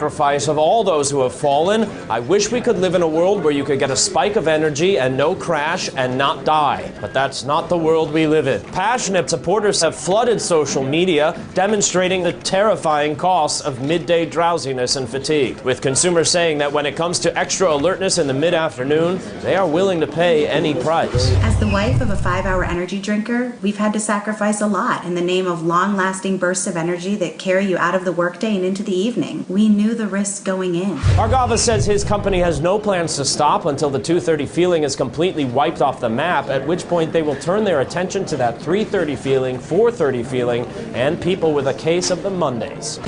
Sacrifice of all those who have fallen. I wish we could live in a world where you could get a spike of energy and no crash and not die. But that's not the world we live in. Passionate supporters have flooded social media, demonstrating the terrifying costs of midday drowsiness and fatigue, with consumers saying that when it comes to extra alertness in the mid-afternoon, they are willing to pay any price. As the wife of a 5-hour energy drinker, we've had to sacrifice a lot in the name of long-lasting bursts of energy that carry you out of the workday and into the evening. We knew the risks going in. Argava says his company has no plans to stop until the 2:30 feeling is completely wiped off the map, at which point they will turn their attention to that 3:30 feeling, 4:30 feeling, and people with a case of the Mondays.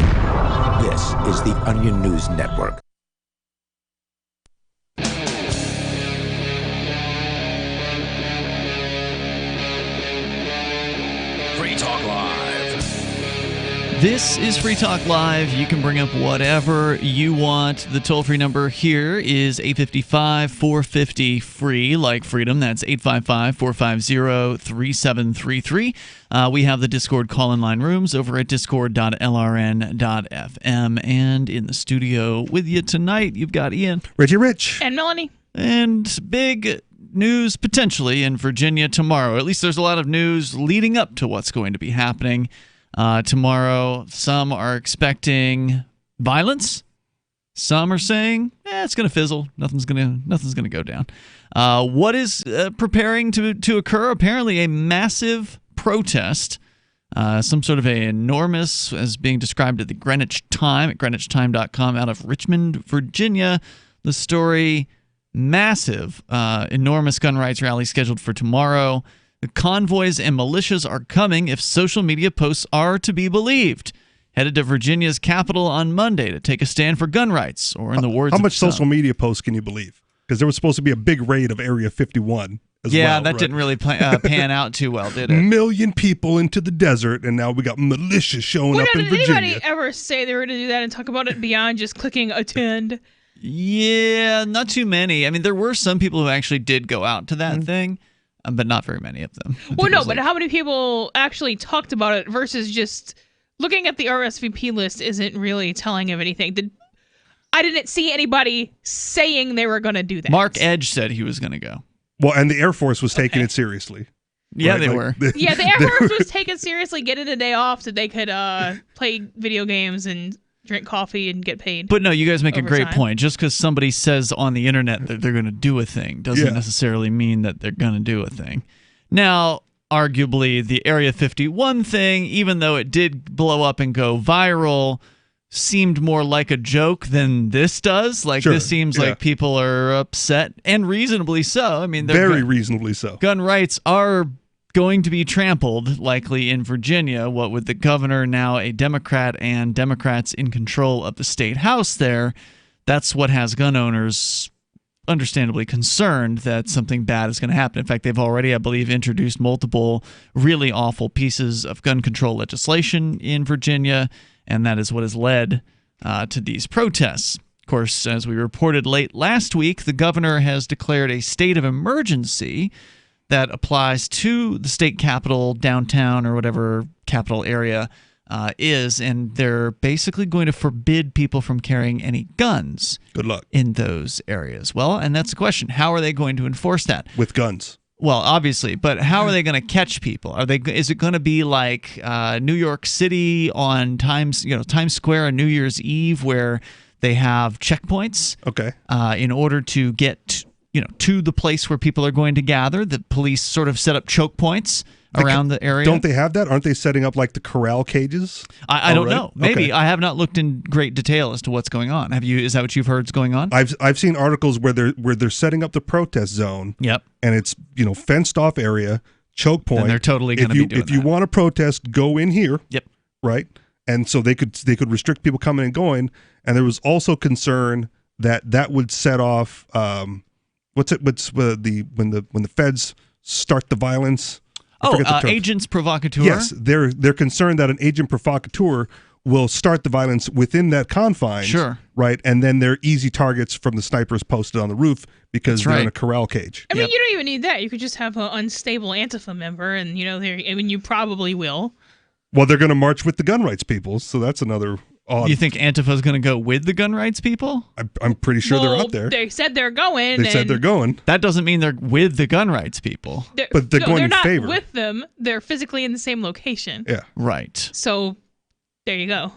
This is the Onion News Network. Free Talk Live. This is Free Talk Live. You can bring up whatever you want. The toll-free number here is 855-450-FREE, like freedom. That's 855-450-3733. We have the Discord call-in line rooms over at discord.lrn.fm. And in the studio with you tonight, you've got Ian. Reggie Rich. And Melanie. And big news potentially in Virginia tomorrow. At least there's a lot of news leading up to what's going to be happening tomorrow. Some are expecting violence. Some are saying, it's going to fizzle. Nothing's going to go down. What is preparing to occur? Apparently a massive protest, some sort of a enormous, as being described at the Greenwich Time, at greenwichtime.com, out of Richmond, Virginia. The story, massive, enormous gun rights rally scheduled for tomorrow. The convoys and militias are coming if social media posts are to be believed. Headed to Virginia's capital on Monday to take a stand for gun rights, or in the words how of much some. social media posts can you believe? Because there was supposed to be a big raid of Area 51 as well. Yeah, that right? didn't really pan out too well, did it? Million people into the desert, and now we got militias showing up in Virginia. Did anybody ever say they were going to do that and talk about it beyond just clicking attend? Yeah, not too many. I mean, there were some people who actually did go out to that thing, but not very many of them. Well, no, but how many people actually talked about it versus just looking at the RSVP list isn't really telling of anything. I didn't see anybody saying they were going to do that. Mark Edge said he was going to go. Well, and the Air Force was taking it seriously. Yeah, right? they were. Yeah, the Air Force was taken seriously, getting a day off so they could play video games and drink coffee and get paid. But no, you guys make a great overtime. point. Just because somebody says on the internet that they're going to do a thing doesn't necessarily mean that they're going to do a thing. Now, arguably, the Area 51 thing, even though it did blow up and go viral, seemed more like a joke than this does. Like, this seems like people are upset, and reasonably so. I mean, very reasonably so. Gun rights are going to be trampled, likely in Virginia, what with the governor now a Democrat and Democrats in control of the state house there. That's what has gun owners understandably concerned that something bad is going to happen. In fact, they've already, I believe, introduced multiple really awful pieces of gun control legislation in Virginia, and that is what has led to these protests. Of course, as we reported late last week, the governor has declared a state of emergency that applies to the state capital, downtown, or whatever capital area is, and they're basically going to forbid people from carrying any guns. Good luck. In those areas. Well, and that's the question. How are they going to enforce that? With guns. Well, obviously, but how are they going to catch people? Is it going to be like New York City on Times Square on New Year's Eve, where they have checkpoints? Okay. In order to get to the place where people are going to gather, the police sort of set up choke points around the area. Don't they have that? Aren't they setting up like the corral cages? I don't know. Maybe. Okay. I have not looked in great detail as to what's going on. Have you? Is that what you've heard is going on? I've seen articles where they're setting up the protest zone. Yep. And it's fenced off area, choke point. Then they're totally going to be doing If you want to protest, go in here. Yep. Right. And so they could restrict people coming and going. And there was also concern that would set off when the feds start the violence. Agents provocateur. Yes, they're concerned that an agent provocateur will start the violence within that confines. Sure. Right, and then they're easy targets from the snipers posted on the roof because they're in a corral cage. I mean, you don't even need that. You could just have an unstable Antifa member, and you probably will. Well, they're going to march with the gun rights people, so that's another You think Antifa's going to go with the gun rights people? I'm pretty sure they're out there. They said they're going. They said they're going. That doesn't mean they're with the gun rights people. But they're going in favor. They're not with them. They're physically in the same location. Yeah. Right. So there you go.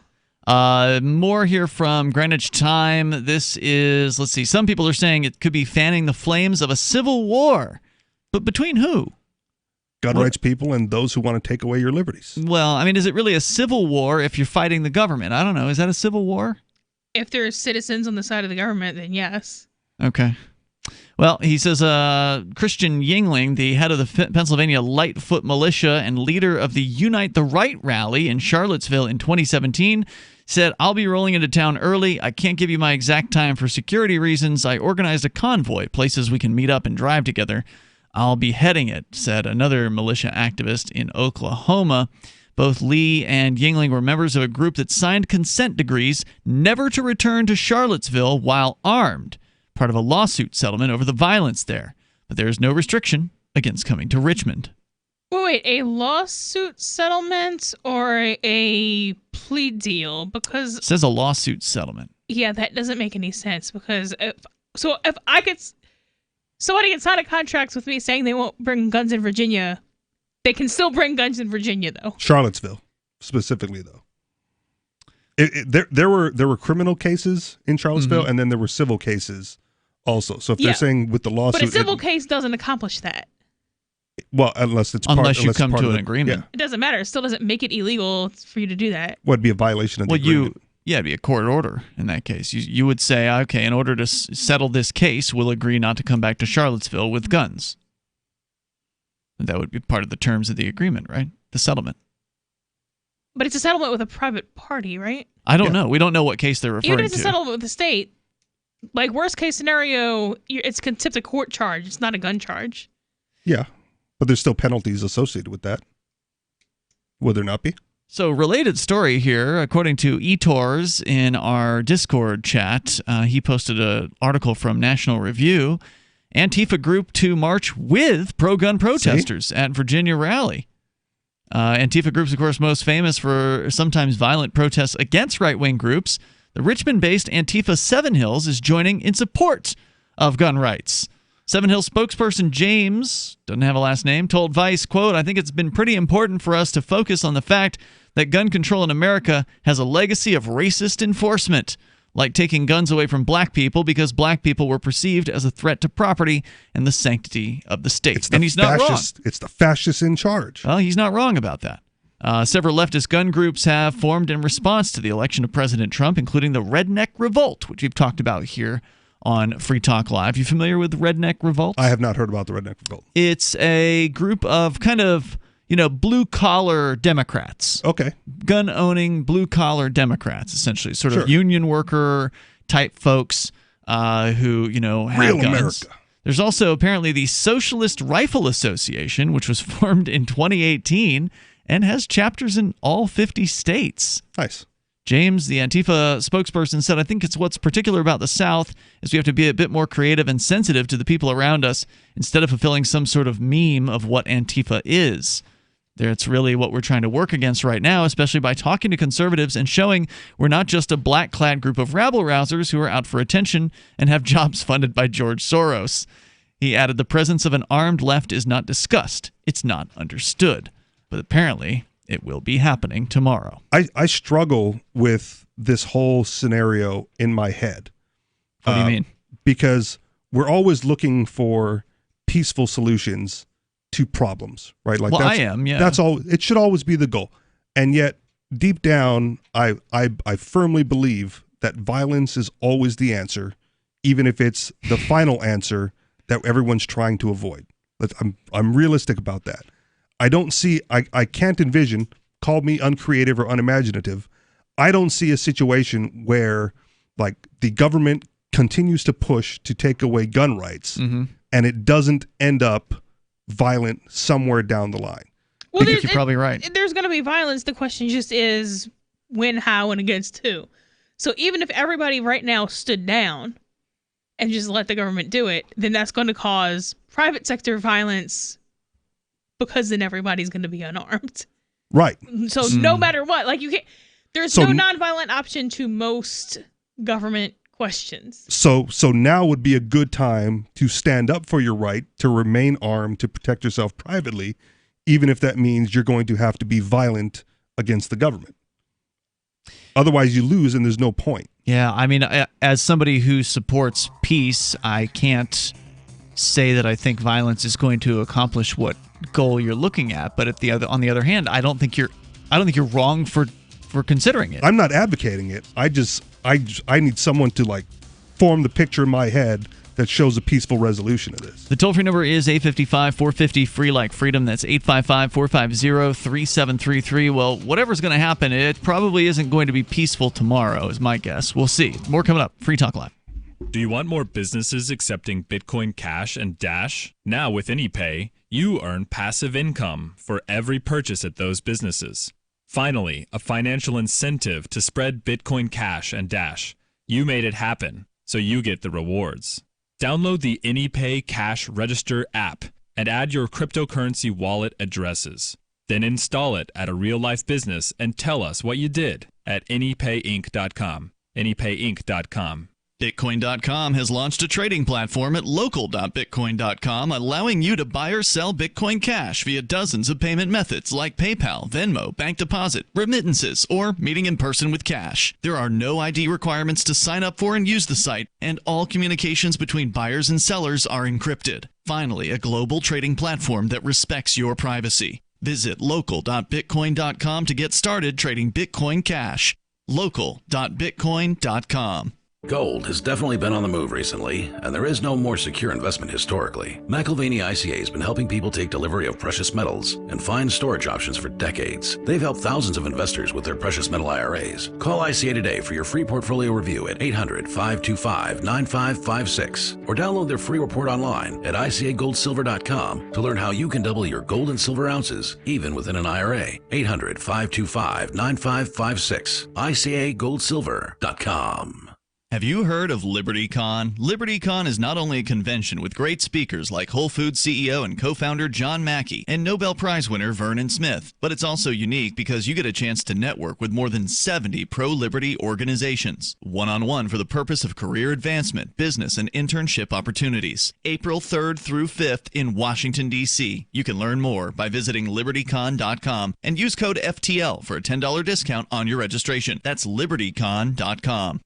More here from Greenwich Time. This is, let's see, some people are saying it could be fanning the flames of a civil war. But between who? Gun rights people and those who want to take away your liberties. Well, I mean, is it really a civil war if you're fighting the government? I don't know. Is that a civil war? If there are citizens on the side of the government, then yes. Okay. Well, he says Christian Yingling, the head of the Pennsylvania Lightfoot Militia and leader of the Unite the Right rally in Charlottesville in 2017, said, "I'll be rolling into town early. I can't give you my exact time for security reasons. I organized a convoy, places we can meet up and drive together. I'll be heading it," said another militia activist in Oklahoma. Both Lee and Yingling were members of a group that signed consent decrees never to return to Charlottesville while armed, part of a lawsuit settlement over the violence there. But there is no restriction against coming to Richmond. Wait, a lawsuit settlement or a plea deal? Because It says a lawsuit settlement. yeah, that doesn't make any sense. Because if somebody can sign a contract with me saying they won't bring guns in Virginia, they can still bring guns in Virginia, though. Charlottesville, specifically, though. There were criminal cases in Charlottesville, and then there were civil cases also. So if they're saying with the lawsuit, but a civil case doesn't accomplish that. Well, unless you come to an agreement. Yeah. It doesn't matter. It still doesn't make it illegal for you to do that. Would be a violation of the agreement. Yeah, it'd be a court order in that case. You would say, okay, in order to settle this case, we'll agree not to come back to Charlottesville with guns. That would be part of the terms of the agreement, right? The settlement. But it's a settlement with a private party, right? I don't know. We don't know what case they're referring to. Even if it's a settlement with the state, like worst case scenario, it's contempt of court charge. It's not a gun charge. Yeah, but there's still penalties associated with that. Would there not be? So, related story here, according to eTors in our Discord chat, he posted an article from National Review. Antifa group to march with pro-gun protesters at Virginia rally. Antifa groups, of course, most famous for sometimes violent protests against right-wing groups. The Richmond-based Antifa Seven Hills is joining in support of gun rights. Seven Hills spokesperson James, doesn't have a last name, told Vice, quote, "I think it's been pretty important for us to focus on the fact that gun control in America has a legacy of racist enforcement, like taking guns away from black people because black people were perceived as a threat to property and the sanctity of the state." And he's not wrong. It's the fascists in charge. Well, he's not wrong about that. Several leftist gun groups have formed in response to the election of President Trump, including the Redneck Revolt, which we've talked about here on Free Talk Live. You familiar with the Redneck Revolt? I have not heard about the Redneck Revolt. It's a group of kind of, blue-collar Democrats. Okay. Gun-owning, blue-collar Democrats, essentially. Sort of union worker-type folks who, have Real guns. America. There's also apparently the Socialist Rifle Association, which was formed in 2018 and has chapters in all 50 states. Nice. James, the Antifa spokesperson, said, "I think it's what's particular about the South is we have to be a bit more creative and sensitive to the people around us instead of fulfilling some sort of meme of what Antifa is. That's really what we're trying to work against right now, especially by talking to conservatives and showing we're not just a black-clad group of rabble-rousers who are out for attention and have jobs funded by George Soros." He added, "The presence of an armed left is not discussed. It's not understood. But apparently it will be happening tomorrow." I struggle with this whole scenario in my head. What do you mean? Because we're always looking for peaceful solutions to problems, right? Like, well, I am, yeah. That's all. It should always be the goal. And yet, deep down, I firmly believe that violence is always the answer, even if it's the final answer that everyone's trying to avoid. I'm realistic about that. I don't see, I can't envision, call me uncreative or unimaginative, I don't see a situation where, like, the government continues to push to take away gun rights, and it doesn't end up violent somewhere down the line. Well, I think you're probably right. There's going to be violence. The question just is when, how, and against who. So even if everybody right now stood down and just let the government do it, then that's going to cause private sector violence, because then everybody's going to be unarmed. Right. So no matter what, like, you can't, There's no nonviolent option to most government questions. So now would be a good time to stand up for your right to remain armed to protect yourself privately, even if that means you're going to have to be violent against the government. Otherwise, you lose and there's no point. Yeah, I mean, as somebody who supports peace, I can't say that I think violence is going to accomplish what goal you're looking at. But on the other hand, I don't think you're wrong for considering it. I'm not advocating it. I need someone to like form the picture in my head that shows a peaceful resolution of this. The toll-free number is 855-450-FREE like freedom. That's 855-450-3733. Well, whatever's going to happen, it probably isn't going to be peaceful tomorrow, is my guess. We'll see. More coming up. Free Talk Live. Do you want more businesses accepting Bitcoin Cash and Dash? Now with AnyPay, you earn passive income for every purchase at those businesses. Finally, a financial incentive to spread Bitcoin Cash and Dash. You made it happen, so you get the rewards. Download the AnyPay Cash Register app and add your cryptocurrency wallet addresses. Then install it at a real-life business and tell us what you did at anypayinc.com. anypayinc.com. Bitcoin.com has launched a trading platform at local.bitcoin.com, allowing you to buy or sell Bitcoin Cash via dozens of payment methods like PayPal, Venmo, bank deposit, remittances, or meeting in person with cash. There are no ID requirements to sign up for and use the site, and all communications between buyers and sellers are encrypted. Finally, a global trading platform that respects your privacy. Visit local.bitcoin.com to get started trading Bitcoin Cash. local.bitcoin.com. Gold has definitely been on the move recently, and there is no more secure investment historically. McIlvaney ICA has been helping people take delivery of precious metals and find storage options for decades. They've helped thousands of investors with their precious metal IRAs. Call ICA today for your free portfolio review at 800-525-9556 or download their free report online at ICAGoldSilver.com to learn how you can double your gold and silver ounces even within an IRA. 800-525-9556. ICAGoldSilver.com. Have you heard of LibertyCon? LibertyCon is not only a convention with great speakers like Whole Foods CEO and co-founder John Mackey and Nobel Prize winner Vernon Smith, but it's also unique because you get a chance to network with more than 70 pro-liberty organizations, one-on-one for the purpose of career advancement, business, and internship opportunities. April 3rd through 5th in Washington, D.C. You can learn more by visiting libertycon.com and use code FTL for a $10 discount on your registration. That's libertycon.com.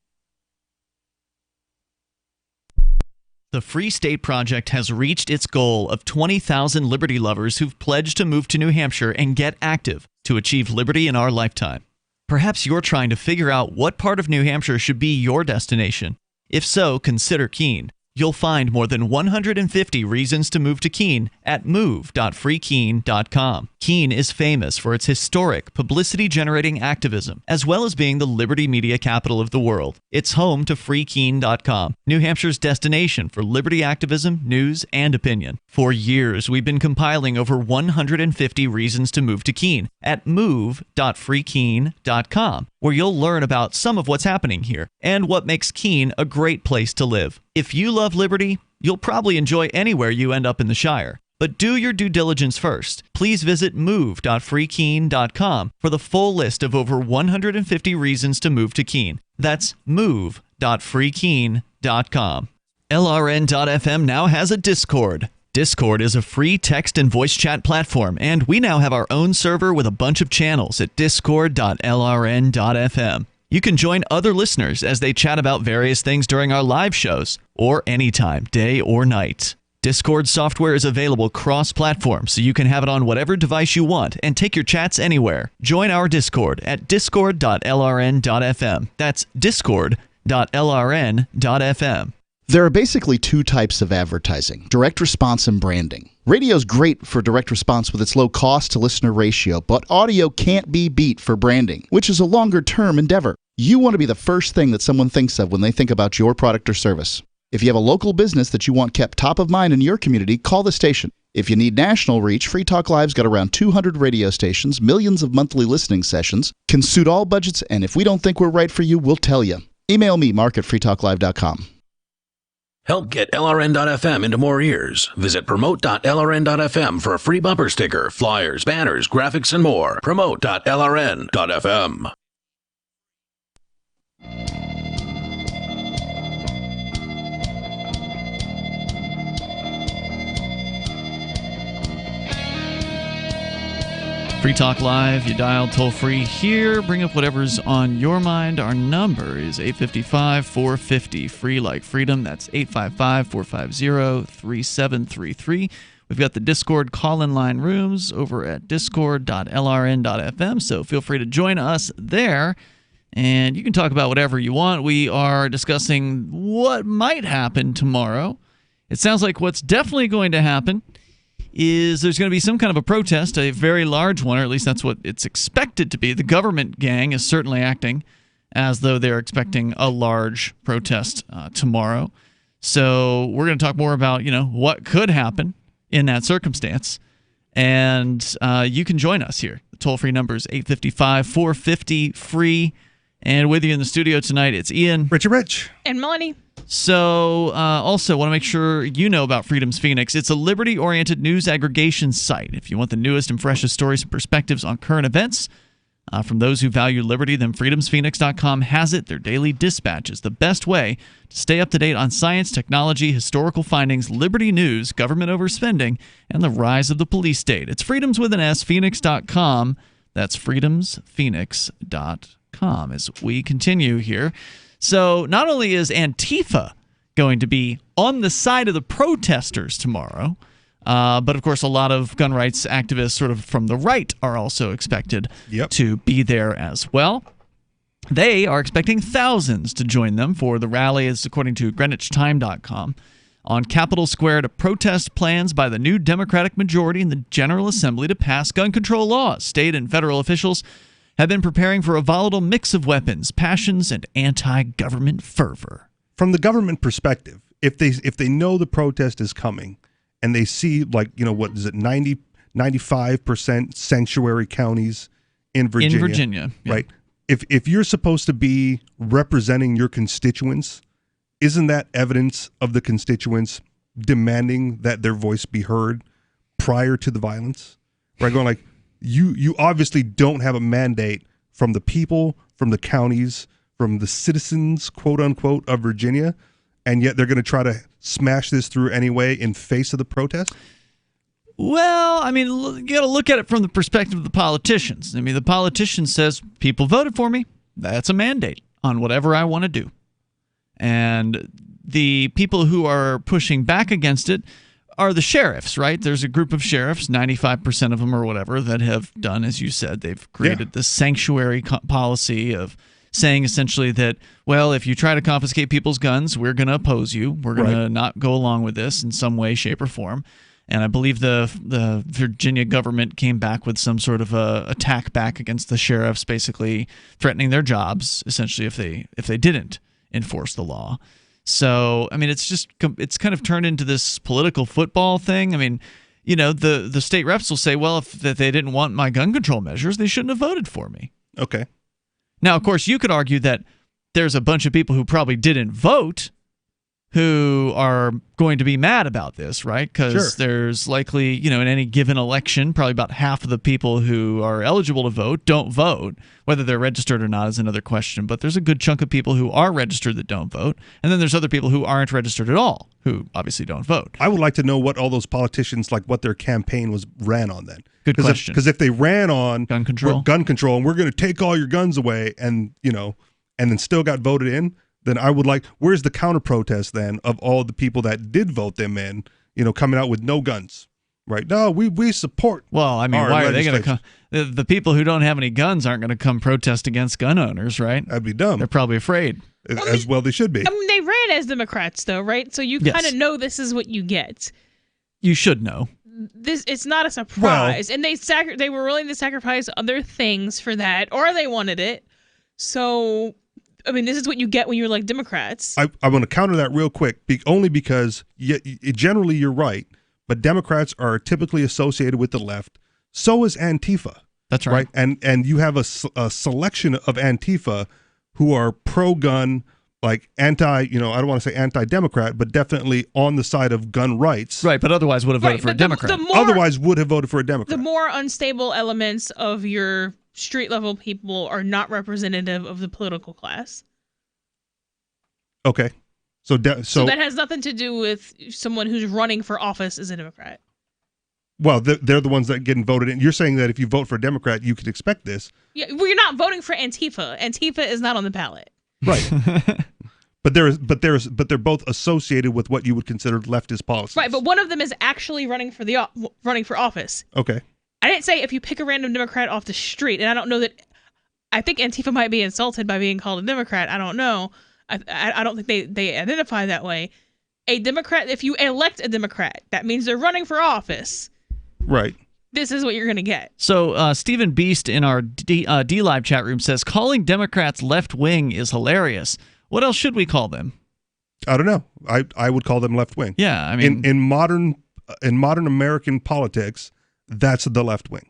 The Free State Project has reached its goal of 20,000 liberty lovers who've pledged to move to New Hampshire and get active to achieve liberty in our lifetime. Perhaps you're trying to figure out what part of New Hampshire should be your destination. If so, consider Keene. You'll find more than 150 reasons to move to Keene at move.freekeene.com. Keene is famous for its historic, publicity-generating activism, as well as being the liberty media capital of the world. It's home to freekeene.com, New Hampshire's destination for liberty activism, news, and opinion. For years, we've been compiling over 150 reasons to move to Keene at move.freekeene.com, where you'll learn about some of what's happening here and what makes Keene a great place to live. If you love liberty, you'll probably enjoy anywhere you end up in the Shire. But do your due diligence first. Please visit move.freekeene.com for the full list of over 150 reasons to move to Keene. That's move.freekeene.com. LRN.FM now has a Discord. Discord is a free text and voice chat platform, and we now have our own server with a bunch of channels at discord.lrn.fm. You can join other listeners as they chat about various things during our live shows, or anytime, day or night. Discord software is available cross-platform, so you can have it on whatever device you want and take your chats anywhere. Join our Discord at discord.lrn.fm. That's discord.lrn.fm. There are basically two types of advertising, direct response and branding. Radio's great for direct response with its low cost to listener ratio, but audio can't be beat for branding, which is a longer-term endeavor. You want to be the first thing that someone thinks of when they think about your product or service. If you have a local business that you want kept top of mind in your community, call the station. If you need national reach, Free Talk Live's got around 200 radio stations, millions of monthly listening sessions, can suit all budgets, and if we don't think we're right for you, we'll tell you. Email me, mark@freetalklive.com. Help get LRN.FM into more ears. Visit promote.lrn.fm for a free bumper sticker, flyers, banners, graphics, and more. Promote.lrn.fm. Free Talk Live, you dial toll free here. Bring up whatever's on your mind. Our number is 855-450. Free like freedom. That's 855-450-3733. We've got the Discord call-in line rooms over at discord.lrn.fm, so feel free to join us there. And you can talk about whatever you want. We are discussing what might happen tomorrow. It sounds like what's definitely going to happen is there's going to be some kind of a protest, a very large one, or at least that's what it's expected to be. The government gang is certainly acting as though they're expecting a large protest tomorrow. So we're going to talk more about, what could happen in that circumstance. And you can join us here. The toll-free number is 855-450-FREE. And with you in the studio tonight, it's Ian. Rich. And Melanie. So also want to make sure you know about Freedom's Phoenix. It's a liberty-oriented news aggregation site. If you want the newest and freshest stories and perspectives on current events from those who value liberty, then freedomsphoenix.com has it. Their daily dispatch is the best way to stay up to date on science, technology, historical findings, liberty news, government overspending, and the rise of the police state. It's freedoms with an S, phoenix.com. That's freedomsphoenix.com as we continue here. So not only is Antifa going to be on the side of the protesters tomorrow, but of course a lot of gun rights activists sort of from the right are also expected to be there as well. They are expecting thousands to join them for the rally, as according to GreenwichTime.com, on Capitol Square to protest plans by the new Democratic majority in the General Assembly to pass gun control laws. State and federal officials have been preparing for a volatile mix of weapons, passions, and anti-government fervor. From the government perspective, if they know the protest is coming and they see, what is it, 95% sanctuary counties in Virginia. Right? If you're supposed to be representing your constituents, isn't that evidence of the constituents demanding that their voice be heard prior to the violence? Right? Going like, you obviously don't have a mandate from the people, from the counties, from the citizens, quote unquote, of Virginia, and yet they're going to try to smash this through anyway in face of the protest? Well, I mean, you got to look at it from the perspective of the politicians. I mean, the politician says, people voted for me. That's a mandate on whatever I want to do. And the people who are pushing back against it are the sheriffs, right? There's a group of sheriffs, 95% of them or whatever, that have done, as you said, they've created this sanctuary policy of saying essentially that, well, if you try to confiscate people's guns, we're going to oppose you. We're going to not go along with this in some way, shape, or form. And I believe the Virginia government came back with some sort of a attack back against the sheriffs, basically threatening their jobs, essentially, if they didn't enforce the law. So, I mean, it's kind of turned into this political football thing. I mean, the state reps will say, well, if they didn't want my gun control measures, they shouldn't have voted for me. Okay. Now, of course, you could argue that there's a bunch of people who probably didn't vote who are going to be mad about this, right? Because there's likely, in any given election, probably about half of the people who are eligible to vote don't vote. Whether they're registered or not is another question, but there's a good chunk of people who are registered that don't vote, and then there's other people who aren't registered at all who obviously don't vote. I would like to know what all those politicians, what their campaign ran on then. Good question. Because if they ran on gun control, and we're going to take all your guns away and then still got voted in, then I would where's the counter protest then of all the people that did vote them in, coming out with no guns, right? No, we support. Well, I mean, why are they going to come? The people who don't have any guns aren't going to come protest against gun owners, right? That'd be dumb. They're probably afraid. As well they should be. I mean, they ran as Democrats though, right? So you kind of know this is what you get. You should know. It's not a surprise. And they were willing to sacrifice other things for that, or they wanted it. So I mean, this is what you get when you're like Democrats. I want to counter that real quick, only because generally you're right, but Democrats are typically associated with the left. So is Antifa. That's right. And you have a selection of Antifa who are pro-gun, anti, I don't want to say anti-Democrat, but definitely on the side of gun rights. Right, but otherwise would have voted for a Democrat. Otherwise would have voted for a Democrat. The more unstable elements of your street level people are not representative of the political class. Okay. So that has nothing to do with someone who's running for office as a Democrat. Well, they're the ones that get voted in. You're saying that if you vote for a Democrat, you could expect this. Yeah, well, you're not voting for Antifa. Antifa is not on the ballot. Right. But they're both associated with what you would consider leftist policies. Right, but one of them is actually running for office. Okay. I didn't say if you pick a random Democrat off the street, and I don't know that. I think Antifa might be insulted by being called a Democrat. I don't know. I don't think they identify that way. A Democrat, if you elect a Democrat, that means they're running for office. Right. This is what you're going to get. So Stephen Beast in our D-Live chat room says, calling Democrats left wing is hilarious. What else should we call them? I don't know. I would call them left wing. Yeah, I mean, in modern American politics, that's the left wing.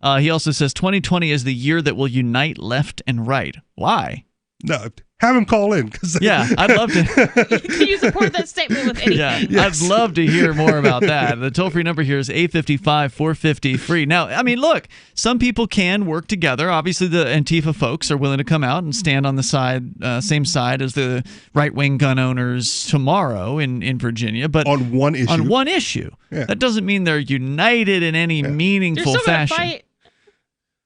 He also says 2020 is the year that will unite left and right. Why? No, have him call in. Yeah, I'd love to. Can you support that statement with anything? Yeah, yes. I'd love to hear more about that. The toll-free number here is 855-450-FREE. Now, I mean, look, some people can work together. Obviously, the Antifa folks are willing to come out and stand on the same side as the right-wing gun owners tomorrow in Virginia. But on one issue. Yeah. That doesn't mean they're united in any meaningful fashion. Fight.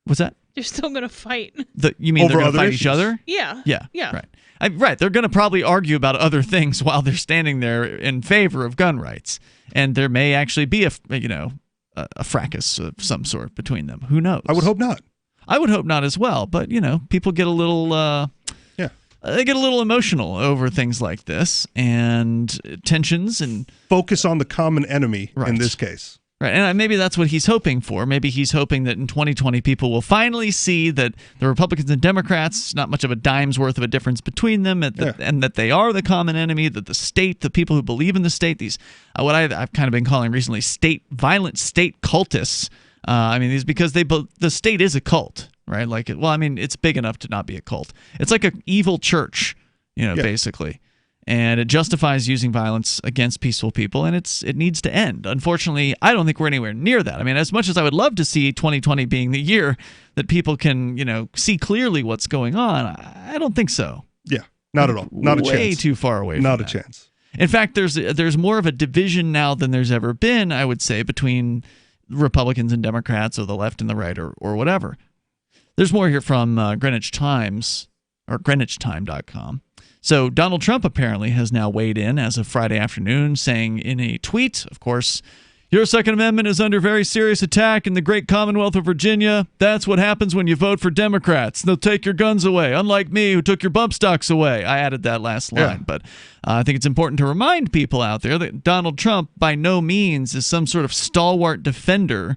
What's that? They're still going to fight. You mean they're going to fight each other? Yeah. Right. Right. They're going to probably argue about other things while they're standing there in favor of gun rights, and there may actually be a fracas of some sort between them. Who knows? I would hope not. I would hope not as well. But people get a little. They get a little emotional over things like this and tensions and focus on the common enemy in this case. Right, and maybe that's what he's hoping for. Maybe he's hoping that in 2020 people will finally see that the Republicans and Democrats, not much of a dime's worth of a difference between them, and that they are the common enemy, that the state, the people who believe in the state, these what I've kind of been calling recently violent state cultists. These because the state is a cult, right? It's big enough to not be a cult. It's like an evil church, basically. And it justifies using violence against peaceful people, and it needs to end. Unfortunately, I don't think we're anywhere near that. I mean, as much as I would love to see 2020 being the year that people can, see clearly what's going on, I don't think so. Yeah, not at all. Not a chance. Way too far away. Not a that. chance. In fact, there's more of a division now than there's ever been, I would say, between Republicans and Democrats, or the left and the right, or whatever. There's more here from Greenwich Times, or GreenwichTime.com. So Donald Trump apparently has now weighed in as of Friday afternoon, saying in a tweet, of course, your Second Amendment is under very serious attack in the great Commonwealth of Virginia. That's what happens when you vote for Democrats. They'll take your guns away, unlike me, who took your bump stocks away. I added that last line, but I think it's important to remind people out there that Donald Trump by no means is some sort of stalwart defender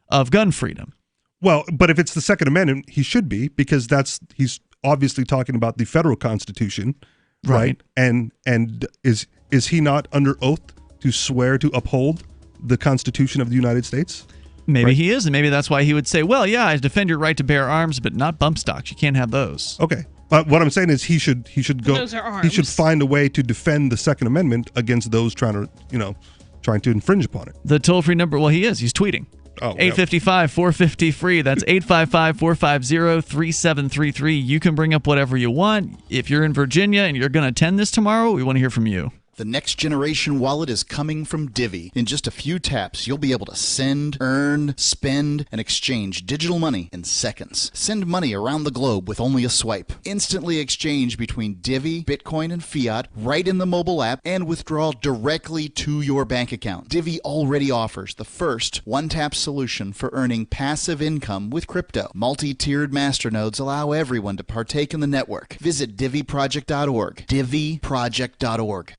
of gun freedom. Well, but if it's the Second Amendment, he should be, because he's obviously talking about the federal Constitution. Right. And is he not under oath to swear to uphold the Constitution of the United States? Maybe he is, and maybe that's why he would say, well, yeah, I defend your right to bear arms, but not bump stocks. You can't have those. Okay. But what I'm saying is he should go. Those are arms. He should find a way to defend the Second Amendment against those trying to infringe upon it. The toll-free number, well, he is. He's tweeting. 855-450-FREE. That's 855-450-3733. You can bring up whatever you want. If you're in Virginia and you're going to attend this tomorrow, we want to hear from you. The next generation wallet is coming from Divvy. In just a few taps, you'll be able to send, earn, spend, and exchange digital money in seconds. Send money around the globe with only a swipe. Instantly exchange between Divvy, Bitcoin, and fiat right in the mobile app, and withdraw directly to your bank account. Divvy already offers the first one-tap solution for earning passive income with crypto. Multi-tiered masternodes allow everyone to partake in the network. Visit DivvyProject.org. DivvyProject.org.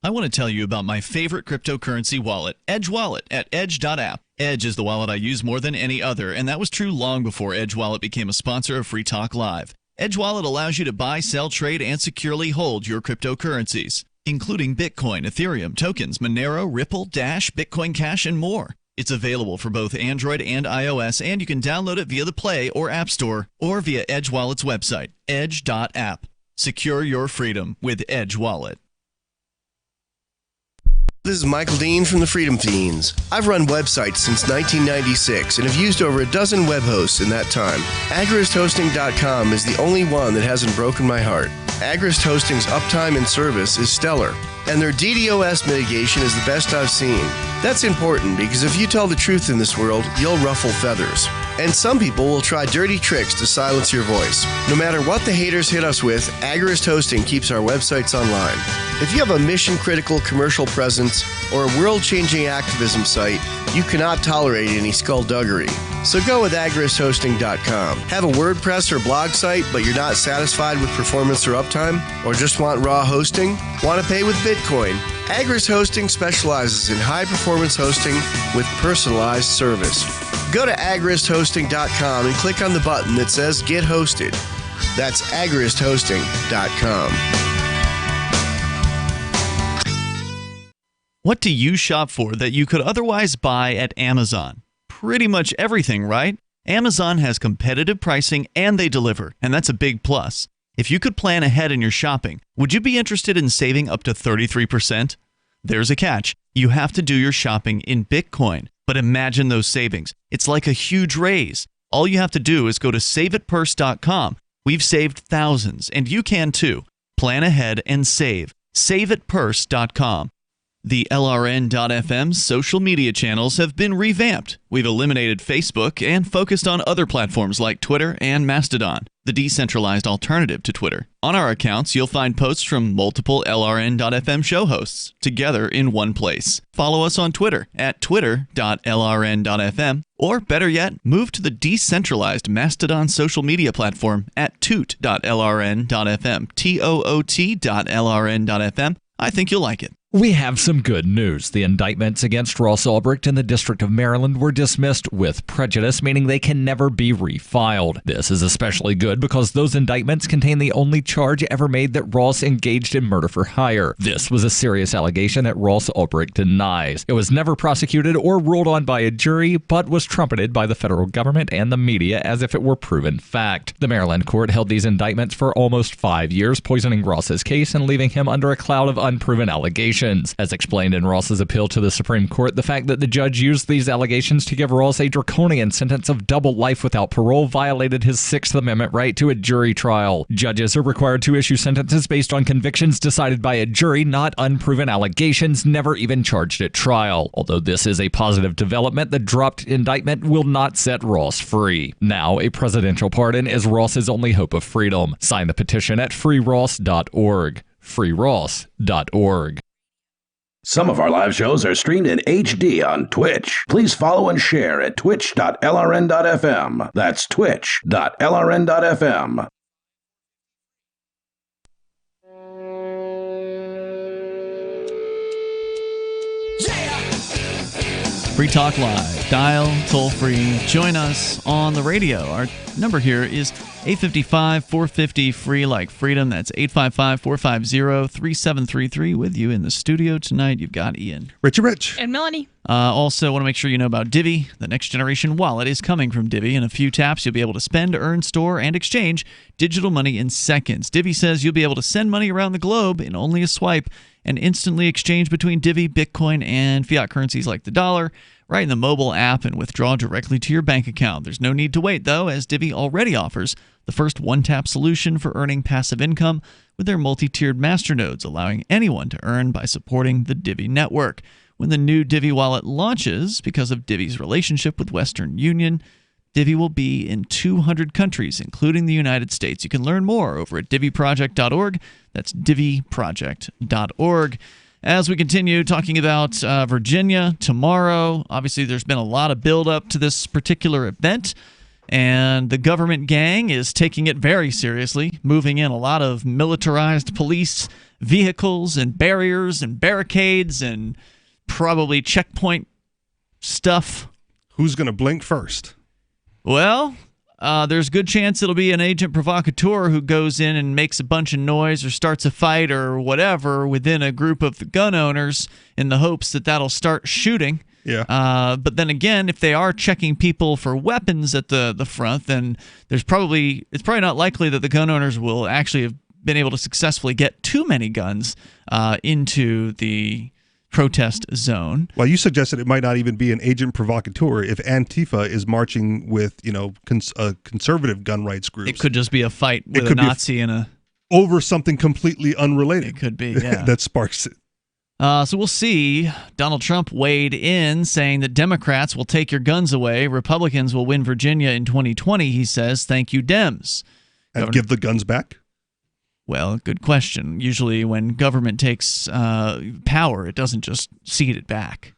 I want to tell you about my favorite cryptocurrency wallet, Edge Wallet, at edge.app. Edge is the wallet I use more than any other, and that was true long before Edge Wallet became a sponsor of Free Talk Live. Edge Wallet allows you to buy, sell, trade, and securely hold your cryptocurrencies, including Bitcoin, Ethereum, tokens, Monero, Ripple, Dash, Bitcoin Cash, and more. It's available for both Android and iOS, and you can download it via the Play or App Store or via Edge Wallet's website, edge.app. Secure your freedom with Edge Wallet. This is Michael Dean from the Freedom Fiends. I've run websites since 1996 and have used over a dozen web hosts in that time. AgristHosting.com is the only one that hasn't broken my heart. Agrist Hosting's uptime and service is stellar, and their DDoS mitigation is the best I've seen. That's important because if you tell the truth in this world, you'll ruffle feathers. And some people will try dirty tricks to silence your voice. No matter what the haters hit us with, Agrist Hosting keeps our websites online. If you have a mission-critical commercial presence or a world-changing activism site, you cannot tolerate any skullduggery. So go with agristhosting.com. Have a WordPress or blog site, but you're not satisfied with performance or uptime? Or just want raw hosting? Want to pay with Bitcoin? Agrist Hosting specializes in high-performance hosting with personalized service. Go to agristhosting.com and click on the button that says Get Hosted. That's agristhosting.com. What do you shop for that you could otherwise buy at Amazon? Pretty much everything, right? Amazon has competitive pricing and they deliver, and that's a big plus. If you could plan ahead in your shopping, would you be interested in saving up to 33%? There's a catch. You have to do your shopping in Bitcoin. But imagine those savings. It's like a huge raise. All you have to do is go to saveitpurse.com. We've saved thousands, and you can too. Plan ahead and save. Saveitpurse.com. The LRN.FM social media channels have been revamped. We've eliminated Facebook and focused on other platforms like Twitter and Mastodon, the decentralized alternative to Twitter. On our accounts, you'll find posts from multiple LRN.FM show hosts together in one place. Follow us on Twitter at twitter.lrn.fm, or better yet, move to the decentralized Mastodon social media platform at toot.lrn.fm, toot.lrn.fm. I think you'll like it. We have some good news. The indictments against Ross Ulbricht in the District of Maryland were dismissed with prejudice, meaning they can never be refiled. This is especially good because those indictments contain the only charge ever made that Ross engaged in murder for hire. This was a serious allegation that Ross Ulbricht denies. It was never prosecuted or ruled on by a jury, but was trumpeted by the federal government and the media as if it were proven fact. The Maryland court held these indictments for almost 5 years, poisoning Ross's case and leaving him under a cloud of unproven allegations. As explained in Ross's appeal to the Supreme Court, the fact that the judge used these allegations to give Ross a draconian sentence of double life without parole violated his Sixth Amendment right to a jury trial. Judges are required to issue sentences based on convictions decided by a jury, not unproven allegations never even charged at trial. Although this is a positive development, the dropped indictment will not set Ross free. Now, a presidential pardon is Ross's only hope of freedom. Sign the petition at freeross.org. freeross.org. Some of our live shows are streamed in HD on Twitch. Please follow and share at twitch.lrn.fm. That's twitch.lrn.fm. Free Talk Live. Dial toll free. Join us on the radio. Our number here is 855-450 free like freedom. That's 855-450-3733. With you in the studio tonight, you've got Ian, Rich, and Melanie. Also, want to make sure you know about Divvy. The next generation wallet is coming from Divvy. In a few taps, you'll be able to spend, earn, store, and exchange digital money in seconds. Divvy says you'll be able to send money around the globe in only a swipe and instantly exchange between Divvy, Bitcoin, and fiat currencies like the dollar right in the mobile app and withdraw directly to your bank account. There's no need to wait, though, as Divvy already offers the first one-tap solution for earning passive income with their multi-tiered masternodes, allowing anyone to earn by supporting the Divvy network. When the new Divvy wallet launches, because of Divvy's relationship with Western Union, Divvy will be in 200 countries, including the United States. You can learn more over at divvyproject.org. That's divvyproject.org. As we continue talking about Virginia tomorrow, obviously there's been a lot of build-up to this particular event, and the government gang is taking it very seriously, moving in a lot of militarized police vehicles and barriers and barricades and probably checkpoint stuff. Who's going to blink first? Well, there's a good chance it'll be an agent provocateur who goes in and makes a bunch of noise or starts a fight or whatever within a group of the gun owners in the hopes that that'll start shooting. Yeah. But then again, if they are checking people for weapons at the front, then it's probably not likely that the gun owners will actually have been able to successfully get too many guns into the protest zone. Well, you suggested it might not even be an agent provocateur if Antifa is marching with, conservative gun rights groups. It could just be a fight with a Nazi and over something completely unrelated. It could be, yeah. That sparks it. So we'll see. Donald Trump weighed in, saying that Democrats will take your guns away. Republicans will win Virginia in 2020, he says. Thank you, Dems. And give the guns back? Well, good question. Usually when government takes power, it doesn't just cede it back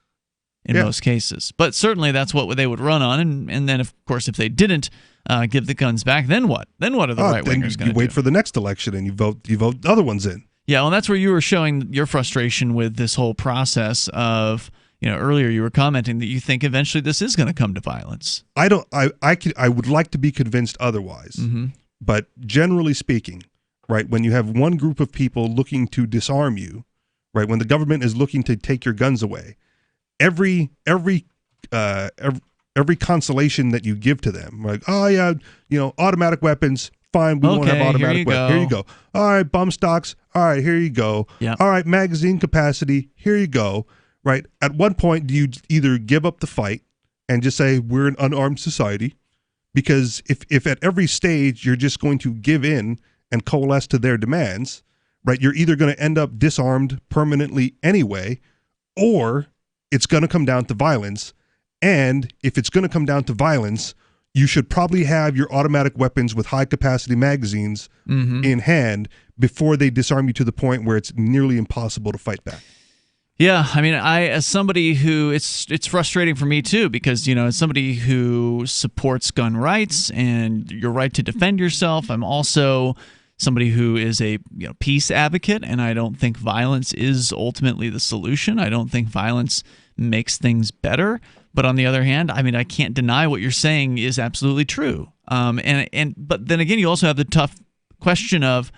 in most cases. But certainly that's what they would run on. And then, of course, if they didn't give the guns back, then what? Then what are the right-wingers going to do? You wait for the next election and you vote the other ones in. Yeah, well, that's where you were showing your frustration with this whole process of, earlier you were commenting that you think eventually this is going to come to violence. I would like to be convinced otherwise. Mm-hmm. But generally speaking, right, when you have one group of people looking to disarm you, right, when the government is looking to take your guns away, every consolation that you give to them, like, oh yeah, automatic weapons, fine, we won't have automatic weapons. Here you go. All right, bump stocks. All right, here you go. Yep. All right, magazine capacity. Here you go. Right. At one point, do you either give up the fight and just say we're an unarmed society? Because if at every stage you're just going to give in and coalesce to their demands, right, you're either going to end up disarmed permanently anyway, or it's going to come down to violence. And if it's going to come down to violence, you should probably have your automatic weapons with high-capacity magazines in hand before they disarm you to the point where it's nearly impossible to fight back. Yeah, I mean, as somebody who it's frustrating for me too, because as somebody who supports gun rights and your right to defend yourself, I'm also somebody who is a peace advocate, and I don't think violence is ultimately the solution. I don't think violence makes things better. But on the other hand, I mean, I can't deny what you're saying is absolutely true. But then again, you also have the tough question of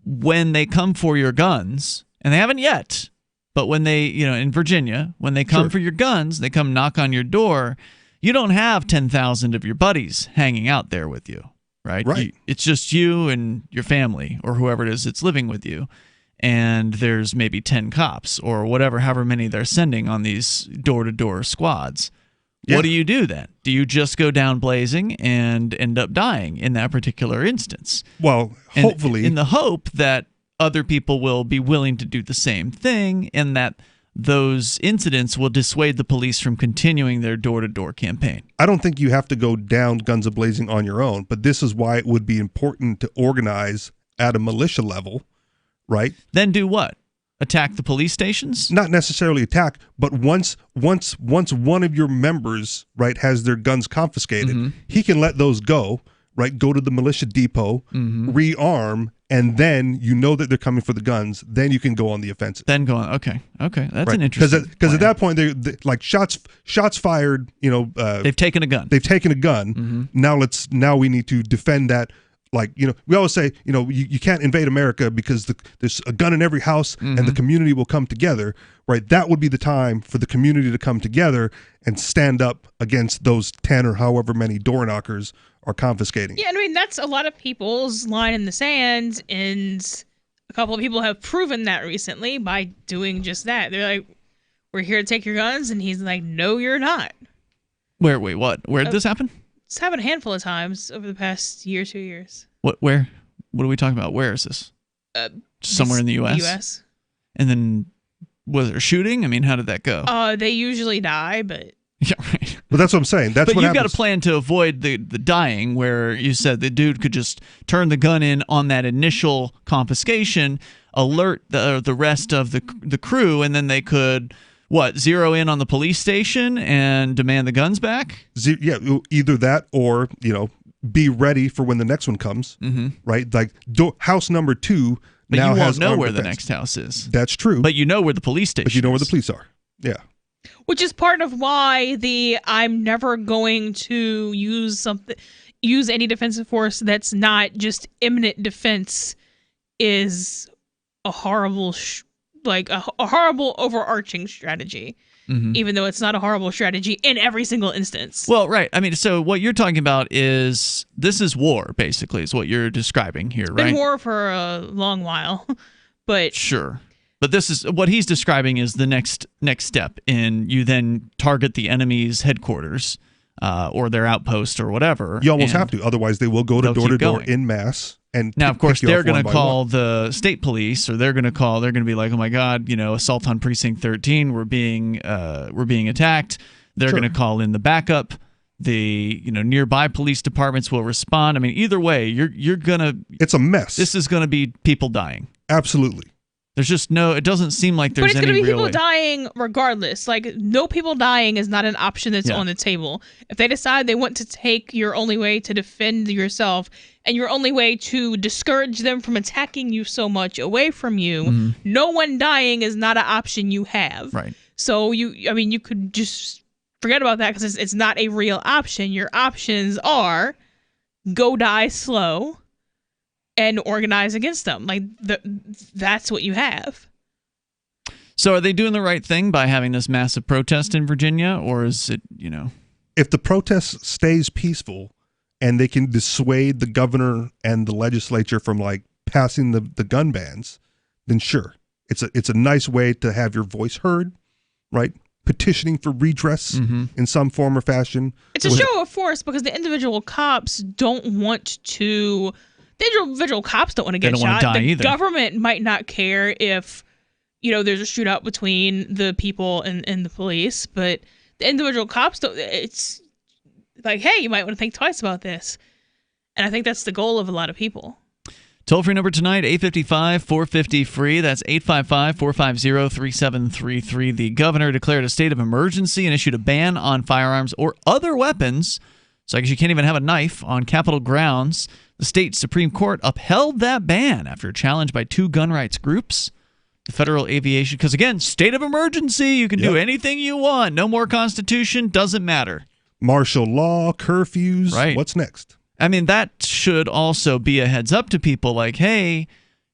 when they come for your guns, and they haven't yet. But when they, in Virginia, when they come for your guns, they come knock on your door, you don't have 10,000 of your buddies hanging out there with you, right? Right. It's just you and your family or whoever it is that's living with you. And there's maybe 10 cops or however many they're sending on these door-to-door squads. Yeah. What do you do then? Do you just go down blazing and end up dying in that particular instance? Well, hopefully. In the hope that other people will be willing to do the same thing, and that those incidents will dissuade the police from continuing their door-to-door campaign. I don't think you have to go down guns a-blazing on your own, but this is why it would be important to organize at a militia level, right? Then do what? Attack the police stations? Not necessarily attack, but once one of your members, right, has their guns confiscated, he can let those go, right? Go to the militia depot, rearm, and then that they're coming for the guns. Then you can go on the offensive. Then go on. Okay, that's an interesting. Because at that point, they like shots fired. They've taken a gun. Now we need to defend that. Like, we always say, you can't invade America because there's a gun in every house and the community will come together, right? That would be the time for the community to come together and stand up against those 10 or however many door knockers are confiscating. Yeah, I mean, that's a lot of people's line in the sand, and a couple of people have proven that recently by doing just that. They're like, we're here to take your guns, and he's like, no, you're not. Wait, what? Where did this happen? It's happened a handful of times over the past year, 2 years. Where? What are we talking about? Where is this? Somewhere in the U.S.? U.S. And then, was there a shooting? I mean, how did that go? They usually die, but... Yeah, right. Well, that's what I'm saying. But you've got a plan to avoid the dying, where you said the dude could just turn the gun in on that initial confiscation, alert the rest of the crew, and then they could... zero in on the police station and demand the guns back? Yeah, either that or, be ready for when the next one comes, right? Like house number 2 but now has you won't know where defense. the next house is. That's true. But you know where the police station is. But you know where the police are. Yeah. Which is part of why I'm never going to use any defensive force that's not just imminent defense is a horrible a horrible overarching strategy, even though it's not a horrible strategy in every single instance. Well, right. I mean, so what you're talking about is this is war, basically, is what you're describing here, right? It's been war for a long while, but sure. But this is what he's describing is the next step in you then target the enemy's headquarters or their outpost or whatever. You almost have to, otherwise they will go to door to door in mass. And now, of course, they're going to call the state police, or they're going to be like, "Oh my God, assault on precinct 13. We're being attacked." They're going to call in the backup. The nearby police departments will respond. I mean, either way, you're gonna. It's a mess. This is going to be people dying. Absolutely. There's just no. It doesn't seem like there's any real. But it's going to be people way. dying regardless. Like, no people dying is not an option that's on the table. If they decide they want to take your only way to defend yourself and your only way to discourage them from attacking you so much away from you, no one dying is not an option you have. Right. So you could just forget about that because it's not a real option. Your options are go die slow and organize against them. Like, that's what you have. So are they doing the right thing by having this massive protest in Virginia, or is it, If the protest stays peaceful and they can dissuade the governor and the legislature from passing the gun bans, then sure. It's a nice way to have your voice heard, right? Petitioning for redress in some form or fashion. It's a show of force because the individual cops don't want to. The individual cops don't want to get shot. The government might not care if, there's a shootout between the people and the police, but the individual cops don't. It's like, hey, you might want to think twice about this. And I think that's the goal of a lot of people. Toll-free number tonight, 855-450-FREE. That's 855-450-3733. The governor declared a state of emergency and issued a ban on firearms or other weapons. So I guess you can't even have a knife on Capitol grounds. The state Supreme Court upheld that ban after a challenge by two gun rights groups. The Federal Aviation, because again, state of emergency, you can do anything you want. No more Constitution, doesn't matter. Martial law, curfews, right. What's next? I mean, that should also be a heads up to people like, hey,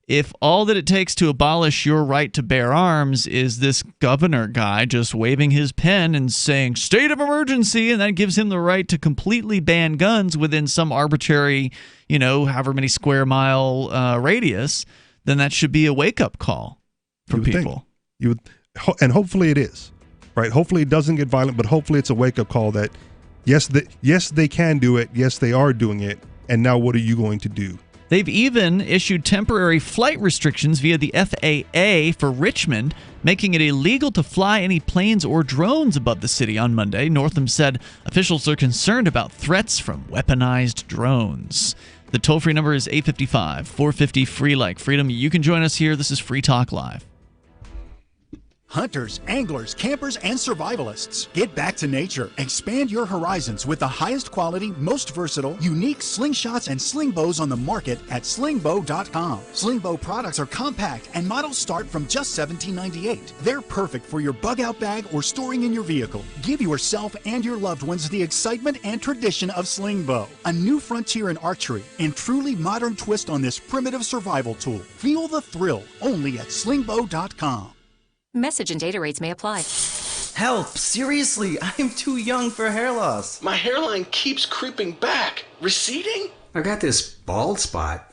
if all that it takes to abolish your right to bear arms is this governor guy just waving his pen and saying state of emergency, and that gives him the right to completely ban guns within some arbitrary, however many square mile radius, then that should be a wake-up call for people. And hopefully it is, right? Hopefully it doesn't get violent, but hopefully it's a wake-up call that yes, they can do it. Yes, they are doing it. And now what are you going to do? They've even issued temporary flight restrictions via the FAA for Richmond, making it illegal to fly any planes or drones above the city on Monday. Northam said officials are concerned about threats from weaponized drones. The toll-free number is 855-450-FREE like freedom. You can join us here. This is Free Talk Live. Hunters, anglers, campers, and survivalists. Get back to nature. Expand your horizons with the highest quality, most versatile, unique slingshots and sling bows on the market at slingbow.com. Slingbow products are compact and models start from just $17.98. They're perfect for your bug-out bag or storing in your vehicle. Give yourself and your loved ones the excitement and tradition of Slingbow, a new frontier in archery and truly modern twist on this primitive survival tool. Feel the thrill only at slingbow.com. Message and data rates may apply. Help! Seriously, I'm too young for hair loss. My hairline keeps creeping back. Receding? I got this bald spot.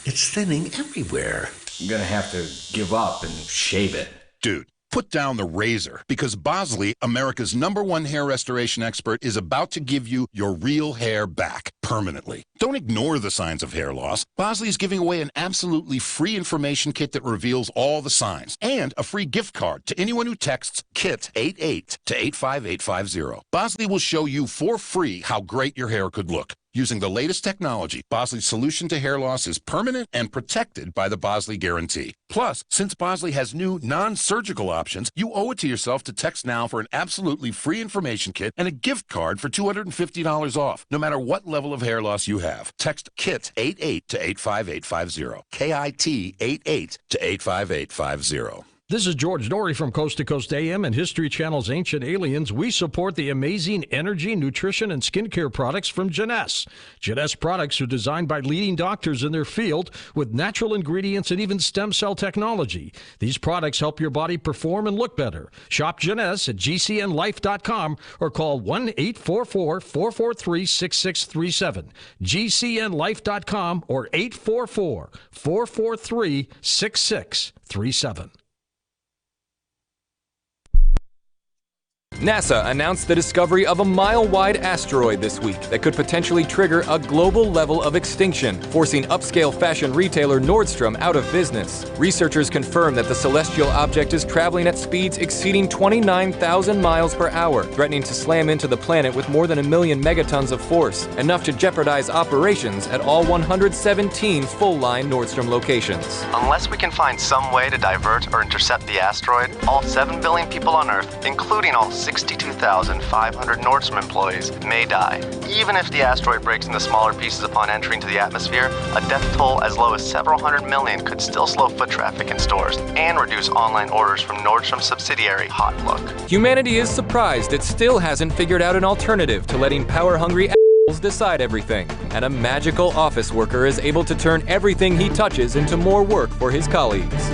It's thinning everywhere. I'm gonna have to give up and shave it. Dude, put down the razor, because Bosley, America's #1 hair restoration expert, is about to give you your real hair back permanently. Don't ignore the signs of hair loss. Bosley is giving away an absolutely free information kit that reveals all the signs, and a free gift card to anyone who texts KIT88 to 85850. Bosley will show you for free how great your hair could look. Using the latest technology, Bosley's solution to hair loss is permanent and protected by the Bosley Guarantee. Plus, since Bosley has new non-surgical options, you owe it to yourself to text now for an absolutely free information kit and a gift card for $250 off, no matter what level of hair loss you have. Text KIT88 to 85850. KIT88 to 85850. This is George Norrie from Coast to Coast AM and History Channel's Ancient Aliens. We support the amazing energy, nutrition, and skincare products from Jeunesse. Jeunesse products are designed by leading doctors in their field with natural ingredients and even stem cell technology. These products help your body perform and look better. Shop Jeunesse at gcnlife.com or call 1-844-443-6637. gcnlife.com or 844-443-6637. NASA announced the discovery of a mile-wide asteroid this week that could potentially trigger a global level of extinction, forcing upscale fashion retailer Nordstrom out of business. Researchers confirm that the celestial object is traveling at speeds exceeding 29,000 miles per hour, threatening to slam into the planet with more than 1 million megatons of force, enough to jeopardize operations at all 117 full-line Nordstrom locations. Unless we can find some way to divert or intercept the asteroid, all 7 billion people on Earth, including all 62,500 Nordstrom employees, may die. Even if the asteroid breaks into smaller pieces upon entering to the atmosphere, a death toll as low as several hundred million could still slow foot traffic in stores and reduce online orders from Nordstrom's subsidiary Hot Look. Humanity is surprised it still hasn't figured out an alternative to letting power-hungry assholes decide everything, and a magical office worker is able to turn everything he touches into more work for his colleagues.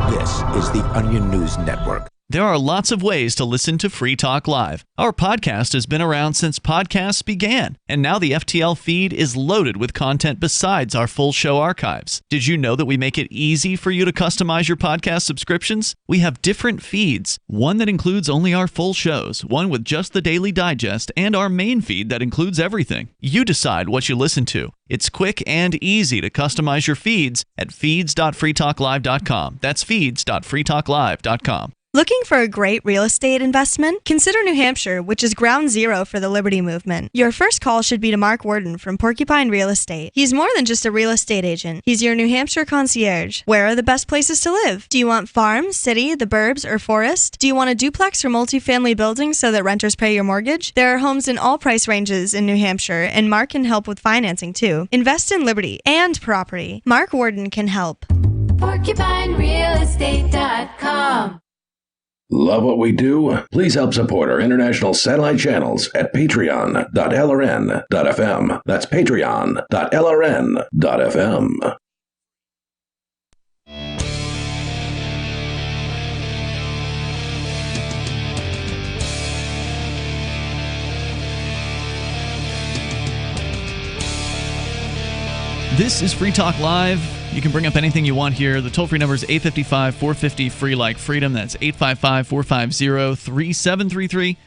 This is the Onion News Network. There are lots of ways to listen to Free Talk Live. Our podcast has been around since podcasts began, and now the FTL feed is loaded with content besides our full show archives. Did you know that we make it easy for you to customize your podcast subscriptions? We have different feeds, one that includes only our full shows, one with just the Daily Digest, and our main feed that includes everything. You decide what you listen to. It's quick and easy to customize your feeds at feeds.freetalklive.com. That's feeds.freetalklive.com. Looking for a great real estate investment? Consider New Hampshire, which is ground zero for the Liberty Movement. Your first call should be to Mark Worden from Porcupine Real Estate. He's more than just a real estate agent. He's your New Hampshire concierge. Where are the best places to live? Do you want farm, city, the burbs, or forest? Do you want a duplex or multifamily building so that renters pay your mortgage? There are homes in all price ranges in New Hampshire, and Mark can help with financing too. Invest in liberty and property. Mark Worden can help. PorcupineRealEstate.com. Love what we do? Please help support our international satellite channels at patreon.lrn.fm. That's patreon.lrn.fm. This is Free Talk Live. You can bring up anything you want here. The toll-free number is 855-450-FREE like freedom. That's 855-450-3733.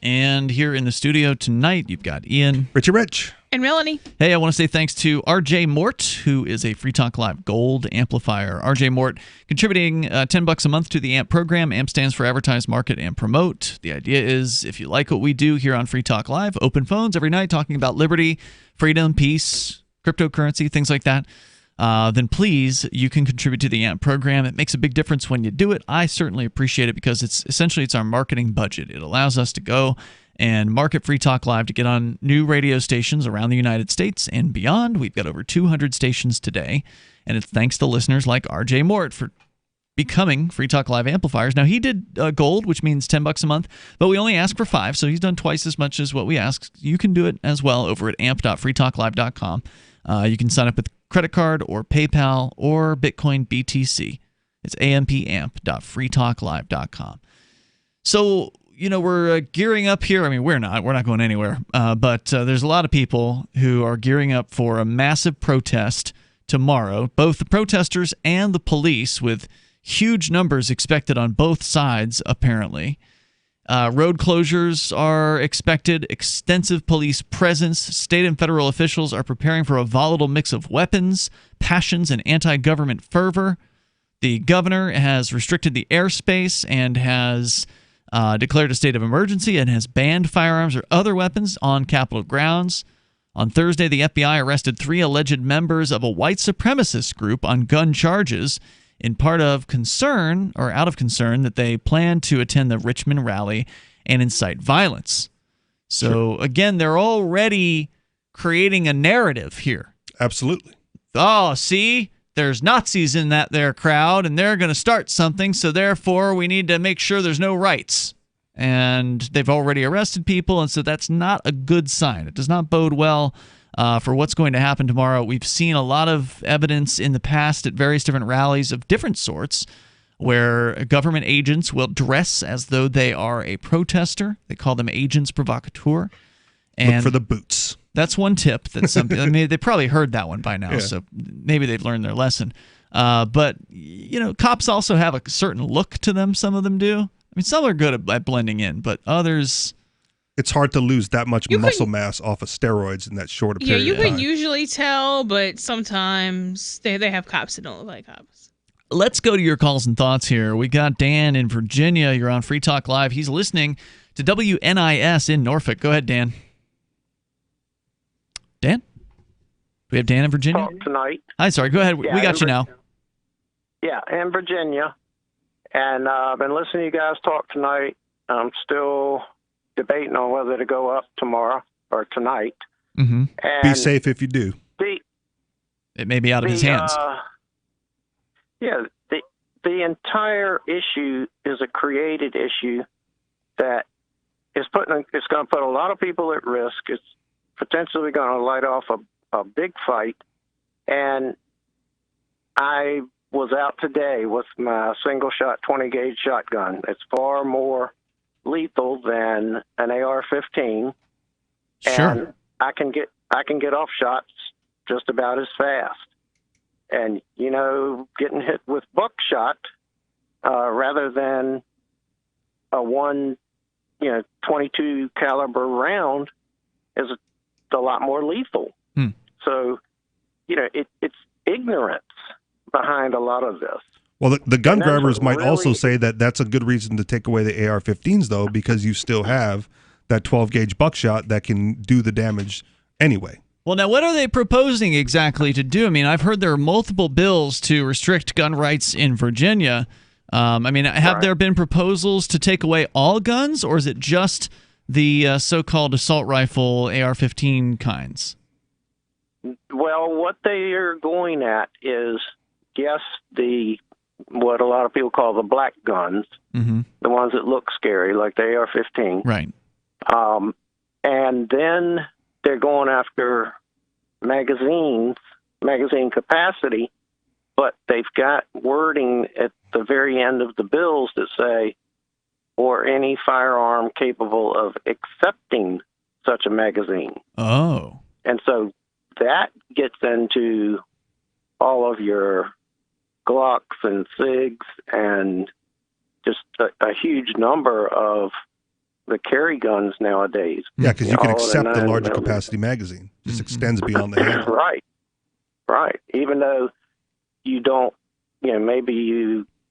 And here in the studio tonight, you've got Ian. Richie Rich. And Melanie. Hey, I want to say thanks to RJ Mort, who is a Free Talk Live Gold amplifier. RJ Mort contributing $10 a month to the AMP program. AMP stands for Advertise, Market, and Promote. The idea is if you like what we do here on Free Talk Live, open phones every night talking about liberty, freedom, peace, cryptocurrency, things like that, then please, you can contribute to the AMP program. It makes a big difference when you do it. I certainly appreciate it because it's our marketing budget. It allows us to go and market Free Talk Live to get on new radio stations around the United States and beyond. We've got over 200 stations today, and it's thanks to listeners like RJ Mort for becoming Free Talk Live amplifiers. Now, he did gold, which means $10 a month, but we only ask for 5, so he's done twice as much as what we ask. You can do it as well over at amp.freetalklive.com. You can sign up with credit card or PayPal or Bitcoin BTC. It's ampamp.freetalklive.com. So, we're gearing up here. I mean, we're not going anywhere. But there's a lot of people who are gearing up for a massive protest tomorrow, both the protesters and the police, with huge numbers expected on both sides, apparently. Road closures are expected, extensive police presence. State and federal officials are preparing for a volatile mix of weapons, passions, and anti-government fervor. The governor has restricted the airspace and has declared a state of emergency and has banned firearms or other weapons on Capitol grounds. On Thursday, the FBI arrested 3 alleged members of a white supremacist group on gun charges, in part of concern, or out of concern, that they plan to attend the Richmond rally and incite violence. So, again, they're already creating a narrative here. Absolutely. Oh, see, there's Nazis in that there crowd, and they're going to start something, so therefore we need to make sure there's no rights. And they've already arrested people, and so that's not a good sign. It does not bode well for what's going to happen tomorrow. We've seen a lot of evidence in the past at various different rallies of different sorts where government agents will dress as though they are a protester. They call them agents provocateurs. And look for the boots. That's one tip that some people, I mean, they probably heard that one by now, so maybe they've learned their lesson. But, cops also have a certain look to them, some of them do. I mean, some are good at blending in, but others. It's hard to lose that much muscle mass off of steroids in that short Yeah, period you of time. can usually tell, but sometimes they have cops that don't look like cops. Let's go to your calls and thoughts here. We got Dan in Virginia. You're on Free Talk Live. He's listening to WNIS in Norfolk. Go ahead, Dan. Dan? Do we have Dan in Virginia? Tonight. Hi, sorry. Go ahead. Yeah, we got you now. Yeah, in Virginia. And I've been listening to you guys talk tonight. I'm still debating on whether to go up tomorrow or tonight. Mm-hmm. Be safe if you do. It may be out of his hands. Yeah, the entire issue is a created issue that is it's going to put a lot of people at risk. It's potentially going to light off a big fight. And I was out today with my single shot 20 gauge shotgun. It's far more lethal than an AR-15. Sure. And I can get off shots just about as fast. And, getting hit with buckshot rather than a 22 caliber round is a lot more lethal. So, it's ignorance behind a lot of this. Well, the gun grabbers might also say that that's a good reason to take away the AR-15s, though, because you still have that 12-gauge buckshot that can do the damage anyway. Well, now, what are they proposing exactly to do? I mean, I've heard there are multiple bills to restrict gun rights in Virginia. Have there been proposals to take away all guns, or is it just the so-called assault rifle AR-15 kinds? Well, what they are going at is, yes, what a lot of people call the black guns, the ones that look scary, like the AR-15. Right. And then they're going after magazine capacity, but they've got wording at the very end of the bills that say, or any firearm capable of accepting such a magazine. Oh. And so that gets into all of your Glocks and SIGs and just a huge number of the carry guns nowadays. Yeah, because you can accept the larger capacity magazine. Just extends beyond the handle. Right. Even though you don't, maybe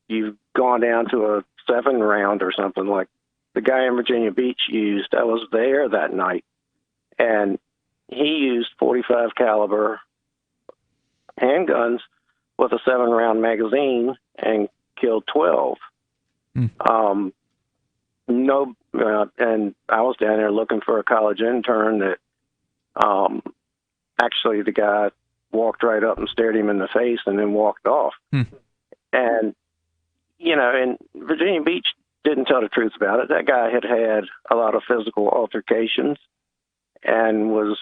you've gone down to a 7-round or something like the guy in Virginia Beach used. I was there that night, and he used 45 caliber handguns with a 7-round magazine and killed 12. And I was down there looking for a college intern that actually the guy walked right up and stared him in the face and then walked off. And, and Virginia Beach didn't tell the truth about it. That guy had a lot of physical altercations and was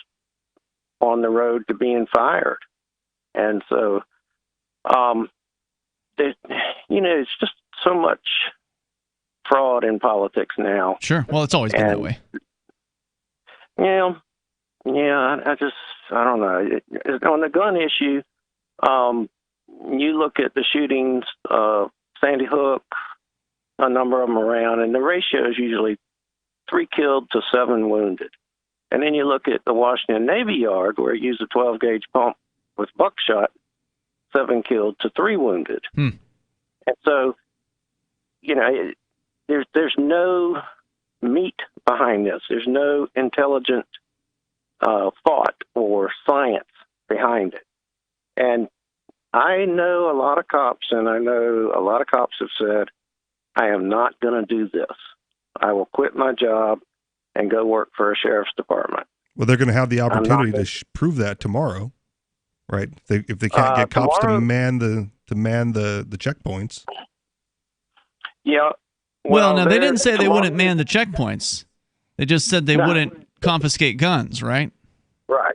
on the road to being fired. And so, it's just so much fraud in politics now. Sure. Well, it's always been that way. Yeah, I don't know. On the gun issue, you look at the shootings, Sandy Hook, a number of them around, and the ratio is usually 3 killed to 7 wounded. And then you look at the Washington Navy Yard, where it used a 12-gauge pump with buckshot, 7 killed to 3 wounded. And so, there's no meat behind this. There's no intelligent thought or science behind it. And I know a lot of cops, and I know a lot of cops have said, I am not going to do this. I will quit my job and go work for a sheriff's department. Well, they're going to have the opportunity to prove that tomorrow, right? If they can't get cops to man the checkpoints. Yeah. Well, now they didn't say they wouldn't man the checkpoints. They just said they wouldn't confiscate guns, right? Right.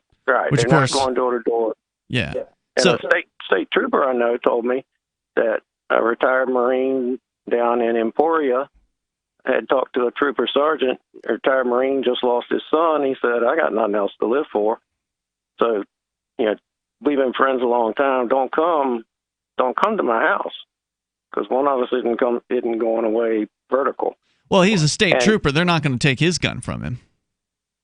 Which, They're of course, not going door to door. Yeah. And So a state trooper I know told me that a retired Marine down in Emporia had talked to a trooper sergeant. A retired Marine just lost his son. He said, I got nothing else to live for. So, we've been friends a long time. Don't come to my house. because one of us isn't going away vertical. Well, he's a state And- trooper. They're not going to take his gun from him.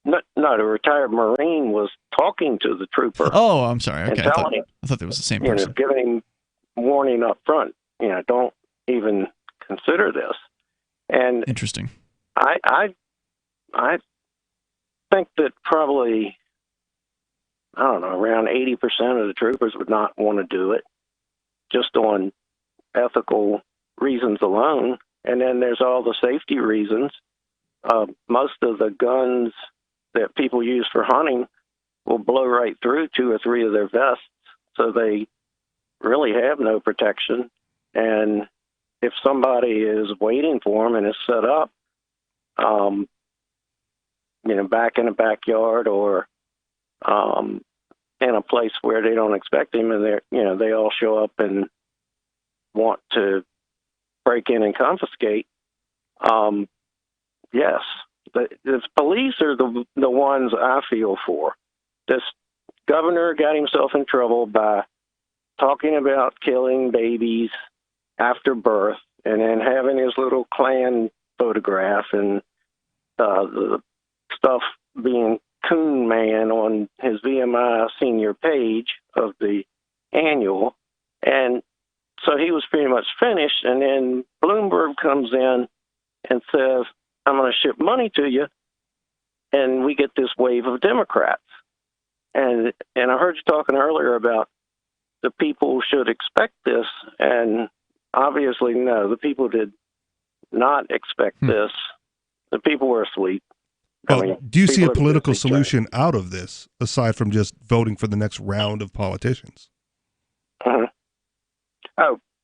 No, the retired Marine was talking to the trooper. Oh, I'm sorry. and Okay, I telling him, thought that was the same you know, person. giving him warning up front. You know, don't even consider this. And Interesting. I think that probably, I don't know, around 80% of the troopers would not want to do it, just on ethical reasons alone. And then there's all the safety reasons. Most of the guns that people use for hunting will blow right through 2 or 3 of their vests, so they really have no protection. And if somebody is waiting for them and is set up, you know, back in a backyard or in a place where they don't expect him, and they're, you know, they all show up and want to break in and confiscate. Yes, the police are the ones I feel for. This governor got himself in trouble by talking about killing babies after birth, and then having his little Klan photograph and the stuff being Coon Man on his VMI senior page of the annual. And so he was pretty much finished. And then Bloomberg comes in and says, I'm going to ship money to you. And we get this wave of Democrats. And I heard you talking earlier about the people should expect this. And obviously, no, the people did not expect this. The people were asleep. Well, do you see a political solution out of this, aside from just voting for the next round of politicians? Oh,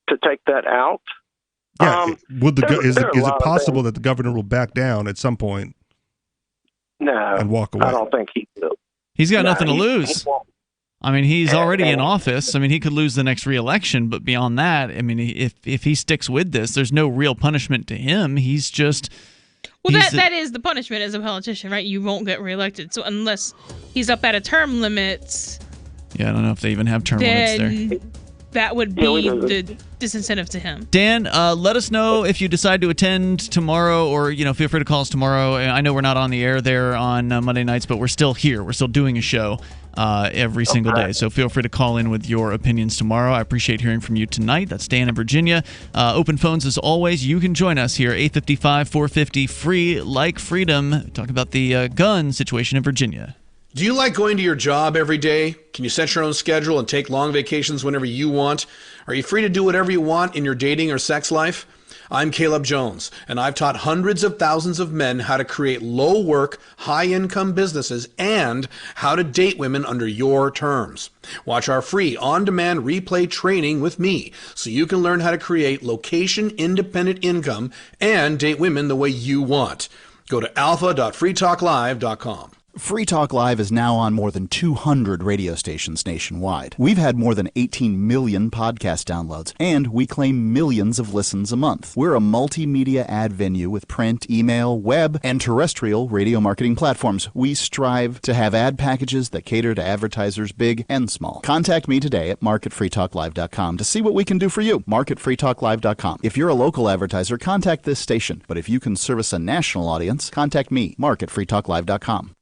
to take that out? Yeah. Is there are a it lot of possible that the governor will back down at some point? No, and walk away? I don't think he will. He's got nothing to he lose. won't. I mean, he's already in office. I mean, he could lose the next re-election, but beyond that, I mean, if he sticks with this, there's no real punishment to him. He's just... Well, that is the punishment as a politician, right? You won't get reelected. So unless he's up at a term limit, Yeah, I don't know if they even have term limits there. then that would be the disincentive to him. Dan, let us know if you decide to attend tomorrow, or feel free to call us tomorrow. I know we're not on the air there on Monday nights, but we're still here. We're still doing a show every single day. So feel free to call in with your opinions tomorrow. I appreciate hearing from you tonight. That's Dan in Virginia. Open phones as always. You can join us here, 855-450, free like freedom. Talk about the gun situation in Virginia. Do you like going to your job every day? Can you set your own schedule and take long vacations whenever you want? Are you free to do whatever you want in your dating or sex life? I'm Caleb Jones, and I've taught hundreds of thousands of men how to create low-work, high-income businesses and how to date women under your terms. Watch our free on-demand replay training with me so you can learn how to create location-independent income and date women the way you want. Go to alpha.freetalklive.com. Free Talk Live is now on more than 200 radio stations nationwide. We've had more than 18 million podcast downloads, and we claim millions of listens a month. We're a multimedia ad venue with print, email, web, and terrestrial radio marketing platforms. We strive to have ad packages that cater to advertisers big and small. Contact me today at marketfreetalklive.com to see what we can do for you. Marketfreetalklive.com. If you're a local advertiser, contact this station. But if you can service a national audience, contact me, marketfreetalklive.com.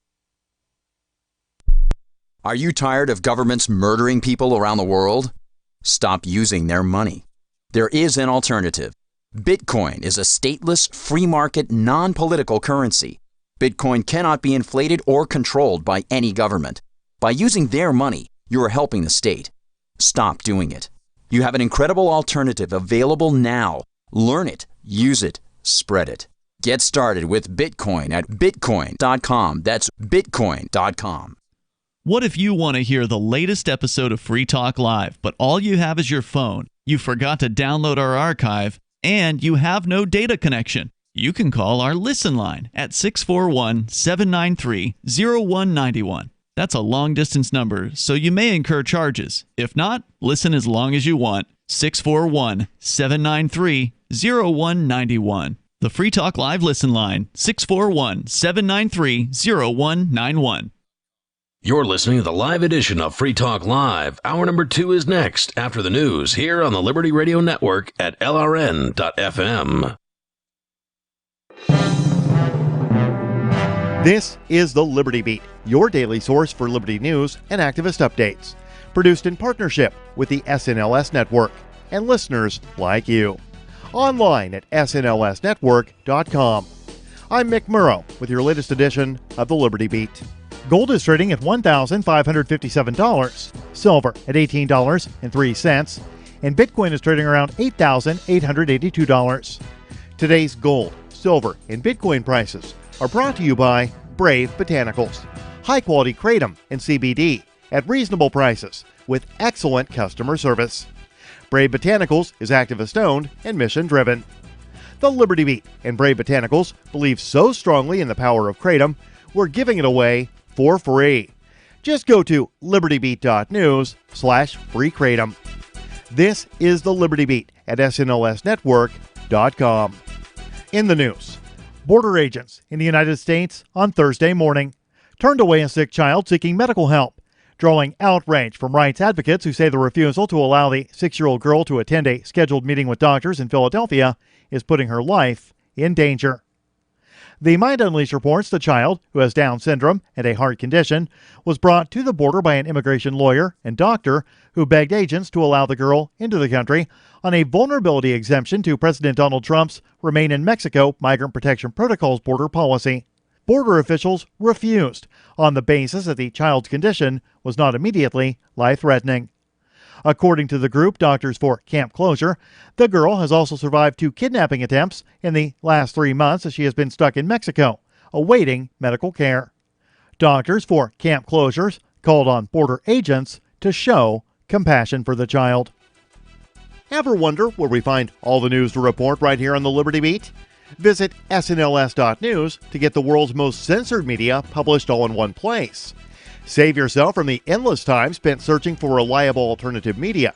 Are you tired of governments murdering people around the world? Stop using their money. There is an alternative. Bitcoin is a stateless, free market, non-political currency. Bitcoin cannot be inflated or controlled by any government. By using their money, you are helping the state. Stop doing it. You have an incredible alternative available now. Learn it, use it, spread it. Get started with Bitcoin at bitcoin.com. That's bitcoin.com. What if you want to hear the latest episode of Free Talk Live, but all you have is your phone, you forgot to download our archive, and you have no data connection? You can call our Listen line at 641-793-0191. That's a long-distance number, so you may incur charges. If not, listen as long as you want. 641-793-0191. The Free Talk Live Listen line, 641-793-0191. You're listening to the live edition of Free Talk Live. Hour number 2 is next after the news here on the Liberty Radio Network at LRN.FM. This is the Liberty Beat, your daily source for Liberty news and activist updates. Produced in partnership with the SNLS Network and listeners like you. Online at snlsnetwork.com. I'm Mick Murrow with your latest edition of the Liberty Beat. Gold is trading at $1,557, silver at $18.03, and Bitcoin is trading around $8,882. Today's gold, silver, and Bitcoin prices are brought to you by Brave Botanicals, high-quality kratom and CBD at reasonable prices with excellent customer service. Brave Botanicals is activist-owned and mission-driven. The Liberty Beat and Brave Botanicals believe so strongly in the power of kratom, we're giving it away for free. Just go to libertybeat.news/free kratom. This is the Liberty Beat at snlsnetwork.com. In the news, border agents in the United States on Thursday morning turned away a sick child seeking medical help, drawing outrage from rights advocates who say the refusal to allow the 6-year-old girl to attend a scheduled meeting with doctors in Philadelphia is putting her life in danger. The Mind Unleashed reports the child, who has Down syndrome and a heart condition, was brought to the border by an immigration lawyer and doctor who begged agents to allow the girl into the country on a vulnerability exemption to President Donald Trump's Remain in Mexico Migrant Protection Protocol's border policy. Border officials refused on the basis that the child's condition was not immediately life-threatening. According to the group Doctors for Camp Closure, the girl has also survived 2 kidnapping attempts in the last 3 months as she has been stuck in Mexico, awaiting medical care. Doctors for Camp Closures called on border agents to show compassion for the child. Ever wonder where we find all the news to report right here on the Liberty Beat? Visit snls.news to get the world's most censored media published all in one place. Save yourself from the endless time spent searching for reliable alternative media.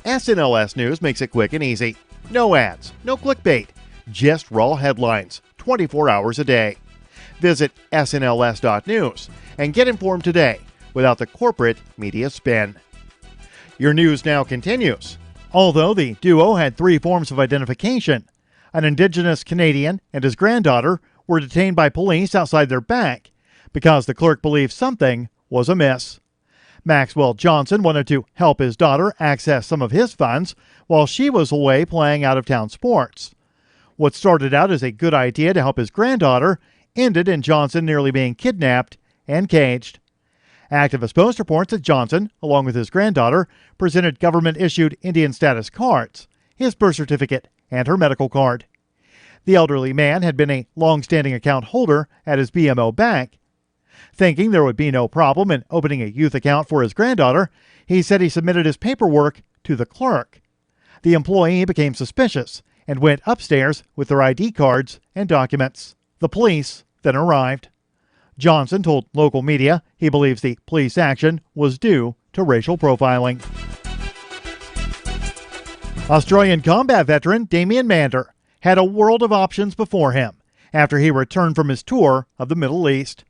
SNLS News makes it quick and easy. No ads, no clickbait, just raw headlines, 24 hours a day. Visit snls.news and get informed today without the corporate media spin. Your news now continues. Although the duo had 3 forms of identification, an Indigenous Canadian and his granddaughter were detained by police outside their bank because the clerk believed something was amiss. Maxwell Johnson wanted to help his daughter access some of his funds while she was away playing out-of-town sports. What started out as a good idea to help his granddaughter ended in Johnson nearly being kidnapped and caged. Activist Post reports that Johnson, along with his granddaughter, presented government-issued Indian status cards, his birth certificate, and her medical card. The elderly man had been a long-standing account holder at his BMO bank. Thinking there would be no problem in opening a youth account for his granddaughter, he said he submitted his paperwork to the clerk. The employee became suspicious and went upstairs with their ID cards and documents. The police then arrived. Johnson told local media he believes the police action was due to racial profiling. Australian combat veteran Damien Mander had a world of options before him after he returned from his tour of the Middle East.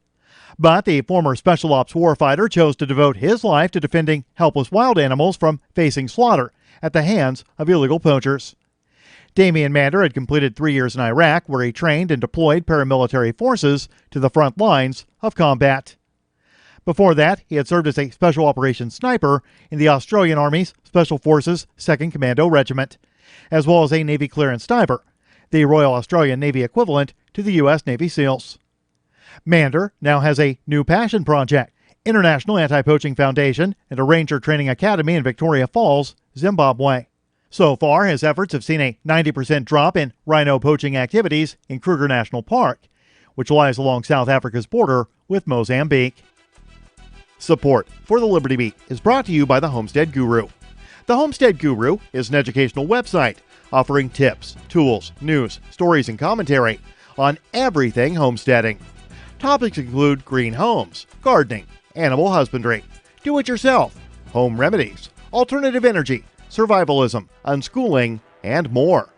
But the former Special Ops warfighter chose to devote his life to defending helpless wild animals from facing slaughter at the hands of illegal poachers. Damien Mander had completed 3 years in Iraq, where he trained and deployed paramilitary forces to the front lines of combat. Before that, he had served as a Special Operations sniper in the Australian Army's Special Forces 2nd Commando Regiment, as well as a Navy clearance diver, the Royal Australian Navy equivalent to the U.S. Navy SEALs. Mander now has a new passion project, International Anti-Poaching Foundation and a Ranger Training Academy in Victoria Falls, Zimbabwe. So far, his efforts have seen a 90% drop in rhino poaching activities in Kruger National Park, which lies along South Africa's border with Mozambique. Support for the Liberty Beat is brought to you by the Homestead Guru. The Homestead Guru is an educational website offering tips, tools, news, stories, and commentary on everything homesteading. Topics include green homes, gardening, animal husbandry, do-it-yourself, home remedies, alternative energy, survivalism, unschooling, and more.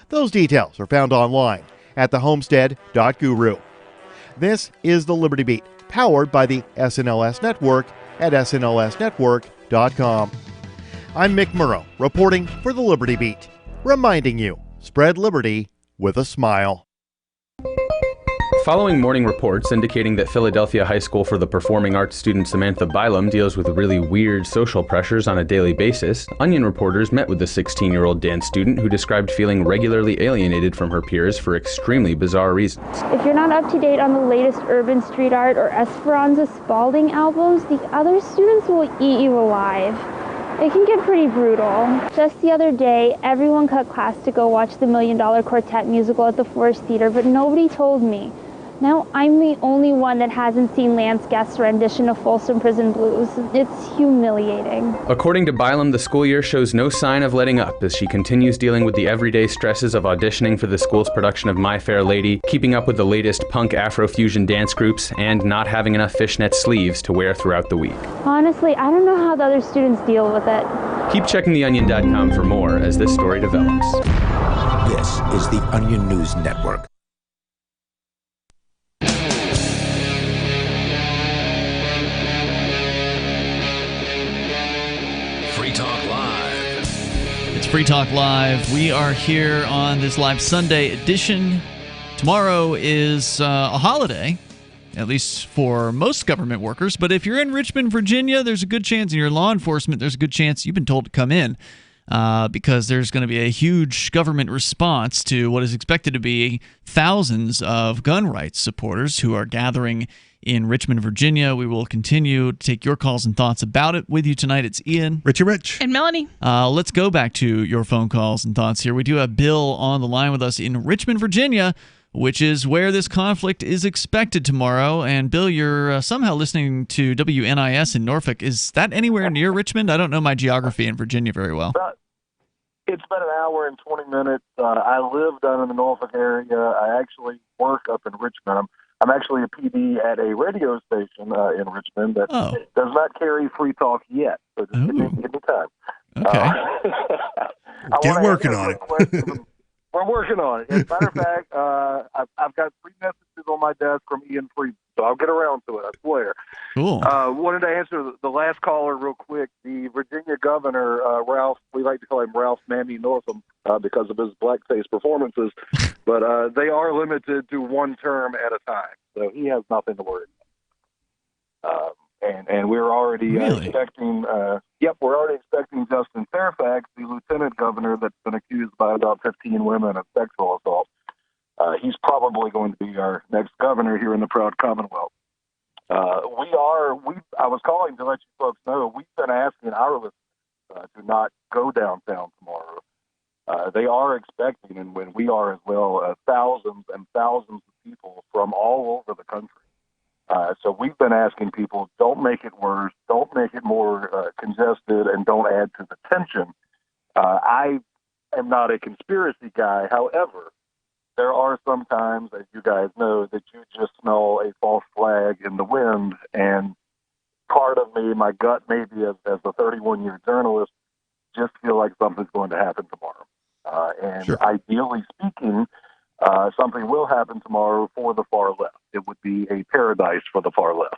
Those details are found online at thehomestead.guru. This is the Liberty Beat, powered by the SNLS Network at snlsnetwork.com. I'm Mick Murrow, reporting for the Liberty Beat, reminding you, spread liberty with a smile. Following morning reports indicating that Philadelphia High School for the Performing Arts student Samantha Bylum deals with really weird social pressures on a daily basis, Onion reporters met with the 16-year-old dance student who described feeling regularly alienated from her peers for extremely bizarre reasons. If you're not up to date on the latest urban street art or Esperanza Spalding albums, the other students will eat you alive. It can get pretty brutal. Just the other day, everyone cut class to go watch the $1 Million Quartet musical at the Forest Theater, but nobody told me. Now I'm the only one that hasn't seen Lance Guest's rendition of Folsom Prison Blues. It's humiliating. According to Bylum, the school year shows no sign of letting up as she continues dealing with the everyday stresses of auditioning for the school's production of My Fair Lady, keeping up with the latest punk Afrofusion dance groups, and not having enough fishnet sleeves to wear throughout the week. Honestly, I don't know how the other students deal with it. Keep checking theonion.com for more as this story develops. This is the Onion News Network. Free Talk Live. It's Free Talk Live. We are here on this live Sunday edition. Tomorrow is a holiday, at least for most government workers. But if you're in Richmond, Virginia, there's a good chance, and you're law enforcement, there's a good chance you've been told to come in because there's going to be a huge government response to what is expected to be thousands of gun rights supporters who are gathering in Richmond, Virginia. We will continue to take your calls and thoughts about it with you tonight. It's Ian. Richie Rich. And Melanie. Let's go back to your phone calls and thoughts here. We do have Bill on the line with us in Richmond, Virginia, which is where this conflict is expected tomorrow. And Bill, you're somehow listening to WNIS in Norfolk. Is that anywhere near Richmond? I don't know my geography in Virginia very well. It's been an hour and 20 minutes. I live down in the Norfolk area. I actually work up in Richmond. I'm actually a PD at a radio station in Richmond that does not carry Free Talk yet. So just give me time. Okay. Get working on it. We're working on it. As a matter of fact, I've got 3 messages on my desk from Ian Freed, so I'll get around to it, I swear. Cool. Wanted to answer the last caller real quick. The Virginia governor, Ralph, we like to call him Ralph Mammy Northam because of his blackface performances, but they are limited to 1 term at a time, so he has nothing to worry about. And we're already expecting, we're already expecting Justin Fairfax, the lieutenant governor that's been accused by about 15 women of sexual assault. He's probably going to be our next governor here in the proud Commonwealth. I was calling to let you folks know, we've been asking our listeners to not go downtown tomorrow. They are expecting, and when we are as well, thousands and thousands of people from all over the country. So we've been asking people, don't make it worse, don't make it more congested, and don't add to the tension. I am not a conspiracy guy. However, there are some times, as you guys know, that you just smell a false flag in the wind, and part of me, my gut maybe as a 31-year journalist, just feel like something's going to happen tomorrow. Ideally speaking, something will happen tomorrow for the far left. It would be a paradise for the far left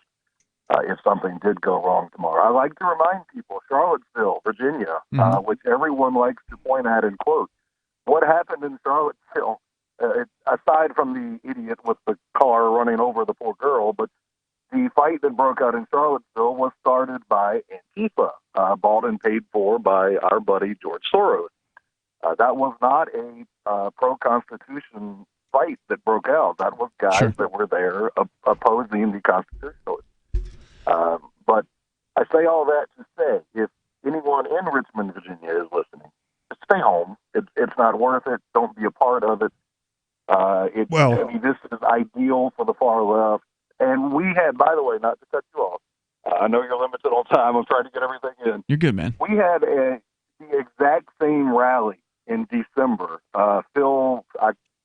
if something did go wrong tomorrow. I like to remind people, Charlottesville, Virginia, which everyone likes to point at and quote, what happened in Charlottesville, aside from the idiot with the car running over the poor girl, but the fight that broke out in Charlottesville was started by Antifa, bought and paid for by our buddy George Soros. That was not a pro-Constitution fight that broke out. That was guys that were there opposing the Constitutionalists. But I say all that to say, if anyone in Richmond, Virginia is listening, just stay home. It's not worth it. Don't be a part of it. This is ideal for the far left. And we had, by the way, not to cut you off, I know you're limited on time. I'm trying to get everything in. You're good, man. We had the exact same rally in December. Phil,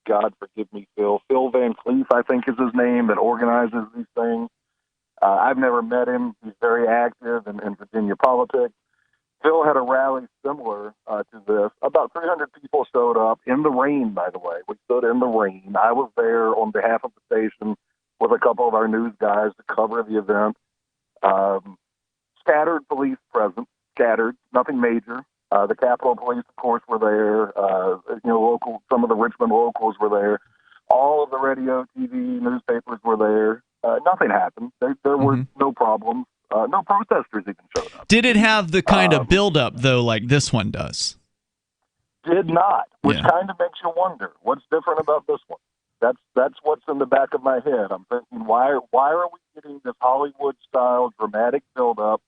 God forgive me, Phil Van Cleef, I think is his name, that organizes these things. I've never met him. He's very active in Virginia politics. Phil had a rally similar to this. About 300 people showed up in the rain, by the way. We stood in the rain. I was there on behalf of the station with a couple of our news guys to cover the event. Scattered police present, nothing major. The Capitol Police, of course, were there. Some of the Richmond locals were there. All of the radio, TV, newspapers were there. Nothing happened. There were no problems. No protesters even showed up. Did it have the kind of buildup, though, like this one does? Did not, which kind of makes you wonder what's different about this one. That's what's in the back of my head. I'm thinking, why are we getting this Hollywood-style dramatic buildup?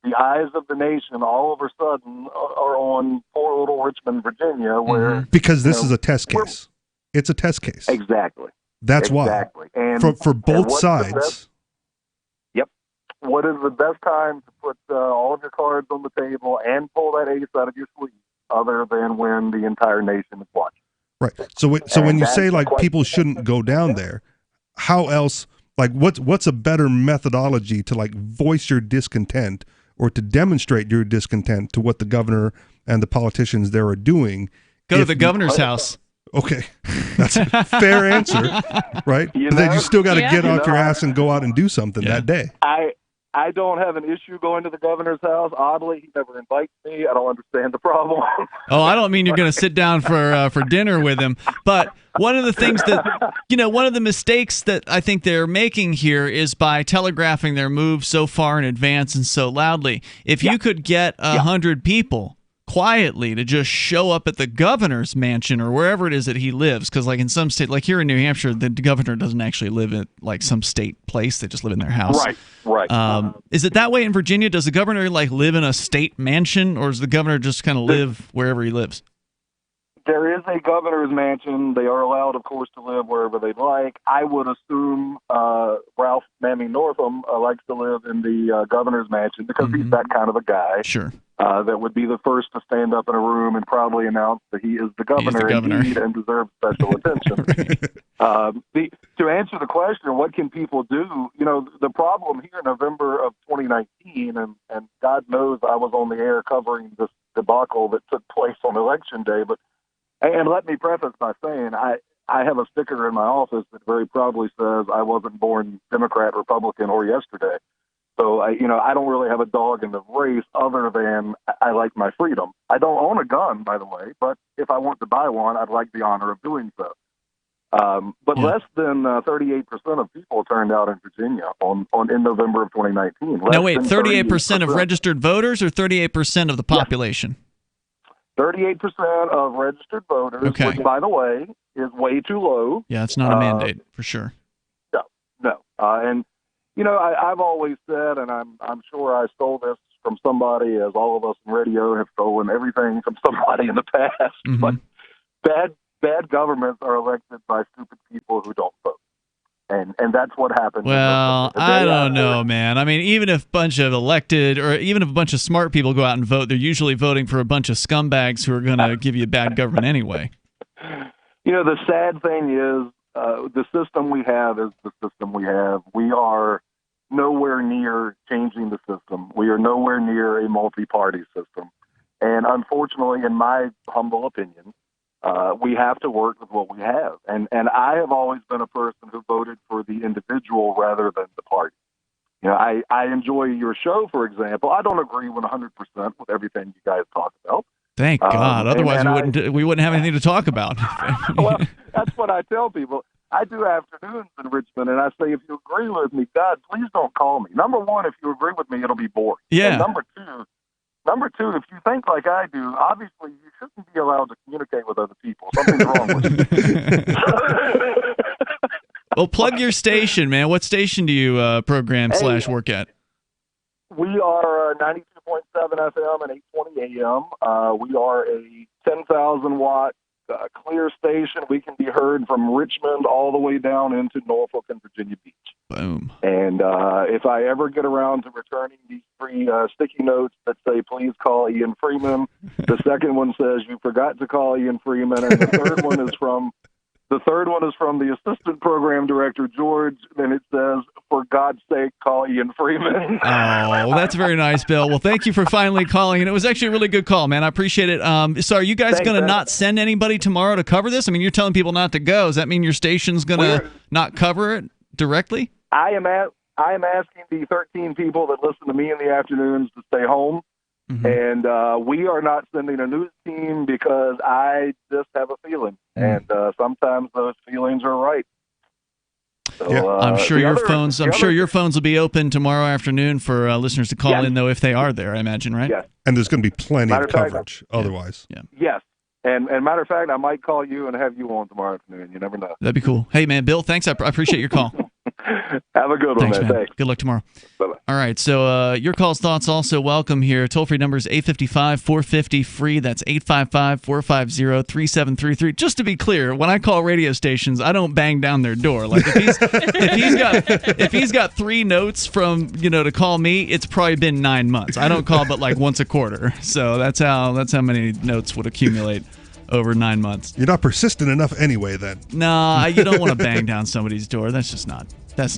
The eyes of the nation all of a sudden are on poor little Richmond, Virginia, where because this is a test case. It's a test case. Exactly. That's exactly. why. And for both sides. Yep. What is the best time to put all of your cards on the table and pull that ace out of your sleeve, other than when the entire nation is watching? Right. So when you say like people shouldn't go down there, how else? Like what's a better methodology to like voice your discontent or to demonstrate your discontent to what the governor and the politicians there are doing? Go to the governor's house. Okay, that's a fair answer, right? But then you still got to get off your ass and go out and do something that day. I don't have an issue going to the governor's house. Oddly, he never invites me. I don't understand the problem. Oh, I don't mean you're going to sit down for dinner with him. But one of the things that, one of the mistakes that I think they're making here is by telegraphing their move so far in advance and so loudly. If you could get 100 people quietly to just show up at the governor's mansion or wherever it is that he lives, because like in some state, like here in New Hampshire, the governor doesn't actually live in like some state place; they just live in their house. Right. Is it that way in Virginia? Does the governor like live in a state mansion, or does the governor just kind of live wherever he lives? There is a governor's mansion. They are allowed, of course, to live wherever they'd like. I would assume Ralph Mammy Northam likes to live in the governor's mansion because he's that kind of a guy. Sure. That would be the first to stand up in a room and proudly announce that he is the governor, indeed, and deserves special attention. To answer the question, what can people do? The problem here in November of 2019, and God knows I was on the air covering this debacle that took place on Election Day, and let me preface by saying I have a sticker in my office that very proudly says I wasn't born Democrat, Republican, or yesterday. So, I don't really have a dog in the race other than I like my freedom. I don't own a gun, by the way, but if I want to buy one, I'd like the honor of doing so. But less than 38% of people turned out in Virginia in November of 2019. Now, wait, 38% of registered voters or 38% of the population? 38% of registered voters, which, by the way, is way too low. Yeah, it's not a mandate, for sure. No. I've always said, and I'm sure I stole this from somebody, as all of us in radio have stolen everything from somebody in the past, but bad governments are elected by stupid people who don't vote. And that's what happened. Well, I don't know, man. I mean, even if a bunch of elected or even if a bunch of smart people go out and vote, they're usually voting for a bunch of scumbags who are going to give you bad government anyway. The sad thing is the system we have is the system we have. We are nowhere near changing the system. We are nowhere near a multi-party system. And unfortunately, in my humble opinion, we have to work with what we have. And I have always been a person who voted for the individual rather than the party. I enjoy your show, for example. I don't agree 100% with everything you guys talk about. Thank God. Otherwise, we wouldn't have anything to talk about. Well, that's what I tell people. I do afternoons in Richmond, and I say, if you agree with me, God, please don't call me. Number one, if you agree with me, it'll be boring. Yeah. And number two, if you think like I do, obviously you shouldn't be allowed to communicate with other people. Something's wrong with you. Well, plug your station, man. What station do you program / work at? We are 92.7 FM and 820 AM. We are a 10,000-watt clear station. We can be heard from Richmond all the way down into Norfolk and Virginia Beach. Boom. And if I ever get around to returning these 3 sticky notes that say, please call Ian Freeman, the second one says, you forgot to call Ian Freeman, and the third one is from the assistant program director, George, and it says, for God's sake, call Ian Freeman. Oh, well, that's very nice, Bill. Well, thank you for finally calling, and it was actually a really good call, man. I appreciate it. So are you guys going to not send anybody tomorrow to cover this? I mean, you're telling people not to go. Does that mean your station's going to not cover it directly? I am asking the 13 people that listen to me in the afternoons to stay home. And we are not sending a news team because I just have a feeling. And sometimes those feelings are right. So, I'm sure your phones will be open tomorrow afternoon for listeners to call in, though, if they are there, I imagine, right? Yes. And there's going to be plenty Matter of of fact, coverage otherwise. Yeah. Yes. And matter of fact, I might call you and have you on tomorrow afternoon. You never know. That'd be cool. Hey, man, Bill, thanks. I appreciate your call. Have a good one, man. Thanks. Good luck tomorrow. Bye-bye. All right, so your calls, thoughts also welcome here. Toll-free number is 855-450-FREE. That's 855-450-3733. Just to be clear, when I call radio stations, I don't bang down their door. Like if he's got 3 notes from, to call me, it's probably been 9 months. I don't call but like once a quarter. So that's how many notes would accumulate over 9 months. You're not persistent enough anyway, then. No, you don't want to bang down somebody's door. That's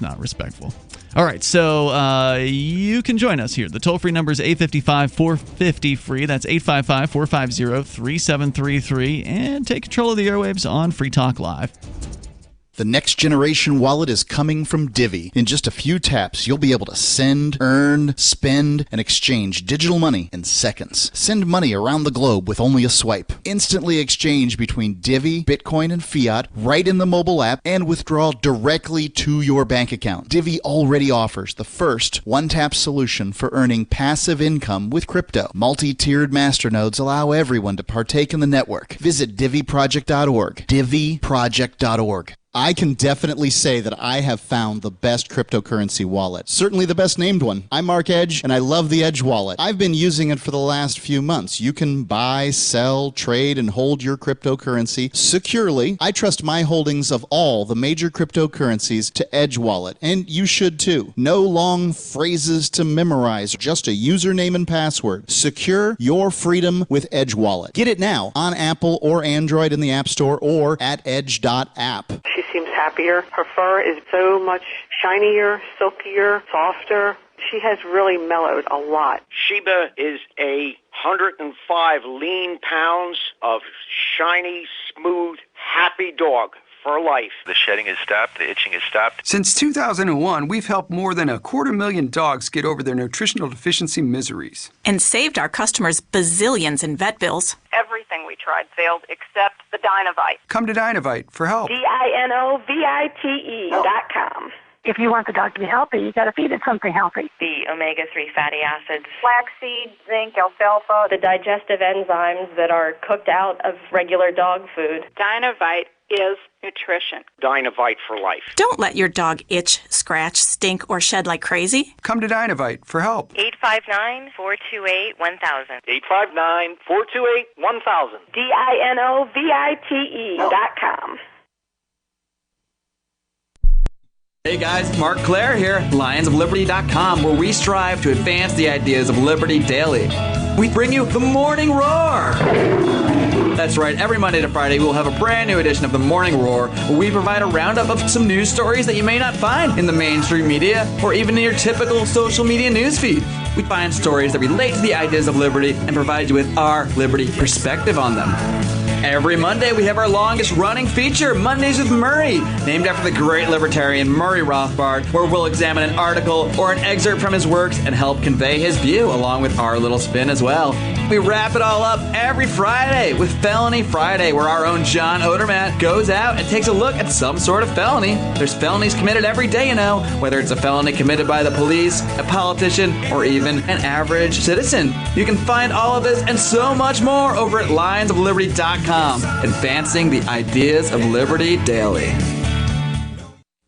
not respectful. All right, so you can join us here. The toll-free number is 855-450-FREE. That's 855-450-3733. And take control of the airwaves on Free Talk Live. The next generation wallet is coming from Divvy. In just a few taps, you'll be able to send, earn, spend, and exchange digital money in seconds. Send money around the globe with only a swipe. Instantly exchange between Divvy, Bitcoin, and fiat right in the mobile app and withdraw directly to your bank account. Divvy already offers the first one-tap solution for earning passive income with crypto. Multi-tiered masternodes allow everyone to partake in the network. Visit DivvyProject.org. DivvyProject.org. I can definitely say that I have found the best cryptocurrency wallet. Certainly the best named one. I'm Mark Edge, and I love the Edge wallet. I've been using it for the last few months. You can buy, sell, trade, and hold your cryptocurrency securely. I trust my holdings of all the major cryptocurrencies to Edge wallet, and you should too. No long phrases to memorize, just a username and password. Secure your freedom with Edge wallet. Get it now on Apple or Android in the App Store or at edge.app. She seems happier. Her fur is so much shinier, silkier, softer. She has really mellowed a lot. Sheba is 105 lean pounds of shiny, smooth, happy dog for life. The shedding has stopped. The itching has stopped. Since 2001, we've helped more than 250,000 dogs get over their nutritional deficiency miseries. And saved our customers bazillions in vet bills. Everything we tried failed except the Dynovite. Come to Dynovite for help. DINOVITE.com. If you want the dog to be healthy, you got to feed it something healthy. The omega-3 fatty acids, flaxseed, zinc, alfalfa, the digestive enzymes that are cooked out of regular dog food. Dynovite is nutrition. Dynovite for life. Don't let your dog itch, scratch, stink, or shed like crazy. Come to Dynovite for help. 859-428-1000. 859-428-1000. DINOVITE.com. Hey guys, Mark Claire here, lionsofliberty.com, where we strive to advance the ideas of liberty daily. We bring you the Morning Roar. That's right, every Monday to Friday we'll have a brand new edition of the Morning Roar, where we provide a roundup of some news stories that you may not find in the mainstream media or even in your typical social media newsfeed. We find stories that relate to the ideas of liberty and provide you with our liberty perspective on them. Every Monday, we have our longest-running feature, Mondays with Murray, named after the great libertarian Murray Rothbard, where we'll examine an article or an excerpt from his works and help convey his view, along with our little spin as well. We wrap it all up every Friday with Felony Friday, where our own John Odermatt goes out and takes a look at some sort of felony. There's felonies committed every day, you know, whether it's a felony committed by the police, a politician, or even an average citizen. You can find all of this and so much more over at lionsofliberty.com. Advancing the ideas of liberty daily.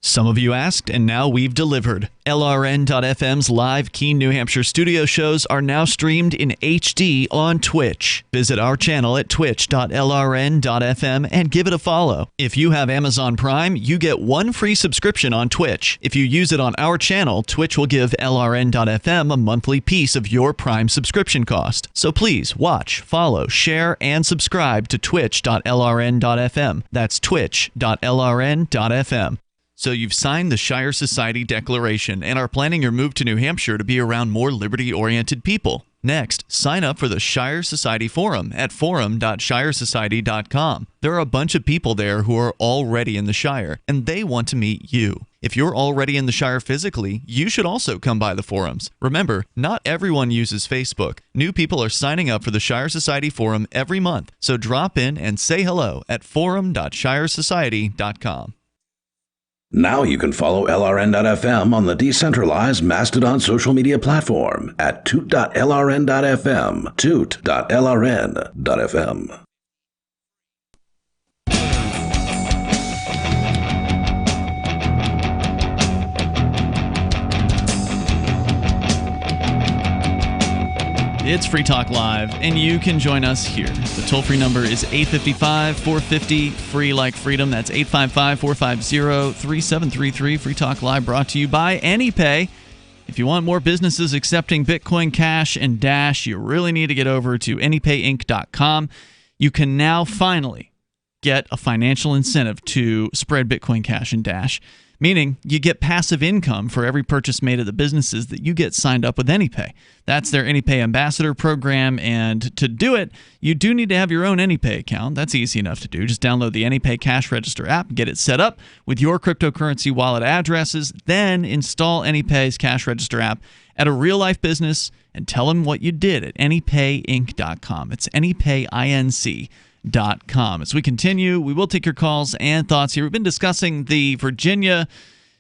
Some of you asked, and now we've delivered. LRN.FM's live Keene, New Hampshire studio shows are now streamed in HD on Twitch. Visit our channel at twitch.lrn.fm and give it a follow. If you have Amazon Prime, you get 1 free subscription on Twitch. If you use it on our channel, Twitch will give LRN.FM a monthly piece of your Prime subscription cost. So please watch, follow, share, and subscribe to twitch.lrn.fm. That's twitch.lrn.fm. So you've signed the Shire Society Declaration and are planning your move to New Hampshire to be around more liberty-oriented people. Next, sign up for the Shire Society Forum at forum.shiresociety.com. There are a bunch of people there who are already in the Shire, and they want to meet you. If you're already in the Shire physically, you should also come by the forums. Remember, not everyone uses Facebook. New people are signing up for the Shire Society Forum every month, so drop in and say hello at forum.shiresociety.com. Now you can follow LRN.FM on the decentralized Mastodon social media platform at toot.lrn.fm, toot.lrn.fm. It's Free Talk Live, and you can join us here. The toll-free number is 855-450-FREE like freedom. That's 855-450-3733. Free Talk Live brought to you by AnyPay. If you want more businesses accepting Bitcoin Cash and Dash, you really need to get over to anypayinc.com. You can now finally get a financial incentive to spread Bitcoin Cash and Dash, meaning you get passive income for every purchase made at the businesses that you get signed up with AnyPay. That's their AnyPay Ambassador program, and to do it, you do need to have your own AnyPay account. That's easy enough to do. Just download the AnyPay Cash Register app, get it set up with your cryptocurrency wallet addresses, then install AnyPay's Cash Register app at a real-life business and tell them what you did at anypayinc.com. It's anypayinc.com. As we continue, we will take your calls and thoughts here. We've been discussing the Virginia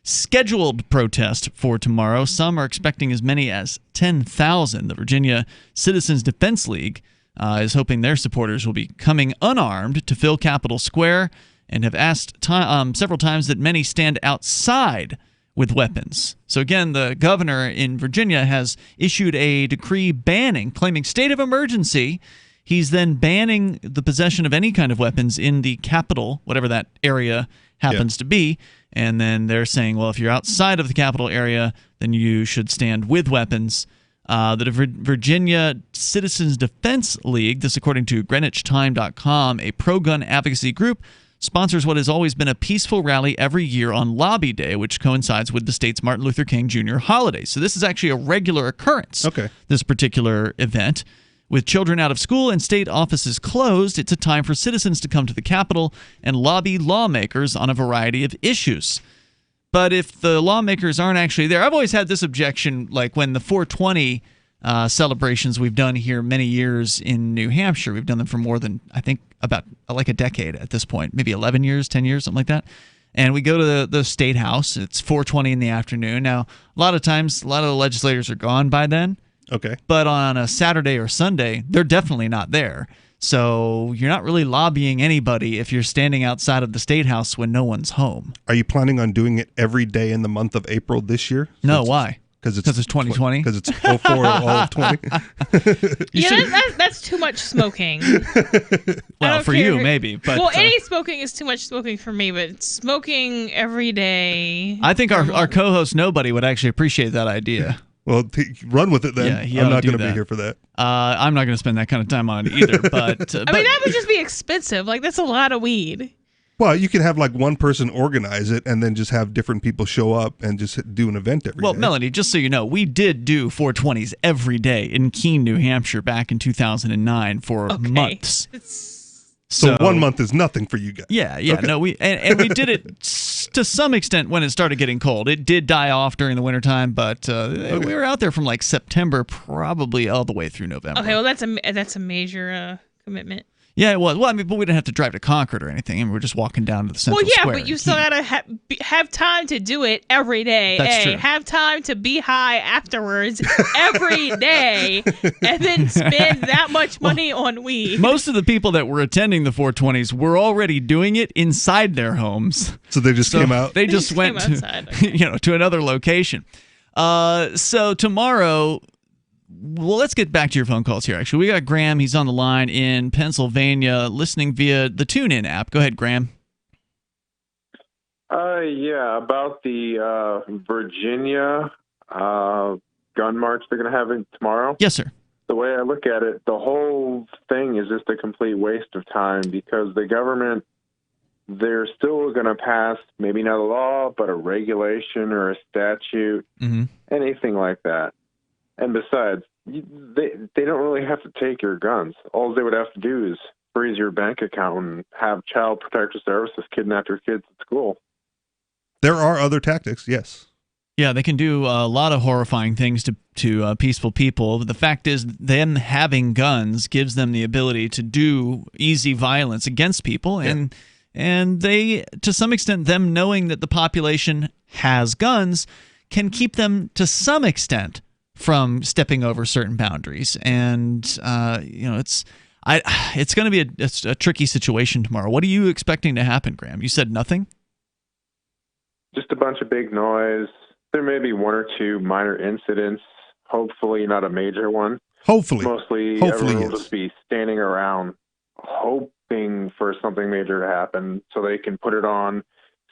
scheduled protest for tomorrow. Some are expecting as many as 10,000. The Virginia Citizens Defense League is hoping their supporters will be coming unarmed to fill Capitol Square and have asked several times that many stand outside with weapons. So again, the governor in Virginia has issued a decree claiming state of emergency. He's then banning the possession of any kind of weapons in the Capitol, whatever that area happens to be. And then they're saying, well, if you're outside of the Capitol area, then you should stand with weapons. The Virginia Citizens Defense League, this according to GreenwichTime.com, a pro-gun advocacy group, sponsors what has always been a peaceful rally every year on Lobby Day, which coincides with the state's Martin Luther King Jr. holiday. So this is actually a regular occurrence, this particular event. With children out of school and state offices closed, it's a time for citizens to come to the Capitol and lobby lawmakers on a variety of issues. But if the lawmakers aren't actually there, I've always had this objection, like when the 420 celebrations we've done here many years in New Hampshire. We've done them for more than, I think, about like a decade at this point, maybe 11 years, 10 years, something like that. And we go to the State House. It's 4:20 in the afternoon. Now, a lot of times, a lot of the legislators are gone by then. Okay. But on a Saturday or Sunday, they're definitely not there. So you're not really lobbying anybody if you're standing outside of the State House when no one's home. Are you planning on doing it every day in the month of April this year? No, why? Because it's 2020? Because it's 04 all of 20? That's too much smoking. Well, for you, maybe. But, well, any smoking is too much smoking for me, but smoking every day. I think our co-host Nobody would actually appreciate that idea. Well, run with it then. Yeah, I'm not going to be here for that. I'm not going to spend that kind of time on it either. But I mean, that would just be expensive. Like, that's a lot of weed. Well, you can have like one person organize it and then just have different people show up and just do an event every day. Well, Melanie, just so you know, we did do 420s every day in Keene, New Hampshire back in 2009 for months. So 1 month is nothing for you guys. Yeah. Okay. No, we we did it to some extent when it started getting cold. It did die off during the wintertime, but we were out there from like September probably all the way through November. Okay, well that's a major commitment. Yeah, it was. Well, I mean, but we didn't have to drive to Concord or anything, and we were just walking down to the Central Square. Well, yeah, but you still gotta have time to do it every day. That's true. Have time to be high afterwards every day, and then spend that much money on weed. Most of the people that were attending the 420s were already doing it inside their homes. So they just came out? They just went to another location. So tomorrow... Well, let's get back to your phone calls here, actually. We got Graham. He's on the line in Pennsylvania, listening via the TuneIn app. Go ahead, Graham. Yeah, about the Virginia gun march they're going to have tomorrow. Yes, sir. The way I look at it, the whole thing is just a complete waste of time because the government, they're still going to pass, maybe not a law, but a regulation or a statute, anything like that. And besides, they don't really have to take your guns. All they would have to do is freeze your bank account and have Child Protective Services kidnap your kids at school. There are other tactics, yes. Yeah, they can do a lot of horrifying things to peaceful people. The fact is, them having guns gives them the ability to do easy violence against people, and they, to some extent, them knowing that the population has guns can keep them to some extent from stepping over certain boundaries. And it's going to be a tricky situation tomorrow. What are you expecting to happen, Graham? You said nothing? Just a bunch of big noise. There may be one or two minor incidents, hopefully not a major one. Hopefully everyone will just be standing around hoping for something major to happen so they can put it on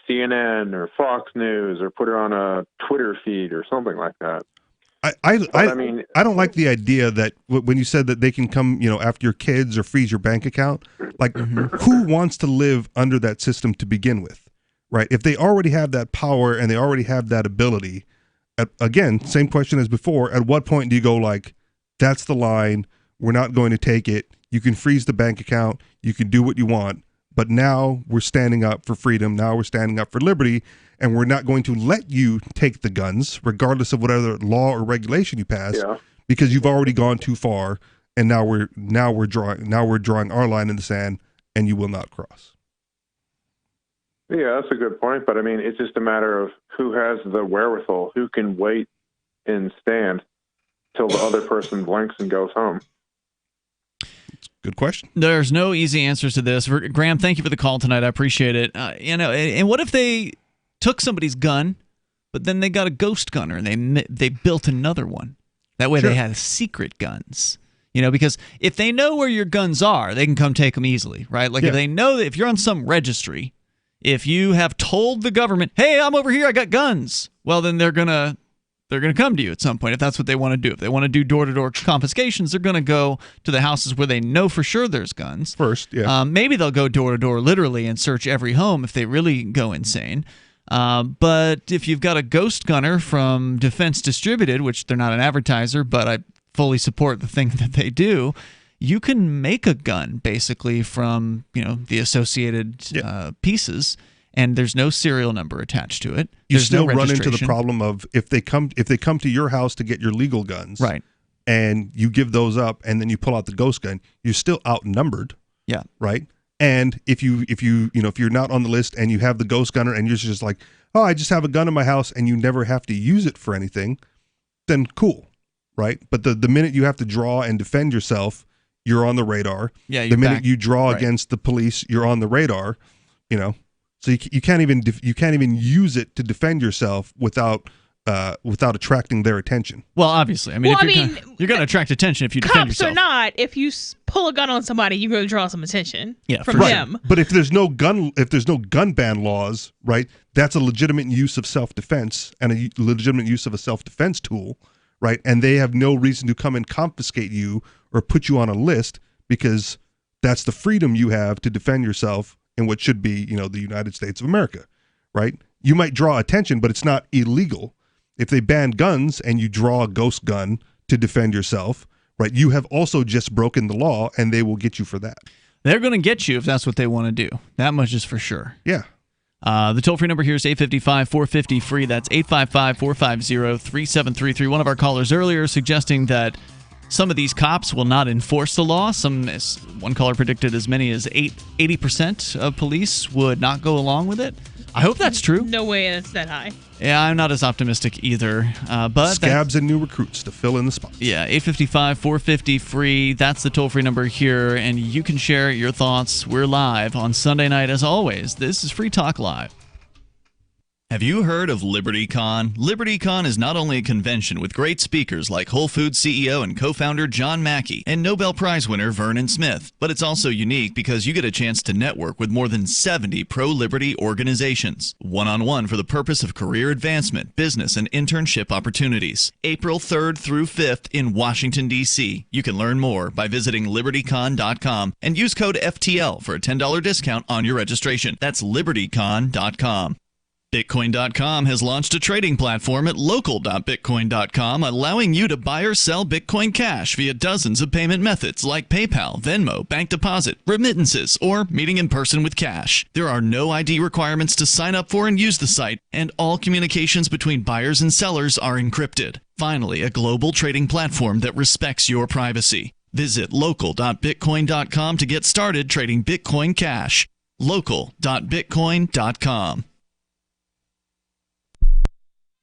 CNN or Fox News or put it on a Twitter feed or something like that. I don't like the idea that when you said that they can come, after your kids or freeze your bank account, like who wants to live under that system to begin with? Right. If they already have that power and they already have that ability, again, same question as before. At what point do you go like, that's the line. We're not going to take it. You can freeze the bank account. You can do what you want. But now we're standing up for freedom. Now we're standing up for liberty. And we're not going to let you take the guns, regardless of whatever law or regulation you pass, because you've already gone too far. And now we're drawing our line in the sand, and you will not cross. Yeah, that's a good point. But I mean, it's just a matter of who has the wherewithal, who can wait and stand till the other person blinks and goes home. Good question. There's no easy answers to this. Graham, thank you for the call tonight. I appreciate it. And what if they took somebody's gun, but then they got a ghost gunner and they built another one? That way they had secret guns. Because if they know where your guns are, they can come take them easily, right? Like if they know that if you're on some registry, if you have told the government, hey, I'm over here, I got guns, well, then they're gonna come to you at some point if that's what they want to do. If they want to do door-to-door confiscations, they're going to go to the houses where they know for sure there's guns. First, yeah. Maybe they'll go door-to-door literally and search every home if they really go insane. But if you've got a ghost gunner from Defense Distributed, which they're not an advertiser, but I fully support the thing that they do, you can make a gun basically from the associated pieces, and there's no serial number attached to it. You There's still no run into the registration. problem of if they come to your house to get your legal guns, right? And you give those up, and then you pull out the ghost gun, you're still outnumbered, right? And if you're not on the list and you have the ghost gunner and you're just like, oh, I just have a gun in my house, and you never have to use it for anything, then cool, right? But the minute you have to draw and defend yourself, you're on the radar. Yeah, the minute you draw against the police, you're on the radar. So you can't even use it to defend yourself without attracting their attention. Well, obviously, you're going to attract attention if you defend Cops yourself. or not, if you pull a gun on somebody, you're going to draw some attention from right. them. But if there's no gun ban laws, right? That's a legitimate use of self-defense and a legitimate use of a self-defense tool, right? And they have no reason to come and confiscate you or put you on a list because that's the freedom you have to defend yourself in what should be, the United States of America, right? You might draw attention, but it's not illegal. If they ban guns and you draw a ghost gun to defend yourself, right, you have also just broken the law, and they will get you for that. They're going to get you if that's what they want to do. That much is for sure. Yeah. The toll-free number here is 855-450-FREE. That's 855-450-3733. One of our callers earlier suggesting that some of these cops will not enforce the law. One caller predicted as many as 80% of police would not go along with it. I hope that's true. No way that's that high. Yeah, I'm not as optimistic either. But scabs and new recruits to fill in the spots. Yeah, 855-450-FREE. That's the toll-free number here, and you can share your thoughts. We're live on Sunday night as always. This is Free Talk Live. Have you heard of LibertyCon? LibertyCon is not only a convention with great speakers like Whole Foods CEO and co-founder John Mackey and Nobel Prize winner Vernon Smith, but it's also unique because you get a chance to network with more than 70 pro-liberty organizations, one-on-one for the purpose of career advancement, business, and internship opportunities. April 3rd through 5th in Washington, D.C. You can learn more by visiting LibertyCon.com and use code FTL for a $10 discount on your registration. That's LibertyCon.com. Bitcoin.com has launched a trading platform at local.bitcoin.com, allowing you to buy or sell Bitcoin Cash via dozens of payment methods like PayPal, Venmo, bank deposit, remittances, or meeting in person with cash. There are no ID requirements to sign up for and use the site, and all communications between buyers and sellers are encrypted. Finally, a global trading platform that respects your privacy. Visit local.bitcoin.com to get started trading Bitcoin Cash. local.bitcoin.com.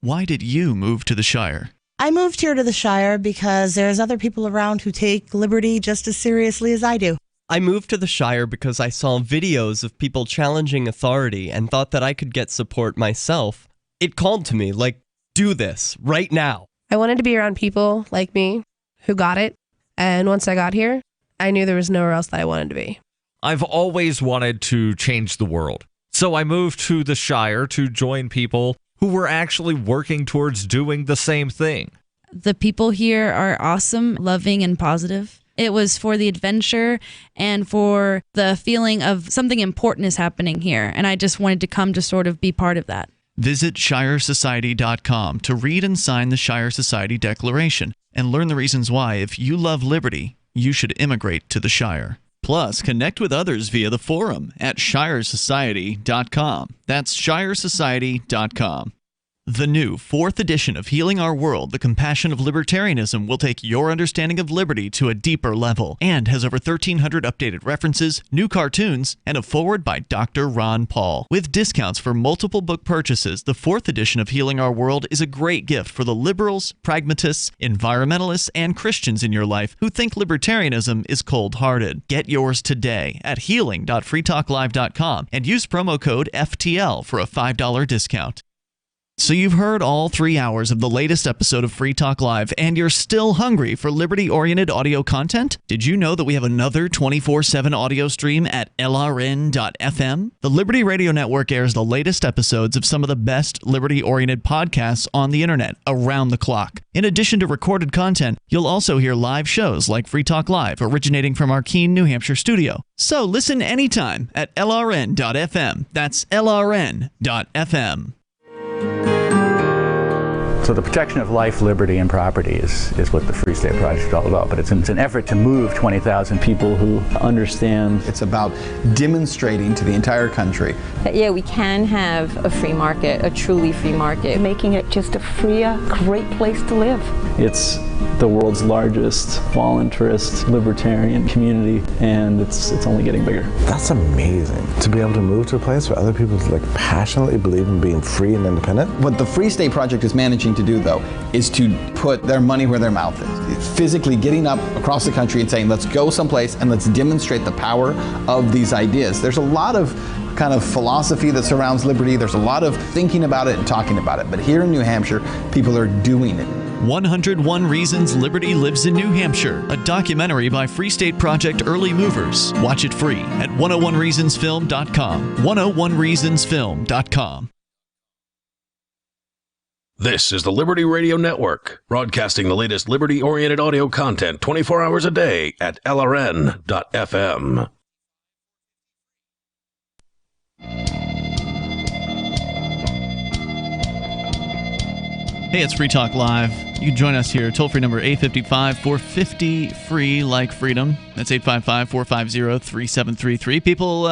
Why did you move to the Shire? I moved here to the Shire because there's other people around who take liberty just as seriously as I do. I moved to the Shire because I saw videos of people challenging authority and thought that I could get support myself. It called to me, like, do this, right now. I wanted to be around people like me who got it, and once I got here, I knew there was nowhere else that I wanted to be. I've always wanted to change the world, so I moved to the Shire to join people who were actually working towards doing the same thing. The people here are awesome, loving, and positive. It was for the adventure and for the feeling of something important is happening here, and I just wanted to come to sort of be part of that. Visit ShireSociety.com to read and sign the Shire Society Declaration and learn the reasons why, if you love liberty, you should immigrate to the Shire. Plus, connect with others via the forum at ShireSociety.com. That's ShireSociety.com. The new 4th edition of Healing Our World, The Compassion of Libertarianism, will take your understanding of liberty to a deeper level and has over 1,300 updated references, new cartoons, and a foreword by Dr. Ron Paul. With discounts for multiple book purchases, the 4th edition of Healing Our World is a great gift for the liberals, pragmatists, environmentalists, and Christians in your life who think libertarianism is cold-hearted. Get yours today at healing.freetalklive.com and use promo code FTL for a $5 discount. So you've heard all 3 hours of the latest episode of Free Talk Live, and you're still hungry for liberty-oriented audio content? Did you know that we have another 24/7 audio stream at LRN.FM? The Liberty Radio Network airs the latest episodes of some of the best liberty-oriented podcasts on the internet around the clock. In addition to recorded content, you'll also hear live shows like Free Talk Live, originating from our Keene, New Hampshire studio. So listen anytime at LRN.FM. That's LRN.FM. So the protection of life, liberty, and property is what the Free State Project is all about. But it's an effort to move 20,000 people who understand. It's about demonstrating to the entire country that, yeah, we can have a free market, a truly free market. Making it just a freer, great place to live. It's the world's largest voluntarist libertarian community, and it's only getting bigger. That's amazing, to be able to move to a place where other people passionately believe in being free and independent. What the Free State Project is managing to do, though, is to put their money where their mouth is. Physically getting up across the country and saying, let's go someplace and let's demonstrate the power of these ideas. There's a lot of kind of philosophy that surrounds liberty. There's a lot of thinking about it and talking about it. But here in New Hampshire, people are doing it. 101 Reasons Liberty Lives in New Hampshire, a documentary by Free State Project Early Movers. Watch it free at 101reasonsfilm.com. 101reasonsfilm.com. This is the Liberty Radio Network, broadcasting the latest liberty-oriented audio content 24 hours a day at LRN.FM. Hey, it's Free Talk Live. You can join us here. Toll-free number 855-450-FREE, like freedom. That's 855-450-3733. People,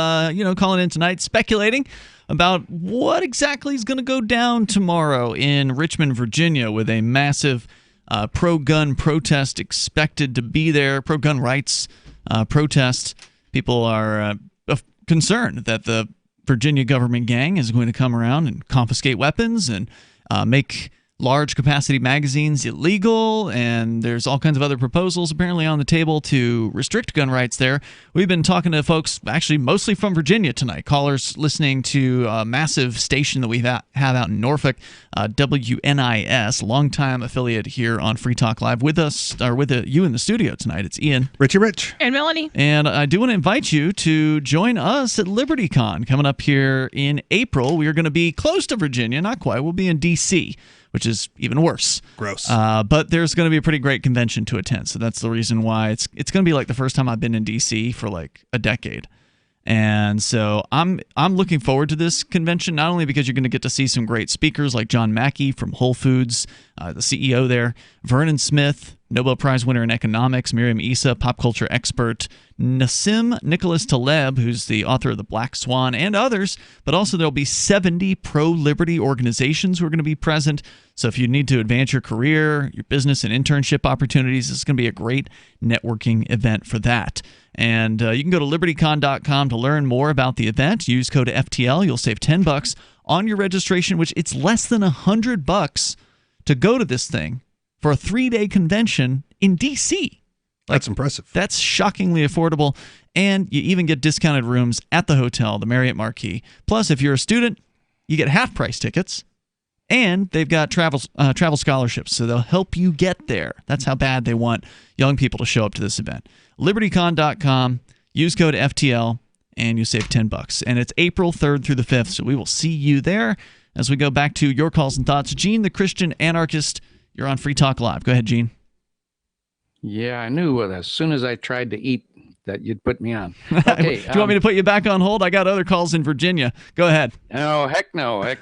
calling in tonight, speculating about what exactly is going to go down tomorrow in Richmond, Virginia, with a massive pro-gun protest expected to be there, pro-gun rights protest. People are concerned that the Virginia government gang is going to come around and confiscate weapons and make large capacity magazines illegal, and there's all kinds of other proposals apparently on the table to restrict gun rights there. We've been talking to folks actually mostly from Virginia tonight, callers listening to a massive station that we have out in Norfolk, WNIS, longtime affiliate here on Free Talk Live. With us, or with you in the studio tonight, it's Ian. Richie Rich. And Melanie. And I do want to invite you to join us at LibertyCon coming up here in April. We are going to be close to Virginia, not quite. We'll be in D.C., which is even worse. Gross. But there's going to be a pretty great convention to attend, so that's the reason why it's going to be like the first time I've been in D.C. for like a decade. And so I'm looking forward to this convention, not only because you're going to get to see some great speakers like John Mackey from Whole Foods, the CEO there, Vernon Smith, Nobel Prize winner in economics, Miriam Issa, pop culture expert, Nassim Nicholas Taleb, who's the author of The Black Swan, and others, but also there'll be 70 pro-liberty organizations who are going to be present. So if you need to advance your career, your business, and internship opportunities, this is going to be a great networking event for that. And you can go to libertycon.com to learn more about the event. Use code FTL. You'll save $10 on your registration, which it's less than $100 to go to this thing for a 3-day convention in D.C. That's impressive. That's shockingly affordable. And you even get discounted rooms at the hotel, the Marriott Marquis. Plus, if you're a student, you get half-price tickets. And they've got travel scholarships, so they'll help you get there. That's how bad they want young people to show up to this event. LibertyCon.com, use code FTL, and you save $10. And it's April 3rd through the 5th, so we will see you there as we go back to your calls and thoughts. Gene, the Christian anarchist, you're on Free Talk Live. Go ahead, Gene. Yeah, I knew as soon as I tried to eat that you'd put me on. Do Okay, you want me to put you back on hold? I got other calls in Virginia. Go ahead. Oh, heck no. I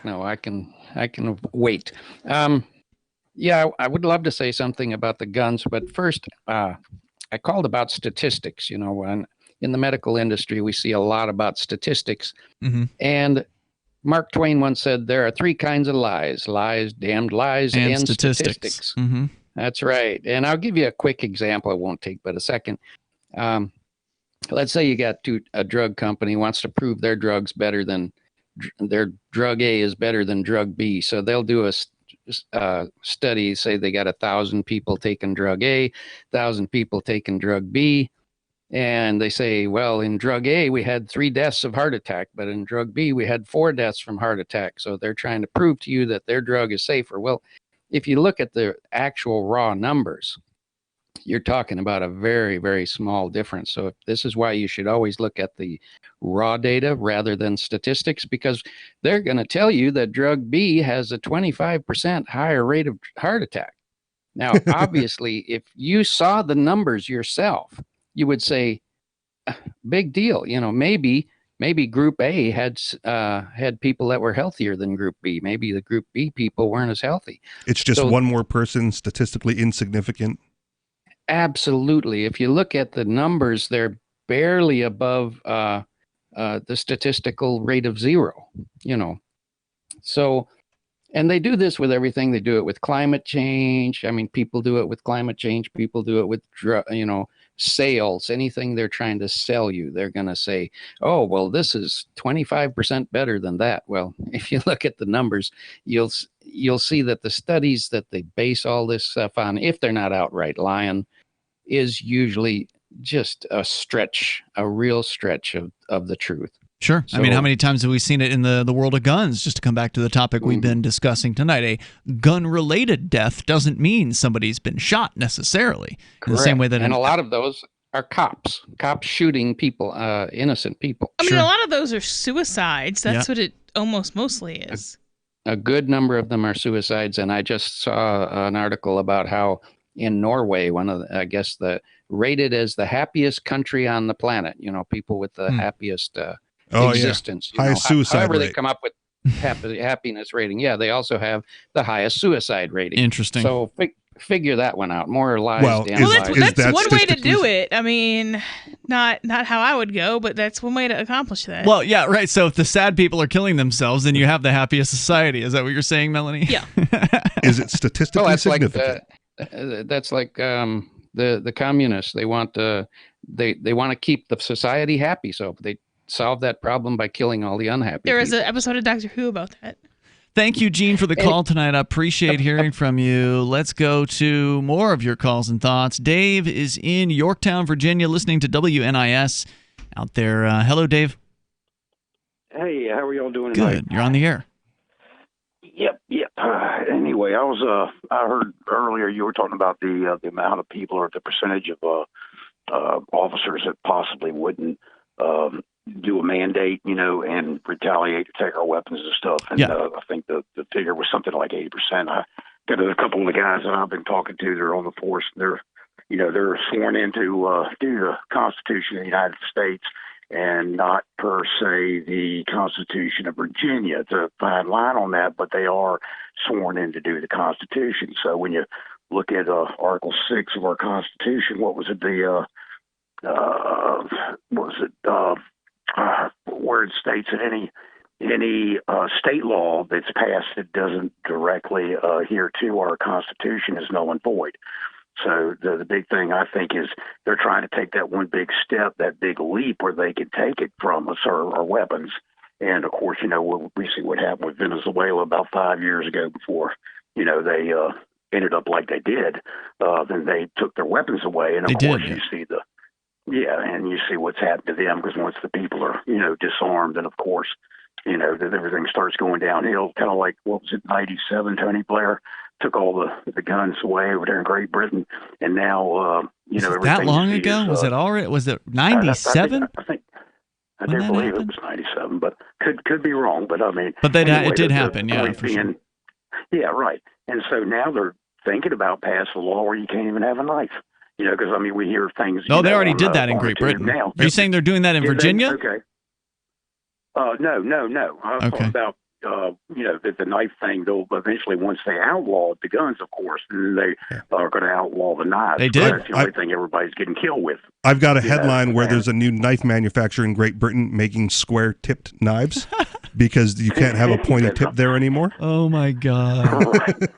can wait. Yeah, I would love to say something about the guns, but first, I called about statistics. You know, when in the medical industry, we see a lot about statistics. Mm-hmm. And Mark Twain once said, there are 3 kinds of lies: lies, damned lies, and statistics. Mm-hmm. That's right. And I'll give you a quick example. It won't take but a second. Let's say you got a drug company wants to prove their drug's better than their drug A is better than drug B. So they'll do a study, say they got 1,000 people taking drug A, 1,000 people taking drug B. And they say, well, in drug A, we had 3 deaths of heart attack, but in drug B, we had 4 deaths from heart attack. So they're trying to prove to you that their drug is safer. Well, if you look at the actual raw numbers, you're talking about a very, very small difference. So this is why you should always look at the raw data rather than statistics, because they're going to tell you that drug B has a 25% higher rate of heart attack. Now, obviously, if you saw the numbers yourself, you would say, big deal. You know, maybe Group A had people that were healthier than Group B. Maybe the Group B people weren't as healthy. It's just one more person, statistically insignificant. Absolutely. If you look at the numbers, they're barely above the statistical rate of 0, you know. So, and they do this with everything. They do it with climate change. I mean, people do it with climate change. People do it with, sales. Anything they're trying to sell you, they're going to say, oh, well, this is 25% better than that. Well, if you look at the numbers, you'll see that the studies that they base all this stuff on, if they're not outright lying, is usually just a real stretch of the truth. Sure. So, I mean, how many times have we seen it in the world of guns? Just to come back to the topic we've been discussing tonight, a gun-related death doesn't mean somebody's been shot necessarily. In the same way that, and a lot of those are cops shooting people, innocent people. I mean, a lot of those are suicides. That's what it almost mostly is. A good number of them are suicides, and I just saw an article about how in Norway, rated as the happiest country on the planet. You know, people with the happiest existence. Yeah. Highest suicide however rate. They come up with happiness rating. Yeah, they also have the highest suicide rating. Interesting. So figure that one out. More lies. Well, that's one way to do it. I mean, not how I would go, but that's one way to accomplish that. Well, yeah, right. So if the sad people are killing themselves, then you have the happiest society. Is that what you're saying, Melanie? Yeah. Is it statistically significant? That's like the communists. They want to keep the society happy, so they solve that problem by killing all the unhappy. There is an episode of Doctor Who about that. Thank you, Gene, for the call tonight. I appreciate hearing from you. Let's go to more of your calls and thoughts. Dave is in Yorktown, Virginia, listening to WNIS out there. Hello, Dave. Hey, how are y'all doing tonight? Good. You're on the air. Yep. Anyway, I heard earlier you were talking about the amount of people or the percentage of officers that possibly wouldn't do a mandate, and retaliate to take our weapons and stuff. And I think the figure was something like 80%. I got a couple of the guys that I've been talking to. They're on the force. They're sworn in to do the Constitution of the United States. and not per se the Constitution of Virginia. It's a fine line on that, but they are sworn in to do the Constitution. So when you look at Article 6 of our Constitution, what was it? Where it states that any state law that's passed that doesn't directly adhere to our Constitution is null and void. So the big thing, I think, is they're trying to take that one big step, that big leap where they can take it from us, our weapons. And, of course, we see what happened with Venezuela about 5 years ago before, they ended up like they did. Then they took their weapons away. And, of course, you see and you see what's happened to them, because once the people are, disarmed, and, of course, then everything starts going downhill, kind of like, what was it, 97, Tony Blair took all the guns away over there in Great Britain, and now everything. That long ago? Was it already? Was it 97? I do believe it was 97, but could be wrong. But I mean, it did happen, yeah, for sure. Yeah, right. And so now they're thinking about passing a law where you can't even have a knife. Because we hear things. No, they already did that in Great Britain. Now. Are you saying they're doing that in Virginia? Okay. No. I'm talking about. The knife thing, they'll eventually, once they outlaw the guns, of course, then they are going to outlaw the knives. They did. That's the only thing everybody's getting killed with. I've got a headline where there's a new knife manufacturer in Great Britain making square-tipped knives because you can't have a pointy tip there anymore. Oh, my God.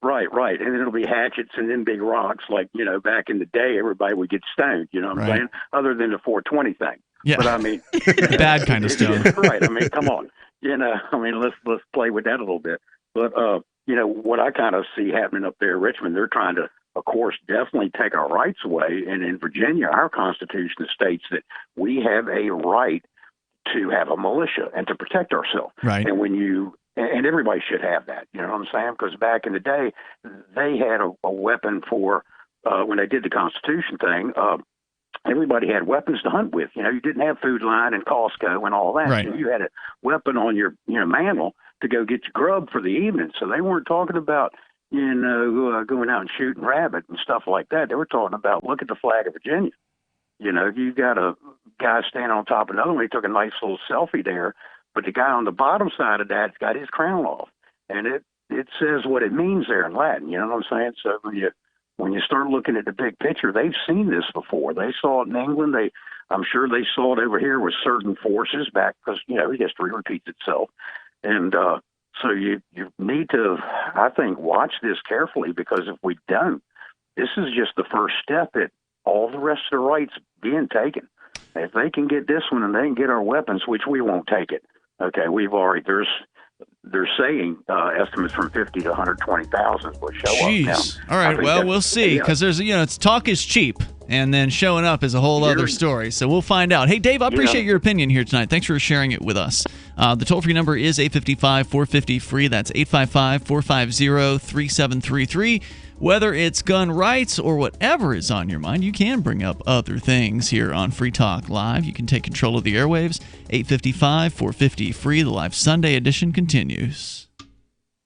Right. And it'll be hatchets and then big rocks. Like, back in the day, everybody would get stoned, what I'm saying? Other than the 420 thing. Yeah. But I mean, the bad kind of stone. Right. I mean, come on. Let's play with that a little bit. But, what I kind of see happening up there in Richmond, they're trying to, of course, definitely take our rights away. And in Virginia, our Constitution states that we have a right to have a militia and to protect ourselves. Right. And everybody should have that. You know what I'm saying? Because back in the day, they had a weapon for, when they did the Constitution thing, everybody had weapons to hunt with. You didn't have Food Line and Costco and all that. Right. So you had a weapon on your mantle to go get your grub for the evening. So they weren't talking about, going out and shooting rabbit and stuff like that. They were talking about, look at the flag of Virginia. You got a guy standing on top of another one. He took a nice little selfie there, but the guy on the bottom side of that's got his crown off. And it says what it means there in Latin. You know what I'm saying? So when you start looking at the big picture, they've seen this before. They saw it in England. I'm sure they saw it over here with certain forces back because, history repeats itself. And so you need to, I think, watch this carefully, because if we don't, this is just the first step at all the rest of the rights being taken. If they can get this one and they can get our weapons, which we won't take it. Okay, they're saying estimates from 50 to 120,000 will show up now. All right, well, we'll see, because there's, it's talk is cheap, and then showing up is a whole other story. So we'll find out. Hey, Dave, I appreciate your opinion here tonight. Thanks for sharing it with us. The toll-free number is 855-450-FREE. That's 855-450-3733. Whether it's gun rights or whatever is on your mind, you can bring up other things here on Free Talk Live. You can take control of the airwaves. 855-450-FREE. The live Sunday edition continues.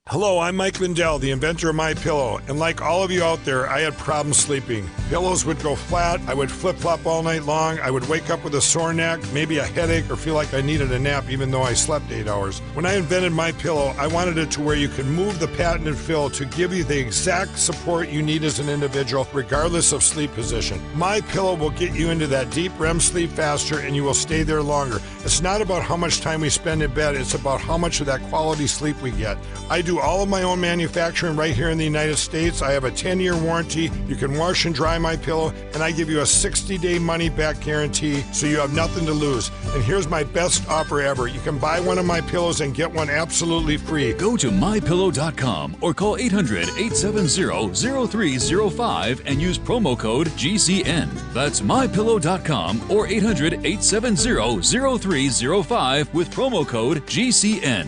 Hello, I'm Mike Lindell, the inventor of MyPillow, and like all of you out there, I had problems sleeping. Pillows would go flat, I would flip-flop all night long, I would wake up with a sore neck, maybe a headache, or feel like I needed a nap even though I slept 8 hours. When I invented MyPillow, I wanted it to where you could move the patented fill to give you the exact support you need as an individual, regardless of sleep position. MyPillow will get you into that deep REM sleep faster, and you will stay there longer. It's not about how much time we spend in bed, it's about how much of that quality sleep we get. I do all of my own manufacturing right here in the United States. I have a 10-year warranty. You can wash and dry my pillow, and I give you a 60-day money-back guarantee, so you have nothing to lose. And here's my best offer ever. You can buy one of my pillows and get one absolutely free. Go to mypillow.com or call 800-870-0305 and use promo code GCN. That's mypillow.com or 800-870-0305 with promo code GCN.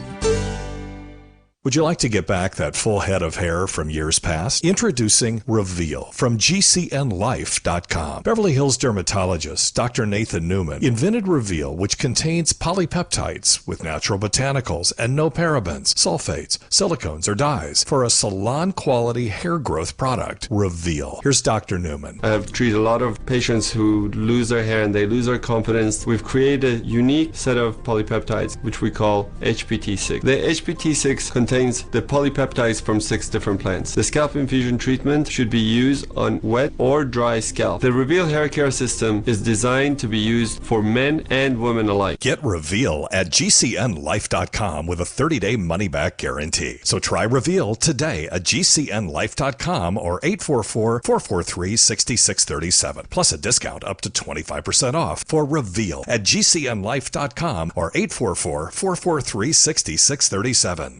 Would you like to get back that full head of hair from years past? Introducing Reveal from GCNLife.com. Beverly Hills dermatologist Dr. Nathan Newman invented Reveal, which contains polypeptides with natural botanicals and no parabens, sulfates, silicones, or dyes for a salon-quality hair growth product. Reveal. Here's Dr. Newman. I have treated a lot of patients who lose their hair and they lose their confidence. We've created a unique set of polypeptides, which we call HPT6. The HPT6 contains the polypeptides from 6 different plants. The scalp infusion treatment should be used on wet or dry scalp. The Reveal hair care system is designed to be used for men and women alike. Get Reveal at GCNLife.com with a 30-day money-back guarantee. So try Reveal today at GCNLife.com or 844-443-6637. Plus a discount up to 25% off for Reveal at GCNLife.com or 844-443-6637.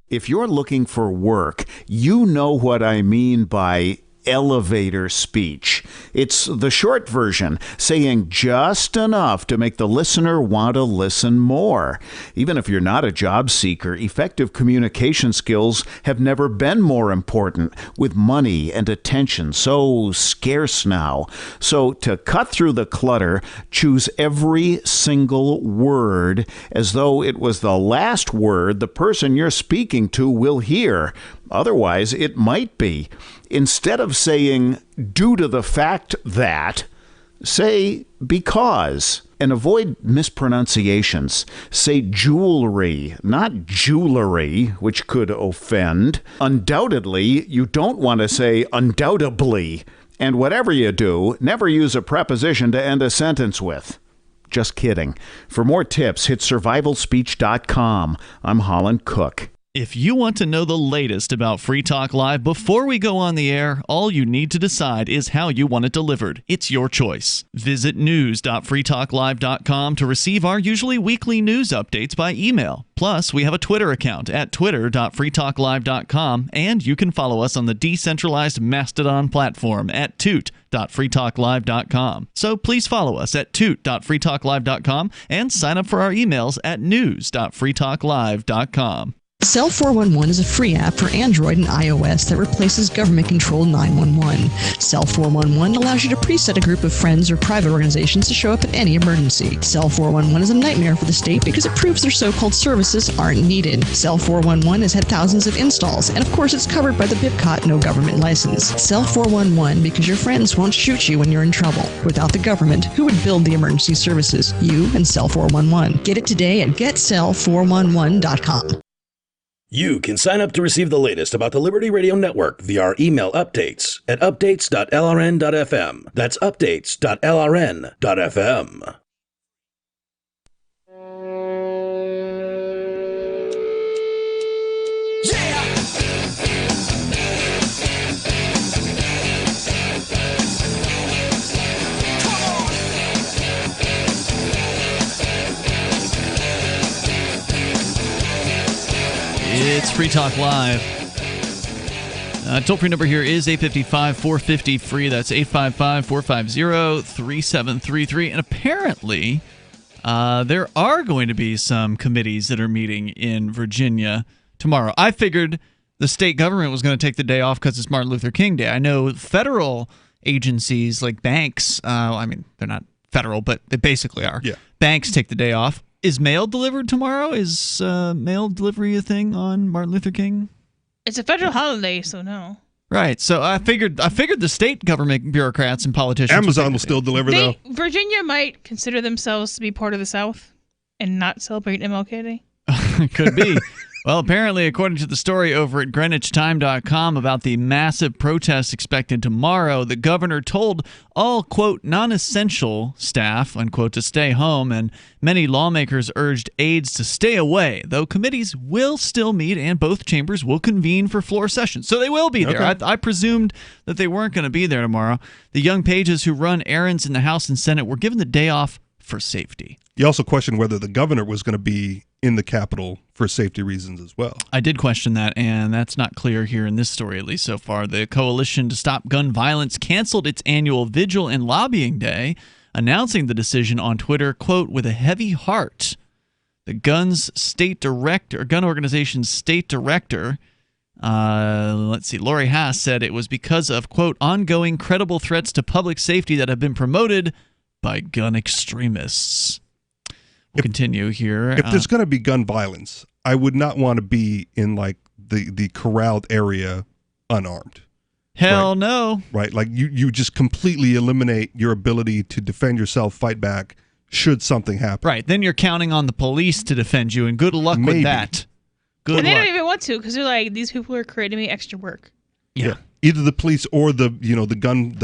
If you're looking for work, you know what I mean by elevator speech. It's the short version, saying just enough to make the listener want to listen more. Even if you're not a job seeker, effective communication skills have never been more important, with money and attention so scarce now. So to cut through the clutter, choose every single word as though it was the last word the person you're speaking to will hear. Otherwise, it might be. Instead of saying, due to the fact that, say, because. And avoid mispronunciations. Say jewelry, not jewelry, which could offend. Undoubtedly, you don't want to say undoubtedly. And whatever you do, never use a preposition to end a sentence with. Just kidding. For more tips, hit survivalspeech.com. I'm Holland Cook. If you want to know the latest about Free Talk Live before we go on the air, all you need to decide is how you want it delivered. It's your choice. Visit news.freetalklive.com to receive our usually weekly news updates by email. Plus, we have a Twitter account at twitter.freetalklive.com, and you can follow us on the decentralized Mastodon platform at toot.freetalklive.com. So please follow us at toot.freetalklive.com and sign up for our emails at news.freetalklive.com. Cell 411 is a free app for Android and iOS that replaces government-controlled 911. Cell 411 allows you to preset a group of friends or private organizations to show up at any emergency. Cell 411 is a nightmare for the state because it proves their so-called services aren't needed. Cell 411 has had thousands of installs, and of course it's covered by the BIPCOT no government license. Cell 411 because your friends won't shoot you when you're in trouble. Without the government, who would build the emergency services? You and Cell 411. Get it today at getcell411.com. You can sign up to receive the latest about the Liberty Radio Network via our email updates at updates.lrn.fm. That's updates.lrn.fm. It's Free Talk Live. Toll-free number here is 855-450-FREE. That's 855-450-3733. And apparently, there are going to be some committees that are meeting in Virginia tomorrow. I figured the state government was going to take the day off because it's Martin Luther King Day. I know federal agencies like banks, I mean, they're not federal, but they basically are. Yeah. Banks take the day off. Is mail delivered tomorrow? Is mail delivery a thing on Martin Luther King? It's a federal holiday, so no. Right. So I figured the sate government bureaucrats and politicians. Amazon will still deliver though. Virginia might consider themselves to be part of the South and not celebrate MLK Day. Could be. Well, apparently, according to the story over at GreenwichTime.com about the massive protest expected tomorrow, the governor told all, quote, non-essential staff, unquote, to stay home, and many lawmakers urged aides to stay away, though committees will still meet and both chambers will convene for floor sessions. So they will be there. Okay. I presumed that they weren't going to be there tomorrow. The young pages who run errands in the House and Senate were given the day off for safety. You also questioned whether the governor was going to be in the Capitol for safety reasons as well. I did question that, and that's not clear here in this story, at least so far. The Coalition to Stop Gun Violence canceled its annual vigil and lobbying day, announcing the decision on Twitter, quote, with a heavy heart. The gun organization's state director, Lori Haas, said it was because of, quote, ongoing credible threats to public safety that have been promoted by gun extremists. We'll continue here. If there's going to be gun violence, I would not want to be in like the corralled area unarmed. Hell no. Right? Like you just completely eliminate your ability to defend yourself, fight back, should something happen. Right. Then you're counting on the police to defend you, and good luck with that. Good and they luck. don't even want to because they're like, these people are creating me extra work. Yeah. Either the police or the gun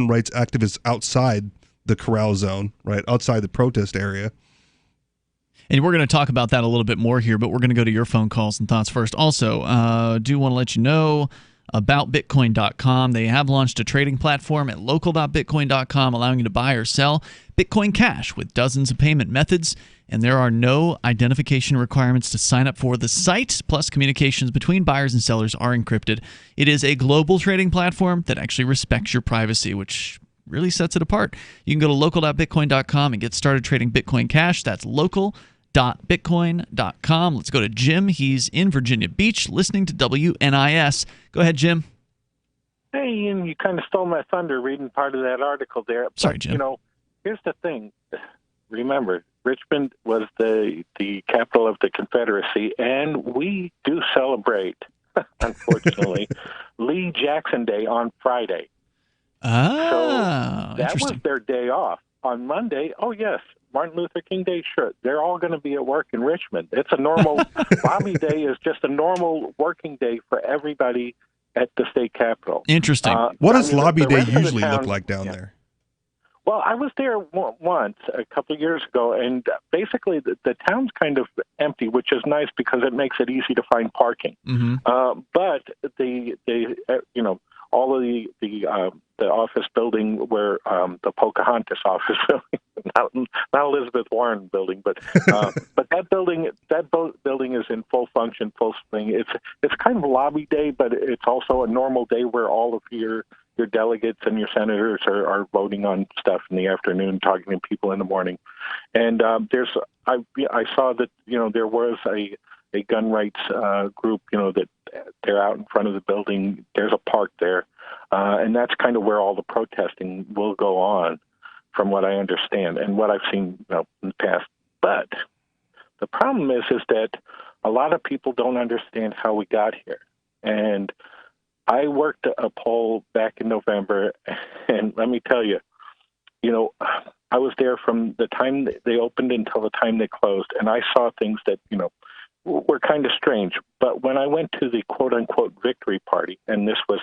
rights activists outside the corral zone, right? Outside the protest area. And we're going to talk about that a little bit more here, but we're going to go to your phone calls and thoughts first. Also, do want to let you know about Bitcoin.com. They have launched a trading platform at local.bitcoin.com, allowing you to buy or sell Bitcoin Cash with dozens of payment methods. And there are no identification requirements to sign up for the site. Plus, communications between buyers and sellers are encrypted. It is a global trading platform that actually respects your privacy, which really sets it apart. You can go to local.bitcoin.com and get started trading Bitcoin Cash. That's local.bitcoin.com. Let's go to Jim. He's in Virginia Beach listening to WNIS. Go ahead, Jim. Hey, Ian, you kind of stole my thunder reading part of that article there. Sorry, Jim. Here's the thing. Remember, Richmond was the capital of the Confederacy, and we do celebrate, unfortunately, Lee Jackson Day on Friday. Ah, so that was interesting. their day off. On Monday, oh yes, Martin Luther King Day, sure. They're all going to be at work in Richmond. It's a normal, Lobby Day is just a normal working day for everybody at the state capitol. Interesting. What does Lobby the Day rest of the usually town- look like down there? Well, I was there once a couple of years ago, and basically the town's kind of empty, which is nice because it makes it easy to find parking. Mm-hmm. But all of the office building where the Pocahontas office building, not Elizabeth Warren building, but that building is in full function, full swing. It's kind of Lobby Day, but it's also a normal day where all of your delegates and your senators are voting on stuff in the afternoon, talking to people in the morning. And I saw that there was a gun rights group that they're out in front of the building. There's a park there, and that's kind of where all the protesting will go on, from what I understand and what I've seen in the past. But the problem is that a lot of people don't understand how we got here. And I worked a poll back in November, and let me tell you, I was there from the time they opened until the time they closed, and I saw things that, were kind of strange. But when I went to the quote-unquote victory party, and this was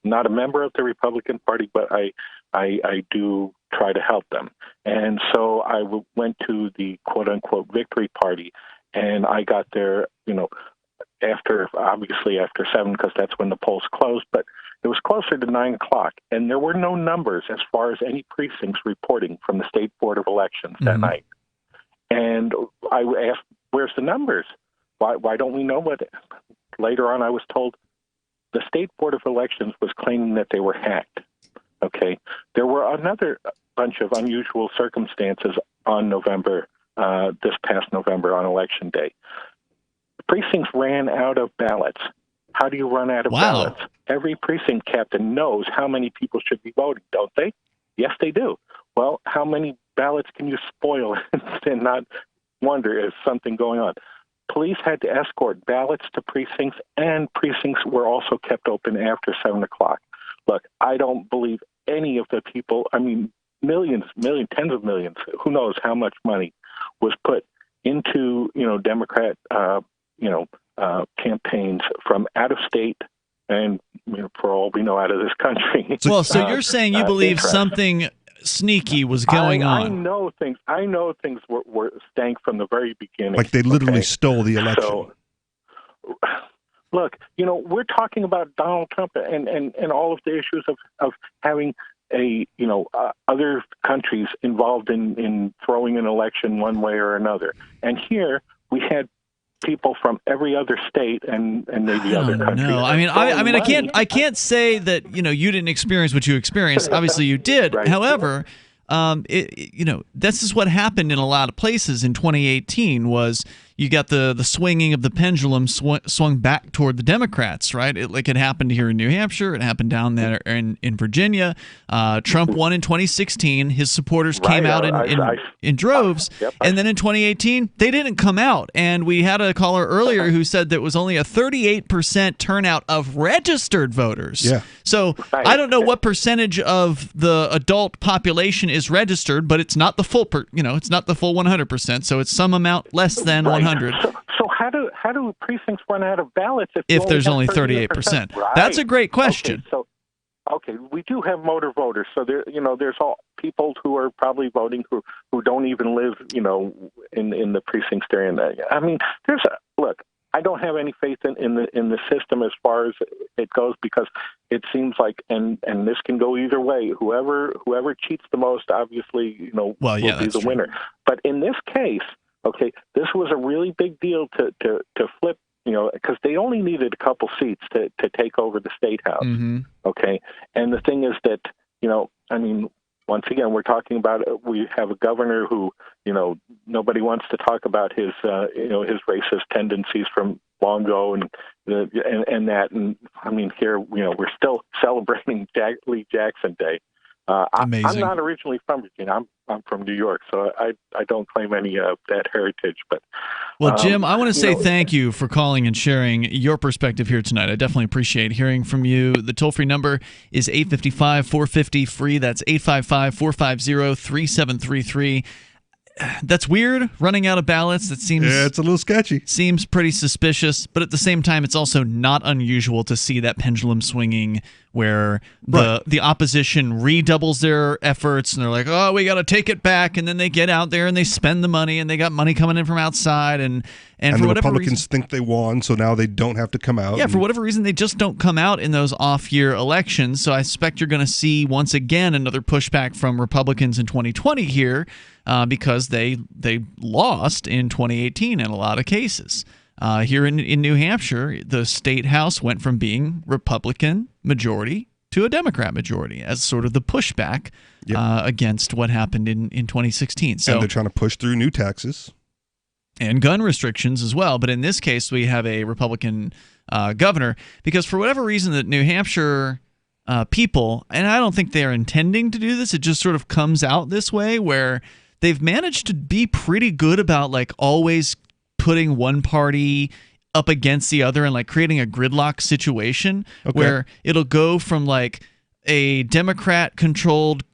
not a member of the Republican Party, but I do try to help them. And so I went to the quote-unquote victory party, and I got there, after 7, because that's when the polls closed, but it was closer to 9 o'clock, and there were no numbers as far as any precincts reporting from the State Board of Elections that night. And I asked, where's the numbers? Why don't we know what? Later on, I was told the State Board of Elections was claiming that they were hacked. Okay. There were another bunch of unusual circumstances on this past November on Election Day. Precincts ran out of ballots. How do you run out of ballots? Every precinct captain knows how many people should be voting, don't they? Yes, they do. Well, how many ballots can you spoil and not wonder if something going on? Police had to escort ballots to precincts, and precincts were also kept open after 7 o'clock. Look, I don't believe any of the people, millions, tens of millions, who knows how much money was put into, Democrat, campaigns from out of state and, for all we know, out of this country. Well, so you're saying you believe something sneaky was going on. I know things were stank from the very beginning. Like they literally stole the election. So, look, we're talking about Donald Trump and all of the issues of having other countries involved in throwing an election one way or another. And here we had people from every other state and maybe other countries. No, I can't say that you didn't experience what you experienced. Obviously, you did. Right. However, this is what happened in a lot of places in 2018 was you got the swinging of the pendulum swung back toward the Democrats, right? It happened here in New Hampshire. It happened down there in Virginia. Trump won in 2016. His supporters came out in droves. And then in 2018, they didn't come out. And we had a caller earlier who said that it was only a 38% turnout of registered voters. Yeah. So I don't know what percentage of the adult population is registered, but it's not the full it's not the full 100%. So it's some amount less than 100. So how do precincts run out of ballots if there's only 38%? Right. That's a great question. Okay, we do have motor voters, so there's all people who are probably voting who don't even live in the precincts they're in. I mean, look. I don't have any faith in the system as far as it goes, because it seems like, and this can go either way. Whoever cheats the most, obviously, will be the winner. But in this case, okay, this was a really big deal to flip, because they only needed a couple seats to take over the state house. Mm-hmm. Okay, and the thing is that once again, we're talking about we have a governor who, nobody wants to talk about his racist tendencies from long ago, and that. And I mean, here, we're still celebrating Lee Jackson Day. Amazing. I'm not originally from Virginia. I'm from New York, so I don't claim any of that heritage. But well, Jim, I want to say thank you for calling and sharing your perspective here tonight. I definitely appreciate hearing from you. The toll-free number is 855-450-FREE. That's 855-450-3733. That's weird, running out of ballots. That seems it's a little sketchy. Seems pretty suspicious, but at the same time, it's also not unusual to see that pendulum swinging where the opposition redoubles their efforts and they're like, oh, we got to take it back, and then they get out there and they spend the money, and they got money coming in from outside, and for the whatever Republicans reason, think they won, so now they don't have to come out. Yeah, for whatever reason, they just don't come out in those off-year elections. So I suspect you're going to see once again another pushback from Republicans in 2020 here, because they lost in 2018 in a lot of cases. Here in New Hampshire, the state house went from being Republican majority to a Democrat majority as sort of the pushback against what happened in 2016. So, and they're trying to push through new taxes. And gun restrictions as well. But in this case, we have a Republican governor, because for whatever reason that New Hampshire people, and I don't think they're intending to do this, it just sort of comes out this way, where they've managed to be pretty good about always putting one party up against the other and creating a gridlock situation where it'll go from a Democrat-controlled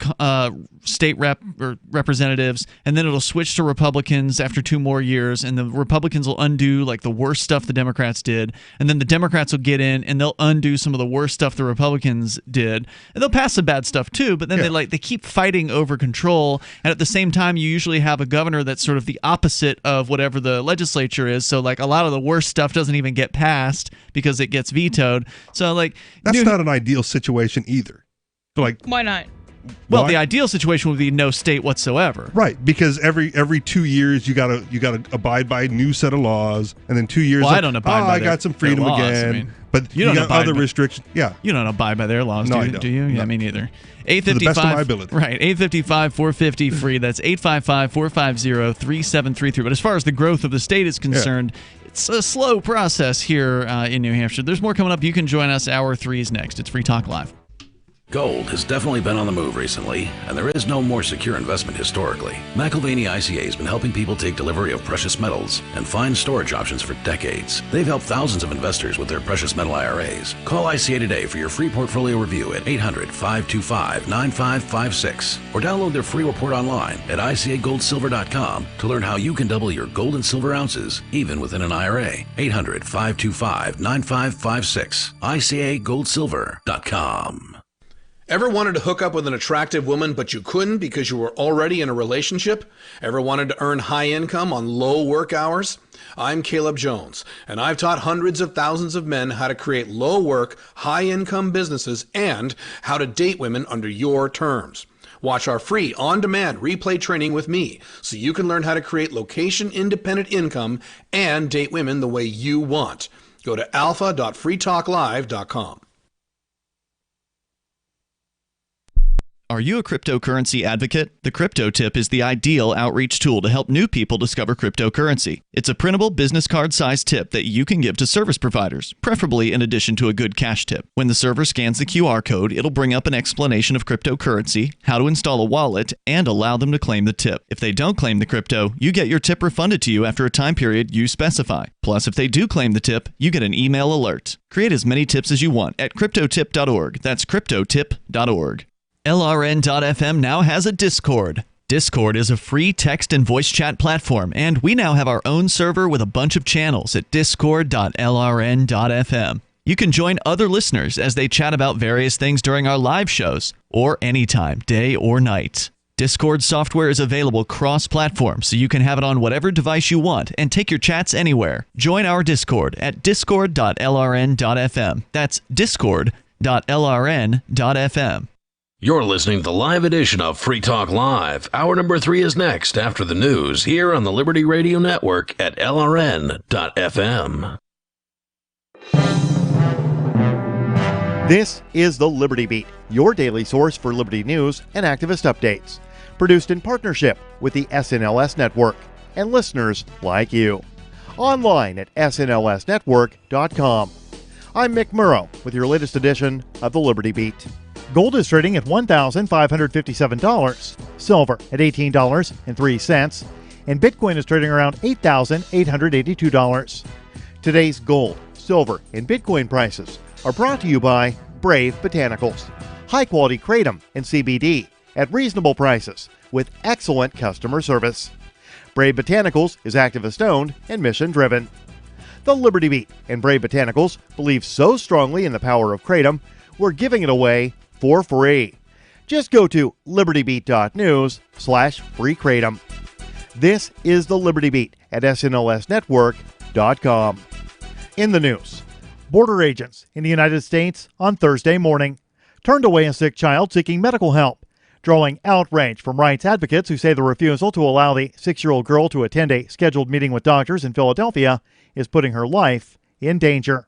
state representatives, and then it'll switch to Republicans after 2 more years, and the Republicans will undo the worst stuff the Democrats did, and then the Democrats will get in and they'll undo some of the worst stuff the Republicans did, and they'll pass some bad stuff too, but then they keep fighting over control, and at the same time you usually have a governor that's sort of the opposite of whatever the legislature is, so a lot of the worst stuff doesn't even get passed because it gets vetoed. So that's not an ideal situation either. Why not? Well, the ideal situation would be no state whatsoever. Right, because every 2 years you gotta abide by a new set of laws, and then 2 years. Well, I don't abide by I got some freedom laws, again. But you got other restrictions. Yeah, you don't abide by their laws, no, do you? No. Yeah, me neither. 855, to the best of my ability. Right, 855-450-FREE. That's 855-450-3733. But as far as the growth of the state is concerned, it's a slow process here in New Hampshire. There's more coming up. You can join us. Hour 3 is next. It's Free Talk Live. Gold has definitely been on the move recently, and there is no more secure investment historically. McIlvaney ICA has been helping people take delivery of precious metals and find storage options for decades. They've helped thousands of investors with their precious metal IRAs. Call ICA today for your free portfolio review at 800-525-9556, or download their free report online at ICAGoldSilver.com to learn how you can double your gold and silver ounces, even within an IRA. 800-525-9556, ICAGoldSilver.com. Ever wanted to hook up with an attractive woman, but you couldn't because you were already in a relationship? Ever wanted to earn high income on low work hours? I'm Caleb Jones, and I've taught hundreds of thousands of men how to create low work, high income businesses and how to date women under your terms. Watch our free on-demand replay training with me so you can learn how to create location-independent income and date women the way you want. Go to alpha.freetalklive.com. Are you a cryptocurrency advocate? The Crypto Tip is the ideal outreach tool to help new people discover cryptocurrency. It's a printable business card-sized tip that you can give to service providers, preferably in addition to a good cash tip. When the server scans the QR code, it'll bring up an explanation of cryptocurrency, how to install a wallet, and allow them to claim the tip. If they don't claim the crypto, you get your tip refunded to you after a time period you specify. Plus, if they do claim the tip, you get an email alert. Create as many tips as you want at cryptotip.org. That's cryptotip.org. LRN.FM now has a Discord. Discord is a free text and voice chat platform, and we now have our own server with a bunch of channels at discord.lrn.fm. You can join other listeners as they chat about various things during our live shows, or anytime, day or night. Discord software is available cross-platform, so you can have it on whatever device you want and take your chats anywhere. Join our Discord at discord.lrn.fm. That's discord.lrn.fm. You're listening to the live edition of Free Talk Live. Hour number 3 is next after the news here on the Liberty Radio Network at LRN.FM. This is the Liberty Beat, your daily source for Liberty news and activist updates. Produced in partnership with the SNLS Network and listeners like you. Online at snlsnetwork.com. I'm Mick Murrow with your latest edition of the Liberty Beat. Gold is trading at $1,557, silver at $18.03, and Bitcoin is trading around $8,882. Today's gold, silver, and Bitcoin prices are brought to you by Brave Botanicals, high-quality kratom and CBD at reasonable prices with excellent customer service. Brave Botanicals is activist-owned and mission-driven. The Liberty Beat and Brave Botanicals believe so strongly in the power of kratom, we're giving it away for free. Just go to libertybeat.news/free kratom. This is the Liberty Beat at snlsnetwork.com. In the news, border agents in the United States on Thursday morning turned away a sick child seeking medical help, drawing outrage from rights advocates who say the refusal to allow the 6-year-old girl to attend a scheduled meeting with doctors in Philadelphia is putting her life in danger.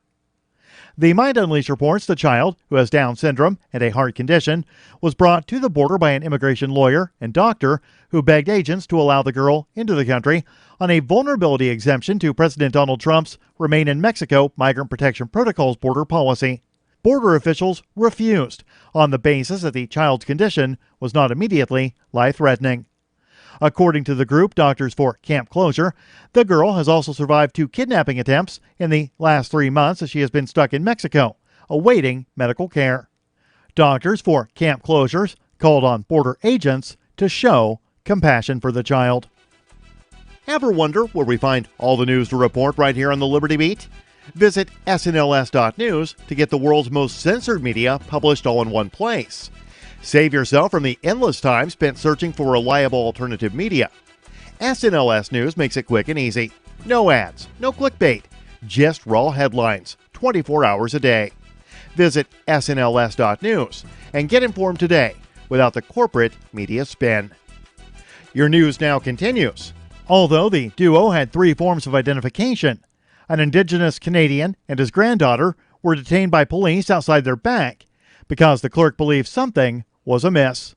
The Mind Unleashed reports the child, who has Down syndrome and a heart condition, was brought to the border by an immigration lawyer and doctor who begged agents to allow the girl into the country on a vulnerability exemption to President Donald Trump's Remain in Mexico Migrant Protection Protocol's border policy. Border officials refused on the basis that the child's condition was not immediately life-threatening. According to the group Doctors for Camp Closure, the girl has also survived 2 kidnapping attempts in the last 3 months as she has been stuck in Mexico, awaiting medical care. Doctors for Camp Closures called on border agents to show compassion for the child. Ever wonder where we find all the news to report right here on the Liberty Beat? Visit snls.news to get the world's most censored media published all in one place. Save yourself from the endless time spent searching for reliable alternative media. SNLS News makes it quick and easy. No ads, no clickbait, just raw headlines, 24 hours a day. Visit snls.news and get informed today without the corporate media spin. Your news now continues. Although the duo had 3 forms of identification, an Indigenous Canadian and his granddaughter were detained by police outside their bank because the clerk believed something was amiss.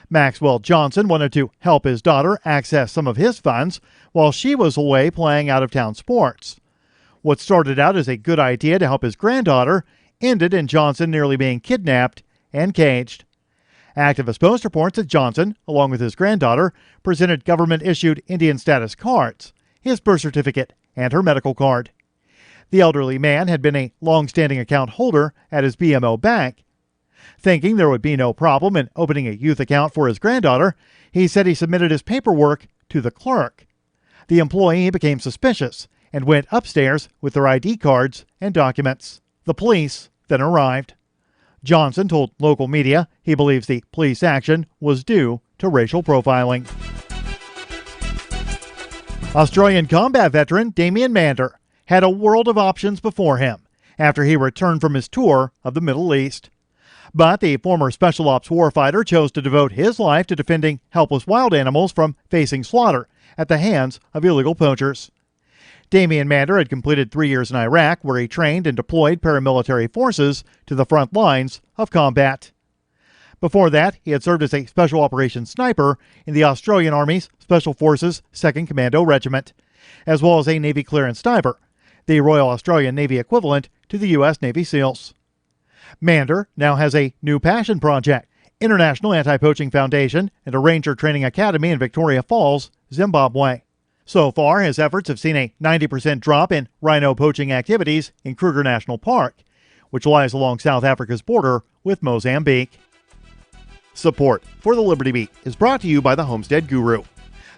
Maxwell Johnson wanted to help his daughter access some of his funds while she was away playing out-of-town sports. What started out as a good idea to help his granddaughter ended in Johnson nearly being kidnapped and caged. Activist Post reports that Johnson, along with his granddaughter, presented government-issued Indian status cards, his birth certificate, and her medical card. The elderly man had been a long-standing account holder at his BMO bank. Thinking there would be no problem in opening a youth account for his granddaughter, he said he submitted his paperwork to the clerk. The employee became suspicious and went upstairs with their ID cards and documents. The police then arrived. Johnson told local media he believes the police action was due to racial profiling. Australian combat veteran Damien Mander had a world of options before him after he returned from his tour of the Middle East. But the former Special Ops warfighter chose to devote his life to defending helpless wild animals from facing slaughter at the hands of illegal poachers. Damien Mander had completed 3 years in Iraq, where he trained and deployed paramilitary forces to the front lines of combat. Before that, he had served as a Special Operations Sniper in the Australian Army's Special Forces 2nd Commando Regiment, as well as a Navy clearance diver, the Royal Australian Navy equivalent to the U.S. Navy SEALs. Mander now has a new passion project, International Anti-Poaching Foundation and a Ranger Training Academy in Victoria Falls, Zimbabwe. So far, his efforts have seen a 90% drop in rhino poaching activities in Kruger National Park, which lies along South Africa's border with Mozambique. Support for the Liberty Beat is brought to you by the Homestead Guru.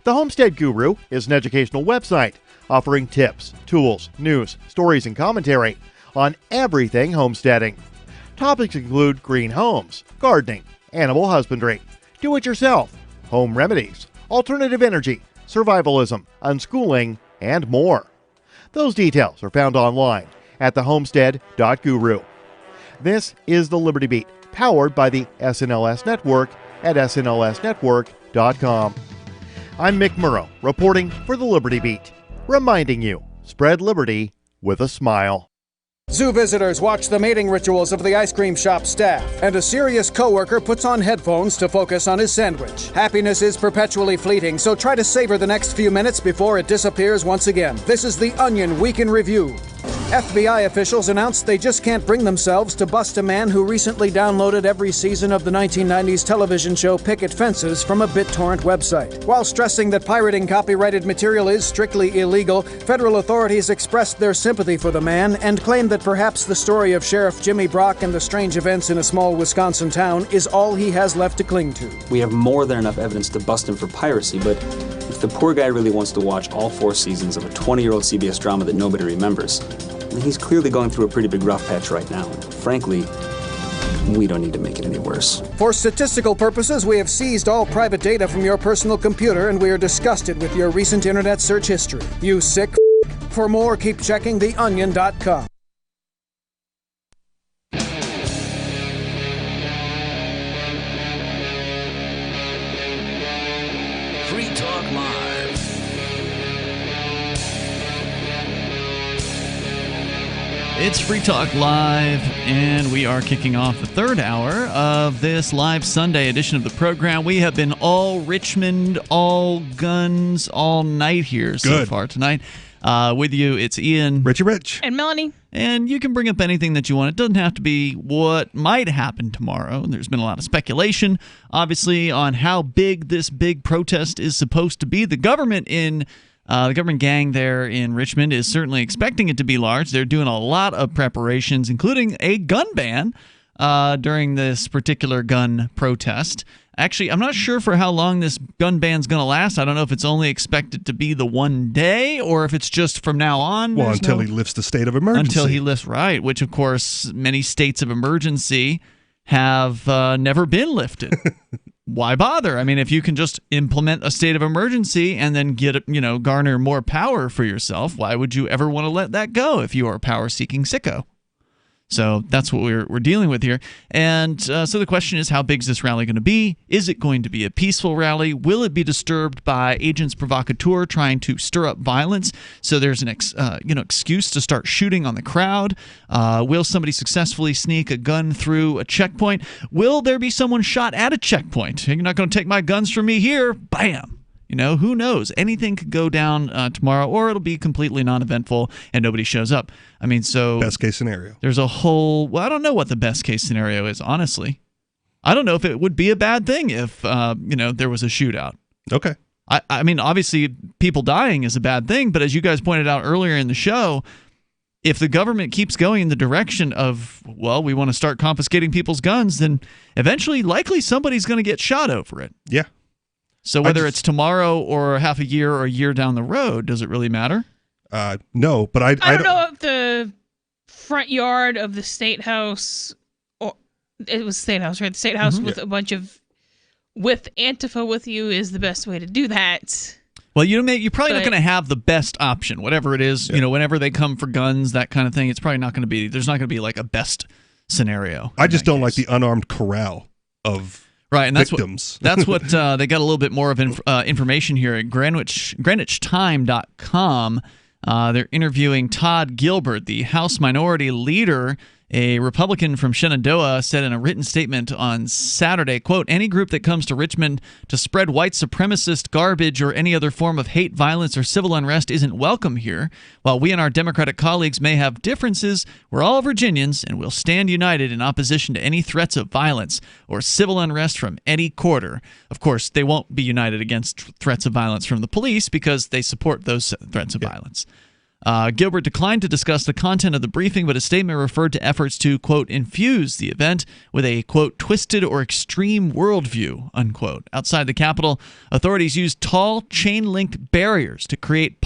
The Homestead Guru is an educational website offering tips, tools, news, stories, and commentary on everything homesteading. Topics include green homes, gardening, animal husbandry, do-it-yourself, home remedies, alternative energy, survivalism, unschooling, and more. Those details are found online at thehomestead.guru. This is the Liberty Beat, powered by the SNLS Network at snlsnetwork.com. I'm Mick Murrow, reporting for the Liberty Beat, reminding you, spread liberty with a smile. Zoo visitors watch the mating rituals of the ice cream shop staff, and a serious coworker puts on headphones to focus on his sandwich. Happiness is perpetually fleeting, so try to savor the next few minutes before it disappears once again. This is The Onion Week in Review. FBI officials announced they just can't bring themselves to bust a man who recently downloaded every season of the 1990s television show Picket Fences from a BitTorrent website. While stressing that pirating copyrighted material is strictly illegal, federal authorities expressed their sympathy for the man and claimed that perhaps the story of Sheriff Jimmy Brock and the strange events in a small Wisconsin town is all he has left to cling to. We have more than enough evidence to bust him for piracy, but if the poor guy really wants to watch all 4 seasons of a 20-year-old CBS drama that nobody remembers, he's clearly going through a pretty big rough patch right now. Frankly, we don't need to make it any worse. For statistical purposes, we have seized all private data from your personal computer, and we are disgusted with your recent internet search history. You sick f***. For more, keep checking theonion.com. Free Talk Live. It's Free Talk Live, and we are kicking off the third hour of this live Sunday edition of the program. We have been all Richmond, all guns, all night here so far tonight. With you, it's Ian. Richie Rich. And Melanie. And you can bring up anything that you want. It doesn't have to be what might happen tomorrow. There's been a lot of speculation, obviously, on how big this big protest is supposed to be. The government gang there in Richmond is certainly expecting it to be large. They're doing a lot of preparations, including a gun ban during this particular gun protest. Actually, I'm not sure for how long this gun ban's going to last. I don't know if it's only expected to be the one day or if it's just from now on. Well, until he lifts the state of emergency. Until he lifts, right, which, of course, many states of emergency have never been lifted. Why bother? I mean, if you can just implement a state of emergency and then garner more power for yourself, why would you ever want to let that go if you are a power-seeking sicko? So that's what we're dealing with here. And so the question is, how big is this rally going to be? Is it going to be a peaceful rally? Will it be disturbed by agents provocateur trying to stir up violence so there's an excuse to start shooting on the crowd? Will somebody successfully sneak a gun through a checkpoint? Will there be someone shot at a checkpoint? You're not going to take my guns from me here. Bam. Who knows? Anything could go down tomorrow, or it'll be completely non-eventful and nobody shows up. I mean, so best case scenario. There's a whole. Well, I don't know what the best case scenario is. Honestly, I don't know if it would be a bad thing if there was a shootout. Okay. I mean, obviously, people dying is a bad thing, but as you guys pointed out earlier in the show, if the government keeps going in the direction of, well, we want to start confiscating people's guns, then eventually, likely, somebody's going to get shot over it. Yeah. So whether it's tomorrow or half a year or a year down the road, does it really matter? No, but I don't know if the front yard of the State House, or it was State House, right? The State House with a bunch of, with Antifa with you is the best way to do that. Well, you're probably not going to have the best option, whatever it is. Yeah. Whenever they come for guns, that kind of thing, it's probably not going to be, there's not going to be like a best scenario. I just don't like the unarmed corral of right, and victims. That's what they got a little bit more of information here at GreenwichTime.com. They're interviewing Todd Gilbert, the House Minority Leader A Republican from Shenandoah said in a written statement on Saturday, quote, "Any group that comes to Richmond to spread white supremacist garbage or any other form of hate, violence, or civil unrest isn't welcome here. While we and our Democratic colleagues may have differences, we're all Virginians and we'll stand united in opposition to any threats of violence or civil unrest from any quarter." Of course, they won't be united against threats of violence from the police because they support those threats of violence. Gilbert declined to discuss the content of the briefing, but his statement referred to efforts to, quote, "infuse the event with a, quote, twisted or extreme worldview," unquote. Outside the Capitol, authorities used tall chain-link barriers to create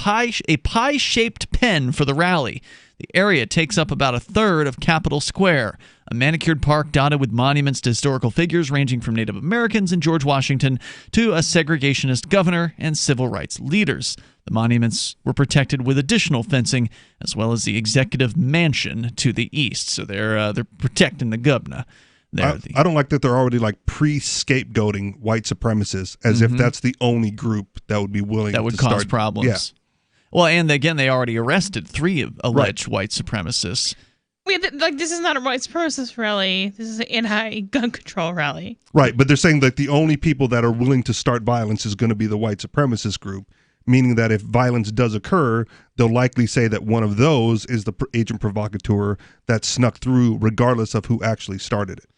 a pie-shaped pen for the rally. The area takes up about a third of Capitol Square, a manicured park dotted with monuments to historical figures ranging from Native Americans and George Washington to a segregationist governor and civil rights leaders. The monuments were protected with additional fencing, as well as the executive mansion to the east. So they're protecting the governor. I don't like that they're already like pre-scapegoating white supremacists as if that's the only group that would be willing that would to cause start problems. Yeah. Well, and again, they already arrested 3 alleged white supremacists. This is not a white supremacist rally. This is an anti-gun control rally. Right, but they're saying that the only people that are willing to start violence is going to be the white supremacist group, meaning that if violence does occur, they'll likely say that one of those is the agent provocateur that snuck through regardless of who actually started it.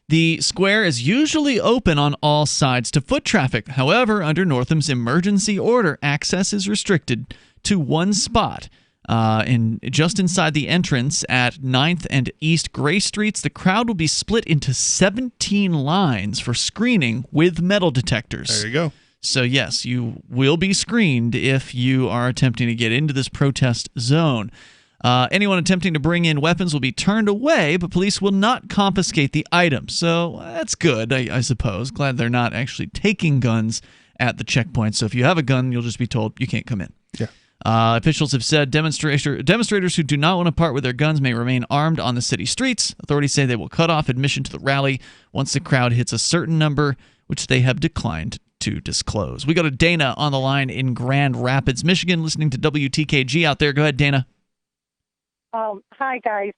The square is usually open on all sides to foot traffic. However, under Northam's emergency order, access is restricted to one spot. Just inside the entrance at 9th and East Gray Streets, the crowd will be split into 17 lines for screening with metal detectors. There you go. So yes, you will be screened if you are attempting to get into this protest zone. Anyone attempting to bring in weapons will be turned away, but police will not confiscate the items. So that's good, I suppose. Glad they're not actually taking guns at the checkpoint. So if you have a gun, you'll just be told you can't come in. Yeah. Officials have said demonstrators who do not want to part with their guns may remain armed on the city streets. Authorities say they will cut off admission to the rally once the crowd hits a certain number, which they have declined to disclose. We go to Dana on the line in Grand Rapids, Michigan, listening to WTKG out there. Go ahead, Dana. Hi, guys.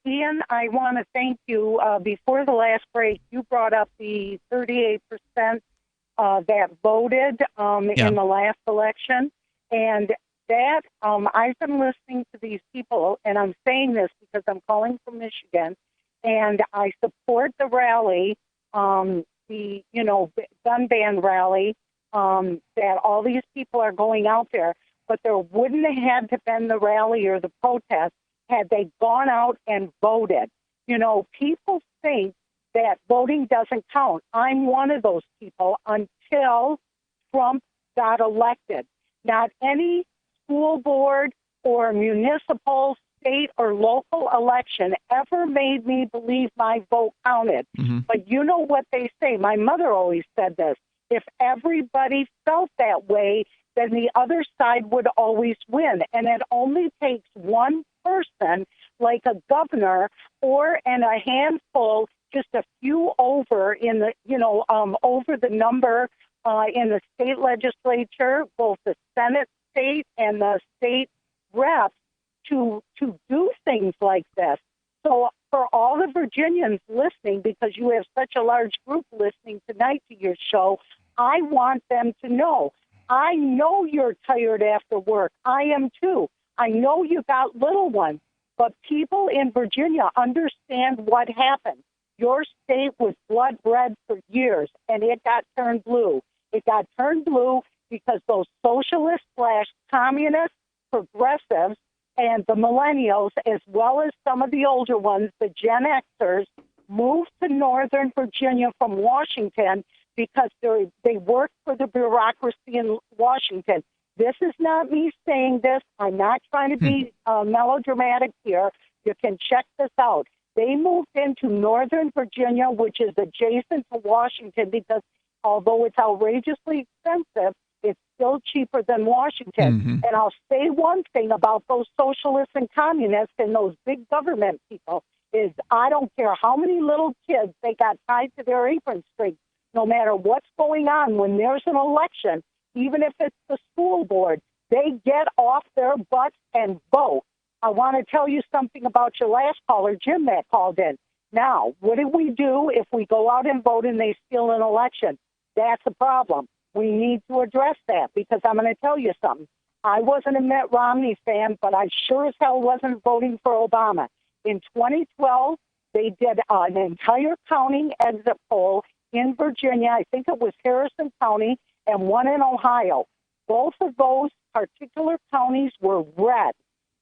Ian, I want to thank you. Before the last break, you brought up the 38% that voted in the last election. And that, I've been listening to these people, and I'm saying this because I'm calling from Michigan, and I support the rally, the gun ban rally, that all these people are going out there. But there wouldn't have had to been the rally or the protest had they gone out and voted. People think that voting doesn't count. I'm one of those people until Trump got elected. Not any school board or municipal, state, or local election ever made me believe my vote counted. Mm-hmm. But you know what they say? My mother always said this. If everybody felt that way, then the other side would always win. And it only takes one person, like a governor and a handful, just a few over in the, over the number in the state legislature, both the Senate state and the state reps, to do things like this. So for all the Virginians listening, because you have such a large group listening tonight to your show, I want them to know. I know you're tired after work. I am too. I know you got little ones, but people in Virginia understand what happened. Your state was blood red for years, and it got turned blue. It got turned blue because those socialists/communists, progressives, and the millennials, as well as some of the older ones, the Gen Xers, moved to Northern Virginia from Washington because they work for the bureaucracy in Washington. This is not me saying this. I'm not trying to be melodramatic here. You can check this out. They moved into Northern Virginia, which is adjacent to Washington, because although it's outrageously expensive, it's still cheaper than Washington. Mm-hmm. And I'll say one thing about those socialists and communists and those big government people is I don't care how many little kids they got tied to their apron strings. No matter what's going on, when there's an election, even if it's the school board, they get off their butts and vote. I want to tell you something about your last caller, Jim, that called in. Now, what do we do if we go out and vote and they steal an election? That's a problem. We need to address that because I'm going to tell you something. I wasn't a Mitt Romney fan, but I sure as hell wasn't voting for Obama. In 2012, they did an entire county exit poll in Virginia. I think it was Harrison County and one in Ohio. Both of those particular counties were red.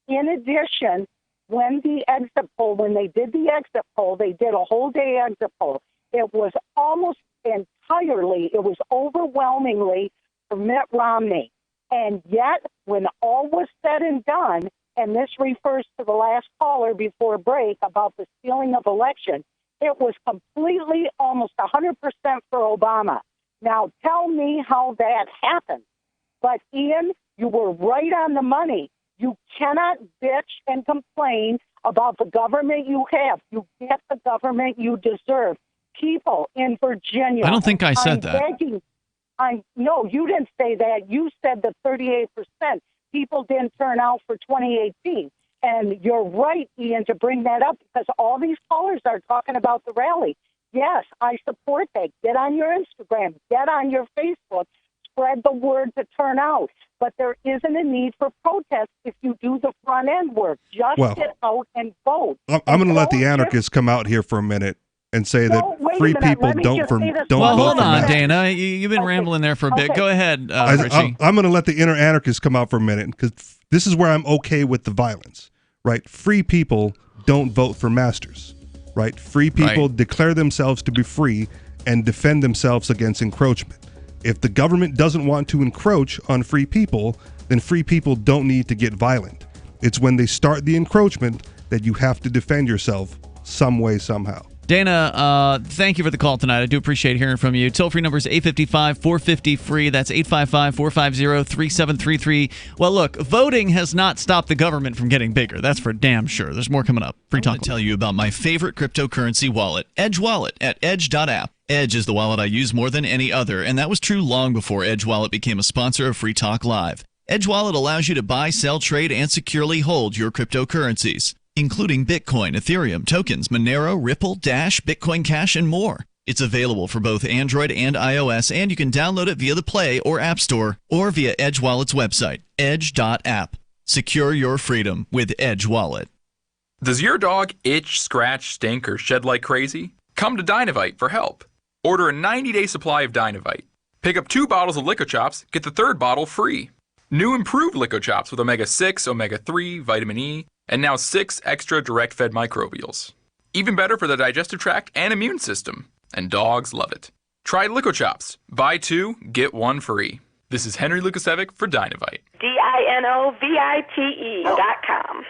In addition, when they did the exit poll, they did a whole day exit poll. It was overwhelmingly for Mitt Romney. And yet, when all was said and done, and this refers to the last caller before break about the stealing of election, it was completely almost 100% for Obama. Now, tell me how that happened. But, Ian, you were right on the money. You cannot bitch and complain about the government you have. You get the government you deserve. People in Virginia. I don't think I said that. No, you didn't say that. You said the 38% people didn't turn out for 2018. And you're right, Ian, to bring that up because all these callers are talking about the rally. Yes, I support that. Get on your Instagram. Get on your Facebook. Spread the word to turn out. But there isn't a need for protest if you do the front end work. Just get out and vote. I'm going to let the anarchists come out here for a minute and say that free people don't vote. Well, hold on, Dana. You've been rambling there for a bit. Go ahead, Richie. I'm going to let the inner anarchists come out for a minute because this is where I'm okay with the violence, right? Free people don't vote for masters, right? Free people declare themselves to be free and defend themselves against encroachment. If the government doesn't want to encroach on free people, then free people don't need to get violent. It's when they start the encroachment that you have to defend yourself some way, somehow. Dana, thank you for the call tonight. I do appreciate hearing from you. Toll-free number is 855-450-FREE. That's 855-450-3733. Well, look, voting has not stopped the government from getting bigger. That's for damn sure. There's more coming up. Free Talk. I'm going to tell you about my favorite cryptocurrency wallet, Edge Wallet, at edge.app. Edge is the wallet I use more than any other, and that was true long before Edge Wallet became a sponsor of Free Talk Live. Edge Wallet allows you to buy, sell, trade, and securely hold your cryptocurrencies, including Bitcoin, Ethereum, tokens, Monero, Ripple, Dash, Bitcoin Cash, and more. It's available for both Android and iOS, and you can download it via the Play or App Store or via Edge Wallet's website, edge.app. Secure your freedom with Edge Wallet. Does your dog itch, scratch, stink, or shed like crazy? Come to Dynavite for help. Order a 90-day supply of Dynavite. Pick up 2 bottles of Lico Chops, get the 3rd bottle free. New improved Lico Chops with omega-6, omega-3, vitamin E, and now 6 extra direct-fed microbials. Even better for the digestive tract and immune system. And dogs love it. Try Lico Chops. Buy 2, get 1 free. This is Henry Lukasevic for Dynavite. DINOVITE.com.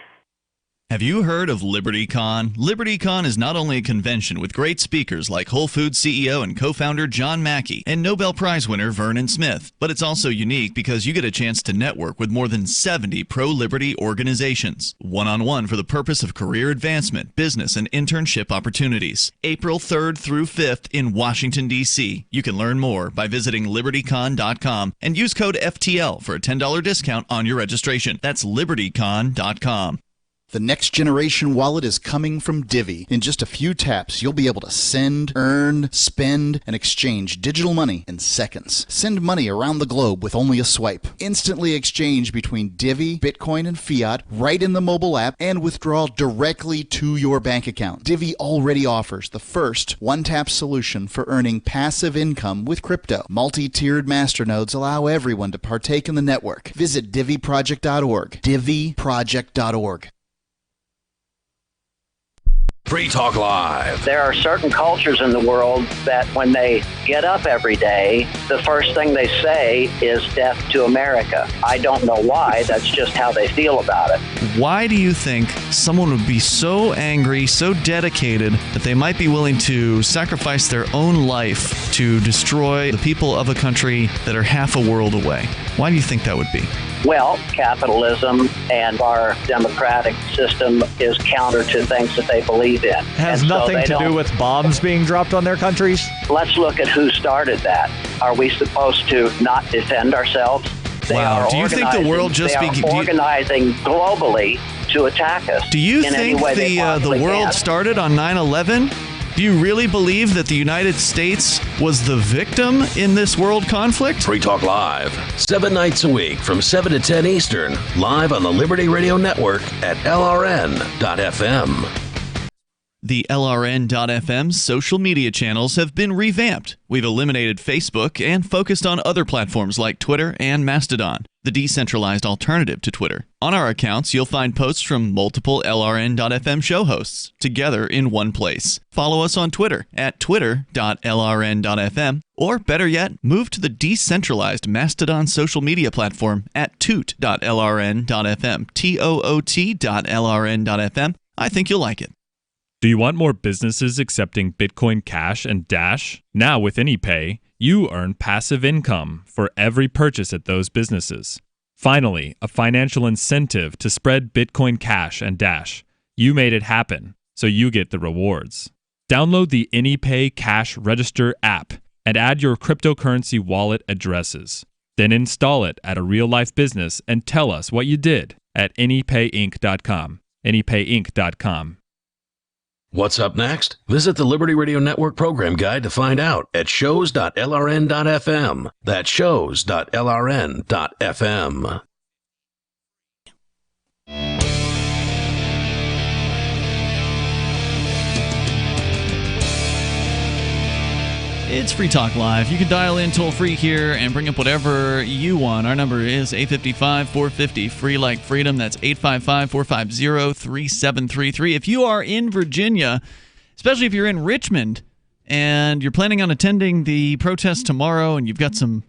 Have you heard of LibertyCon? LibertyCon is not only a convention with great speakers like Whole Foods CEO and co-founder John Mackey and Nobel Prize winner Vernon Smith, but it's also unique because you get a chance to network with more than 70 pro-liberty organizations, one-on-one for the purpose of career advancement, business, and internship opportunities. April 3rd through 5th in Washington, D.C. You can learn more by visiting LibertyCon.com and use code FTL for a $10 discount on your registration. That's LibertyCon.com. The next generation wallet is coming from Divvy. In just a few taps, you'll be able to send, earn, spend, and exchange digital money in seconds. Send money around the globe with only a swipe. Instantly exchange between Divvy, Bitcoin, and fiat right in the mobile app and withdraw directly to your bank account. Divvy already offers the first one-tap solution for earning passive income with crypto. Multi-tiered masternodes allow everyone to partake in the network. Visit DivvyProject.org. DivvyProject.org. Free Talk Live. There are certain cultures in the world that when they get up every day, the first thing they say is death to America. I don't know why. That's just how they feel about it. Why do you think someone would be so angry, so dedicated, that they might be willing to sacrifice their own life to destroy the people of a country that are half a world away? Why do you think that would be? Well, capitalism and our democratic system is counter to things that they believe in. Has nothing to do with bombs being dropped on their countries? Let's look at who started that. Are we supposed to not defend ourselves? Wow. Do you think the world just organizing globally to attack us. Do you in any think way they the possibly world can. started on 9/11? Do you really believe that the United States was the victim in this world conflict? Free Talk Live, 7 nights a week from 7 to 10 Eastern, live on the Liberty Radio Network at LRN.FM. The LRN.FM social media channels have been revamped. We've eliminated Facebook and focused on other platforms like Twitter and Mastodon, the decentralized alternative to Twitter. On our accounts, you'll find posts from multiple LRN.FM show hosts together in one place. Follow us on Twitter at twitter.lrn.fm, or better yet, move to the decentralized Mastodon social media platform at toot.lrn.fm, toot.lrn.fm. I think you'll like it. Do you want more businesses accepting Bitcoin Cash and Dash? Now with AnyPay, you earn passive income for every purchase at those businesses. Finally, a financial incentive to spread Bitcoin Cash and Dash. You made it happen, so you get the rewards. Download the AnyPay Cash Register app and add your cryptocurrency wallet addresses. Then install it at a real-life business and tell us what you did at anypayinc.com. anypayinc.com. What's up next? Visit the Liberty Radio Network program guide to find out at shows.lrn.fm. That's shows.lrn.fm. It's Free Talk Live. You can dial in toll-free here and bring up whatever you want. Our number is 855-450, free like freedom. That's 855-450-3733. If you are in Virginia, especially if you're in Richmond, and you're planning on attending the protest tomorrow, and you've got some,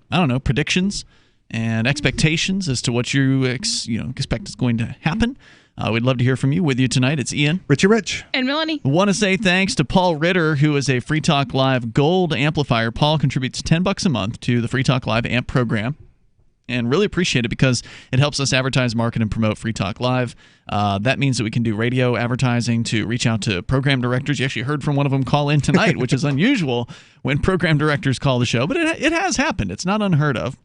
predictions and expectations as to what you expect is going to happen, we'd love to hear from you. With you tonight, it's Ian. Richie Rich. And Melanie. I want to say thanks to Paul Ritter, who is a Free Talk Live Gold amplifier. Paul contributes $10 a month to the Free Talk Live AMP program, and really appreciate it because it helps us advertise, market, and promote Free Talk Live. That means that we can do radio advertising to reach out to program directors. You actually heard from one of them call in tonight, which is unusual when program directors call the show, but it has happened. It's not unheard of.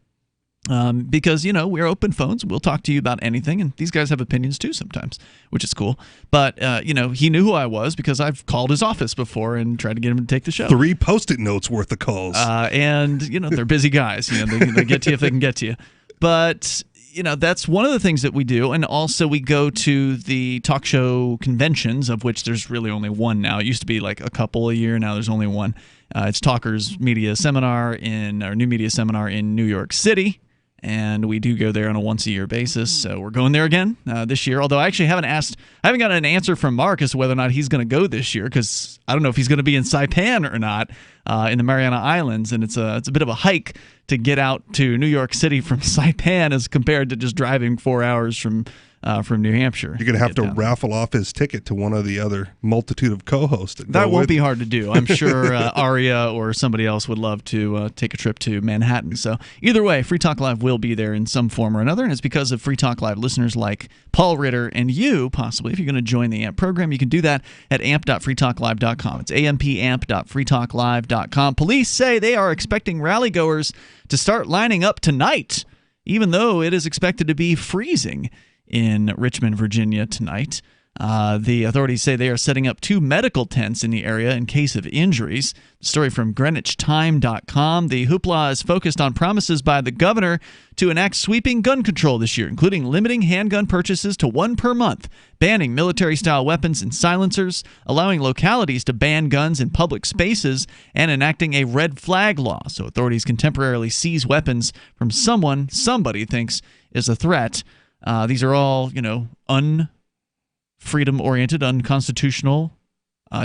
Because, we're open phones. We'll talk to you about anything. And these guys have opinions too sometimes, which is cool. But, he knew who I was because I've called his office before and tried to get him to take the show. 3 Post-it notes worth of calls. And, they're busy guys. They get to you if they can get to you. But, that's one of the things that we do. And also we go to the talk show conventions, of which there's really only one now. It used to be like a couple a year. Now there's only one. It's Talkers Media Seminar New Media Seminar in New York City. And we do go there on a once-a-year basis. So we're going there again this year. Although I actually haven't gotten an answer from Mark as to whether or not he's going to go this year, because I don't know if he's going to be in Saipan or not in the Mariana Islands. And it's a bit of a hike to get out to New York City from Saipan as compared to just driving 4 hours from New Hampshire. You're going to have to raffle off his ticket to one of the other multitude of co-hosts. That won't be hard to do. I'm sure Aria or somebody else would love to take a trip to Manhattan. So either way, Free Talk Live will be there in some form or another, and it's because of Free Talk Live listeners like Paul Ritter and you, possibly. If you're going to join the AMP program, you can do that at amp.freetalklive.com. It's ampamp.freetalklive.com. Police say they are expecting rally-goers to start lining up tonight, even though it is expected to be freezing in Richmond, Virginia tonight. The authorities say they are setting up 2 medical tents in the area in case of injuries. The story from GreenwichTime.com. The hoopla is focused on promises by the governor to enact sweeping gun control this year, including limiting handgun purchases to 1 per month, banning military-style weapons and silencers, allowing localities to ban guns in public spaces, and enacting a red flag law so authorities can temporarily seize weapons from someone somebody thinks is a threat. These are all, unfreedom-oriented, unconstitutional,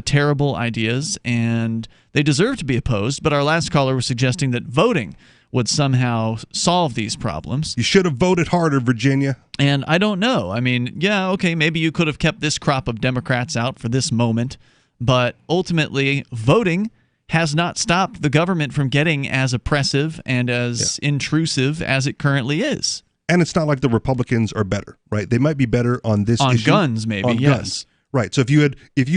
terrible ideas, and they deserve to be opposed. But our last caller was suggesting that voting would somehow solve these problems. You should have voted harder, Virginia. And I don't know. I mean, yeah, okay, maybe you could have kept this crop of Democrats out for this moment, but ultimately, voting has not stopped the government from getting as oppressive and as intrusive as it currently is. And it's not like the Republicans are better, right? They might be better on this issue. On guns, maybe, on yes. Guns. Right. So if you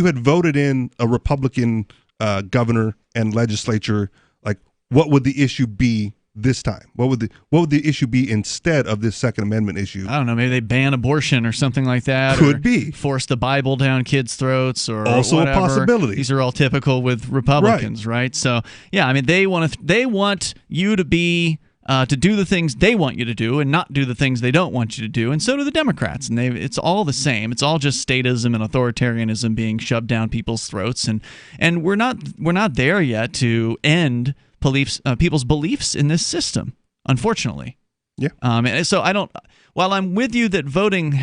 had voted in a Republican governor and legislature, like, what would the issue be this time? What would the issue be instead of this Second Amendment issue? I don't know. Maybe they ban abortion or something like that. Could be. Force the Bible down kids' throats or also whatever. a possibility. These are all typical with Republicans, right? So yeah, I mean they want you to be to do the things they want you to do and not do the things they don't want you to do, and so do the Democrats. And it's all the same. It's all just statism and authoritarianism being shoved down people's throats, and we're not there yet to end people's beliefs in this system, unfortunately. Yeah. And so I don't. While I'm with you that voting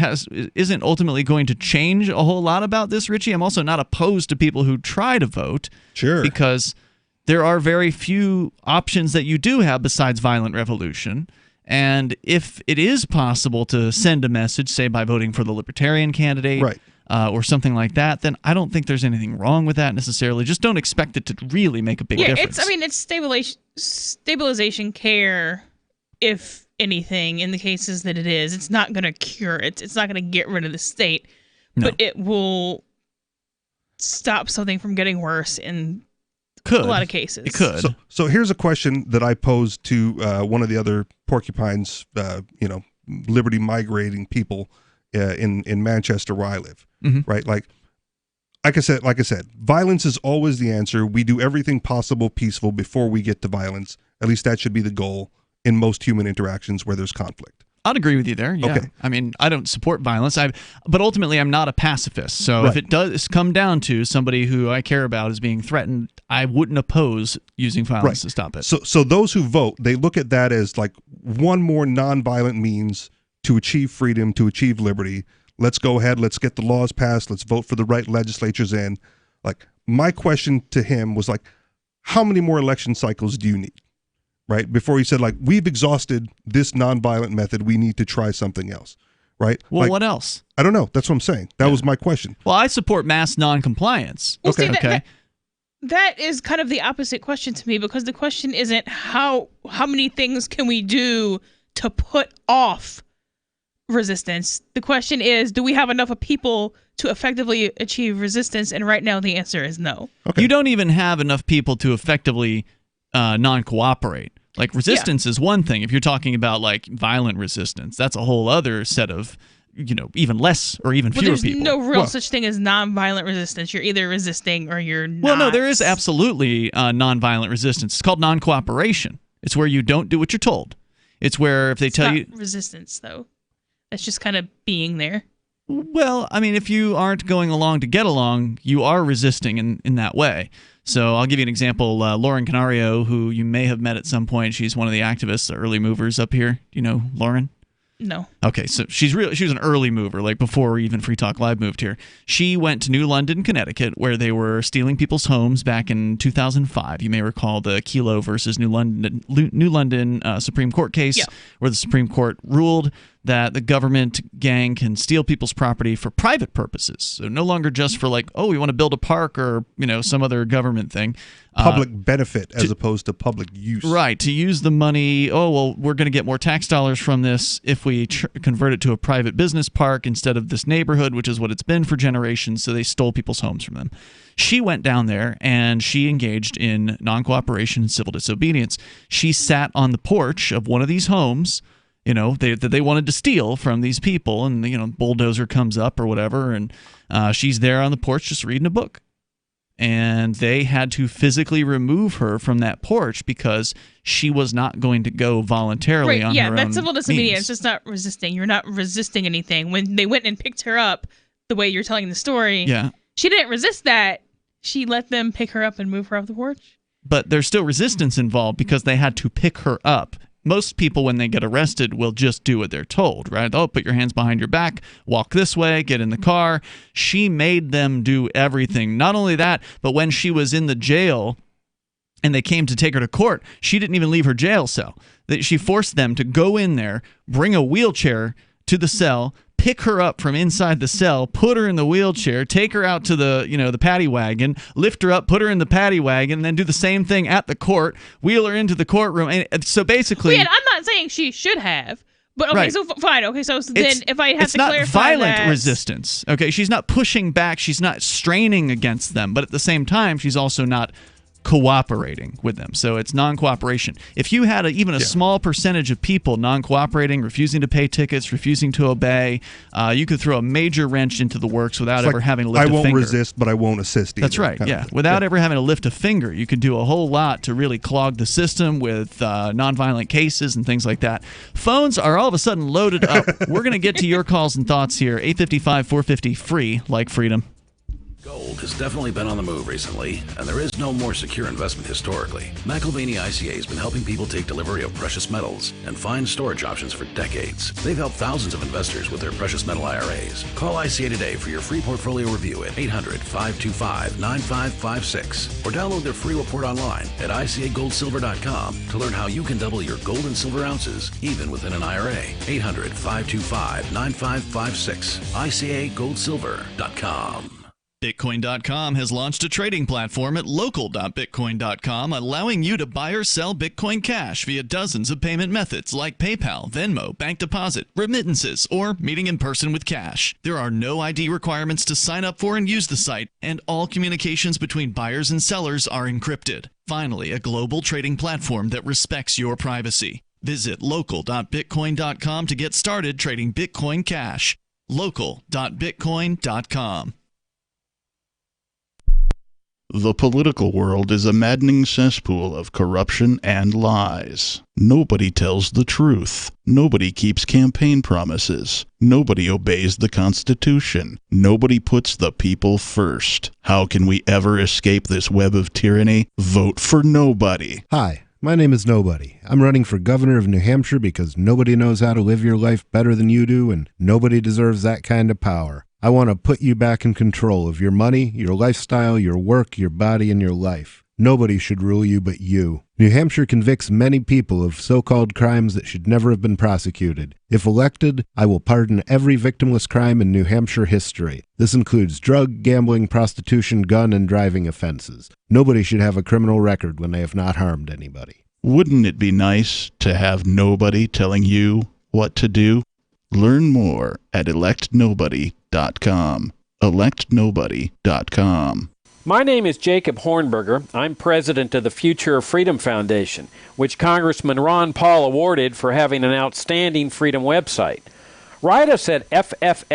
isn't ultimately going to change a whole lot about this, Richie, I'm also not opposed to people who try to vote. Sure. Because there are very few options that you do have besides violent revolution. And if it is possible to send a message, say by voting for the Libertarian candidate, right, or something like that, then I don't think there's anything wrong with that necessarily. Just don't expect it to really make a big difference. It's stabilization care, if anything, in the cases that it is. It's not going to cure it. It's not going to get rid of the state, but it will stop something from getting worse in a lot of cases. It could. So here's a question that I posed to one of the other porcupines, liberty migrating people in Manchester where I live, right? Like I said, violence is always the answer. We do everything possible peaceful before we get to violence. At least that should be the goal in most human interactions where there's conflict. I'd agree with you there. Yeah. Okay. I mean, I don't support violence. But ultimately, I'm not a pacifist. So if it does come down to somebody who I care about is being threatened, I wouldn't oppose using violence to stop it. So those who vote, they look at that as like one more nonviolent means to achieve freedom, to achieve liberty. Let's go ahead. Let's get the laws passed. Let's vote for the right legislatures in. Like, my question to him was like, how many more election cycles do you need? Right? Before he said, like, we've exhausted this nonviolent method. We need to try something else. Right? Well, like, what else? I don't know. That's what I'm saying. That was my question. Well, I support mass noncompliance. Well, see, that is kind of the opposite question to me, because the question isn't how many things can we do to put off resistance. The question is, do we have enough of people to effectively achieve resistance? And right now the answer is no. Okay. You don't even have enough people to effectively non-cooperate. Like, resistance is one thing. If you're talking about like violent resistance, that's a whole other set of, even less or even fewer people. There's no real such thing as non-violent resistance. You're either resisting or you're not. Well, no, there is absolutely non-violent resistance. It's called non-cooperation. It's where you don't do what you're told. It's where if they tell you... resistance, though. That's just kind of being there. Well, I mean, if you aren't going along to get along, you are resisting in that way. So I'll give you an example. Lauren Canario, who you may have met at some point, she's one of the activists, the early movers up here. Do you know Lauren? No. Okay, so she was an early mover, like before even Free Talk Live moved here. She went to New London, Connecticut, where they were stealing people's homes back in 2005. You may recall the Kelo versus New London Supreme Court case, where the Supreme Court ruled that the government gang can steal people's property for private purposes. So no longer just for like, oh, we want to build a park or, some other government thing. Public benefit as opposed to public use. Right, to use the money, we're going to get more tax dollars from this if we convert it to a private business park instead of this neighborhood, which is what it's been for generations, so they stole people's homes from them. She went down there and she engaged in non-cooperation and civil disobedience. She sat on the porch of one of these homes, that they wanted to steal from these people, and, bulldozer comes up or whatever, and she's there on the porch just reading a book. And they had to physically remove her from that porch because she was not going to go voluntarily on her own. Yeah, that's civil disobedience. means. It's just not resisting. You're not resisting anything. When they went and picked her up, the way you're telling the story, she didn't resist that. She let them pick her up and move her off the porch. But there's still resistance involved because they had to pick her up. Most people, when they get arrested, will just do what they're told, right? Oh, put your hands behind your back, walk this way, get in the car. She made them do everything. Not only that, but when she was in the jail and they came to take her to court, she didn't even leave her jail cell. She forced them to go in there, bring a wheelchair to the cell, pick her up from inside the cell, put her in the wheelchair, take her out to the paddy wagon, lift her up, put her in the paddy wagon, and then do the same thing at the court, wheel her into the courtroom. And so basically, I'm not saying she should have, but okay, so fine. Okay, so then if I have to clarify that, it's not violent resistance. Okay, she's not pushing back, she's not straining against them, but at the same time, she's also not cooperating with them. So it's non-cooperation. If you had even a small percentage of people non-cooperating, refusing to pay tickets, refusing to obey, you could throw a major wrench into the works without ever having to lift a finger. I won't resist, but I won't assist either. That's right, yeah. Without ever having to lift a finger, you could do a whole lot to really clog the system with nonviolent cases and things like that. Phones are all of a sudden loaded up. We're going to get to your calls and thoughts here. 855-450-FREE, like freedom. Gold has definitely been on the move recently, and there is no more secure investment historically. McAlvany ICA has been helping people take delivery of precious metals and find storage options for decades. They've helped thousands of investors with their precious metal IRAs. Call ICA today for your free portfolio review at 800-525-9556 or download their free report online at ICAGoldSilver.com to learn how you can double your gold and silver ounces even within an IRA. 800-525-9556. ICAGoldSilver.com. Bitcoin.com has launched a trading platform at local.bitcoin.com, allowing you to buy or sell Bitcoin Cash via dozens of payment methods like PayPal, Venmo, bank deposit, remittances, or meeting in person with cash. There are no ID requirements to sign up for and use the site, and all communications between buyers and sellers are encrypted. Finally, a global trading platform that respects your privacy. Visit local.bitcoin.com to get started trading Bitcoin Cash. local.bitcoin.com. The political world is a maddening cesspool of corruption and lies. Nobody tells the truth. Nobody keeps campaign promises. Nobody obeys the Constitution. Nobody puts the people first. How can we ever escape this web of tyranny? Vote for nobody. Hi, my name is Nobody. I'm running for governor of New Hampshire because nobody knows how to live your life better than you do, and nobody deserves that kind of power. I want to put you back in control of your money, your lifestyle, your work, your body, and your life. Nobody should rule you but you. New Hampshire convicts many people of so-called crimes that should never have been prosecuted. If elected, I will pardon every victimless crime in New Hampshire history. This includes drug, gambling, prostitution, gun, and driving offenses. Nobody should have a criminal record when they have not harmed anybody. Wouldn't it be nice to have nobody telling you what to do? Learn more at electnobody.com. electnobody.com. My name is Jacob Hornberger. I'm president of the Future of Freedom Foundation, which Congressman Ron Paul awarded for having an outstanding freedom website. Write us at fff@fff.org,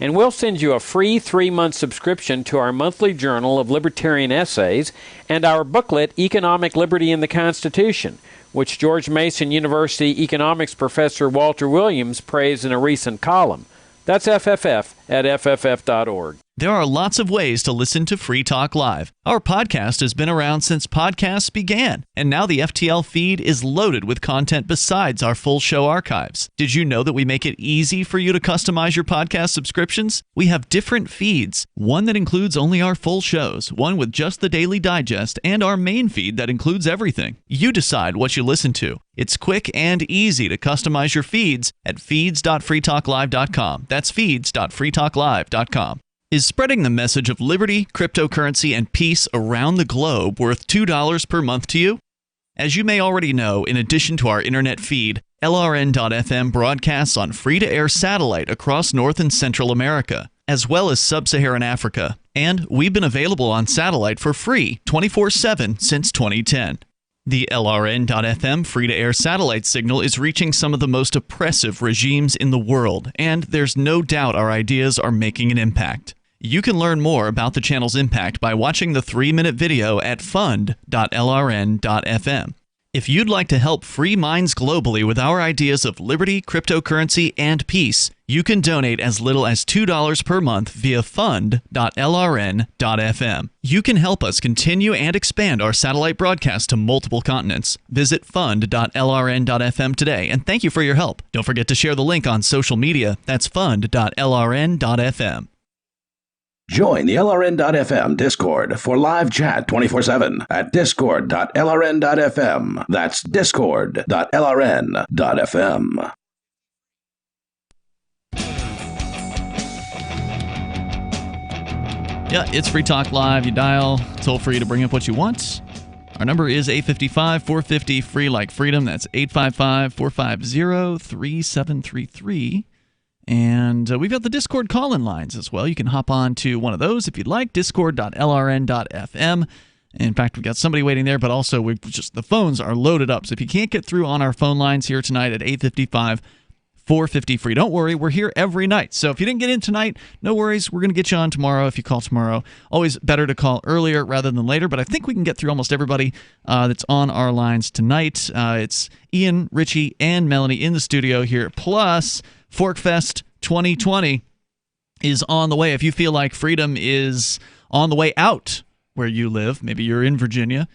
and we'll send you a free 3-month subscription to our monthly journal of libertarian essays and our booklet, Economic Liberty in the Constitution, which George Mason University economics professor Walter Williams praised in a recent column. That's fff@fff.org. There are lots of ways to listen to Free Talk Live. Our podcast has been around since podcasts began, and now the FTL feed is loaded with content besides our full show archives. Did you know that we make it easy for you to customize your podcast subscriptions? We have different feeds, one that includes only our full shows, one with just the Daily Digest, and our main feed that includes everything. You decide what you listen to. It's quick and easy to customize your feeds at feeds.freetalklive.com. That's feeds.freetalklive.com. Is spreading the message of liberty, cryptocurrency, and peace around the globe worth $2 per month to you? As you may already know, in addition to our internet feed, LRN.FM broadcasts on free-to-air satellite across North and Central America, as well as Sub-Saharan Africa. And we've been available on satellite for free 24/7 since 2010. The LRN.FM free-to-air satellite signal is reaching some of the most oppressive regimes in the world, and there's no doubt our ideas are making an impact. You can learn more about the channel's impact by watching the 3-minute video at fund.lrn.fm. If you'd like to help free minds globally with our ideas of liberty, cryptocurrency, and peace, you can donate as little as $2 per month via fund.lrn.fm. You can help us continue and expand our satellite broadcast to multiple continents. Visit fund.lrn.fm today, and thank you for your help. Don't forget to share the link on social media. That's fund.lrn.fm. Join the LRN.FM Discord for live chat 24/7 at discord.lrn.fm. That's discord.lrn.fm. Yeah, it's Free Talk Live. You dial toll free to bring up what you want. Our number is 855-450-FREE like freedom. That's 855-450-3733. And we've got the Discord call-in lines as well. You can hop on to one of those if you'd like, discord.lrn.fm. In fact, we've got somebody waiting there, but also the phones are loaded up. So if you can't get through on our phone lines here tonight at 855 450 free. Don't worry, we're here every night. So if you didn't get in tonight, no worries. We're going to get you on tomorrow if you call tomorrow. Always better to call earlier rather than later, but I think we can get through almost everybody that's on our lines tonight. It's Ian, Richie, and Melanie in the studio here. Plus, ForkFest 2020 is on the way. If you feel like freedom is on the way out where you live, maybe you're in Virginia,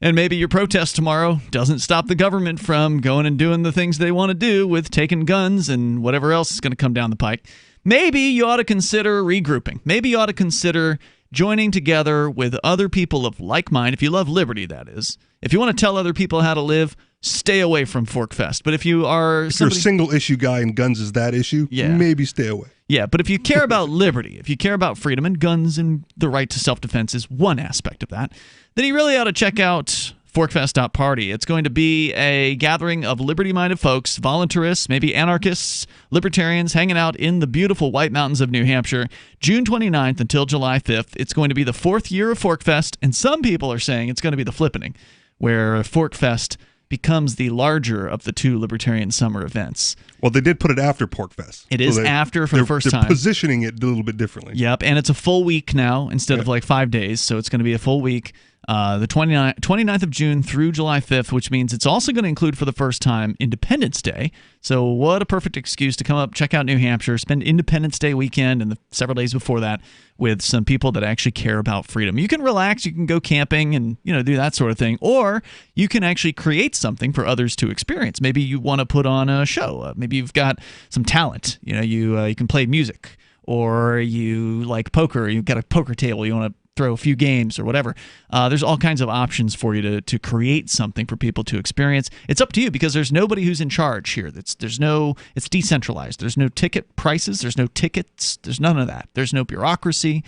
and maybe your protest tomorrow doesn't stop the government from going and doing the things they want to do with taking guns and whatever else is going to come down the pike. Maybe you ought to consider regrouping. Maybe you ought to consider joining together with other people of like mind. If you love liberty, that is. If you want to tell other people how to live, stay away from ForkFest. But if you are if you're a single issue guy and guns is that issue, maybe stay away. Yeah, but if you care about liberty, if you care about freedom and guns and the right to self-defense is one aspect of that, then you really ought to check out ForkFest.party. It's going to be a gathering of liberty-minded folks, voluntarists, maybe anarchists, libertarians, hanging out in the beautiful White Mountains of New Hampshire, June 29th until July 5th. It's going to be the 4th year of ForkFest, and some people are saying it's going to be the flippening, where ForkFest becomes the larger of the two libertarian summer events. Well, they did put it after PorkFest. It is after for the first time. They're positioning it a little bit differently. Yep, and it's a full week now instead of like 5 days, so it's going to be a full week. The 29th of June through July 5th, which means it's also going to include for the first time Independence Day. So what a perfect excuse to come up, check out New Hampshire, spend Independence Day weekend and the several days before that with some people that actually care about freedom. You can relax, you can go camping and do that sort of thing, or you can actually create something for others to experience. Maybe you want to put on a show. Maybe you've got some talent. You can play music, or you like poker. You've got a poker table. You want to throw a few games or whatever. There's all kinds of options for you to create something for people to experience. It's up to you because there's nobody who's in charge here. It's decentralized. There's no ticket prices. There's no tickets. There's none of that. There's no bureaucracy.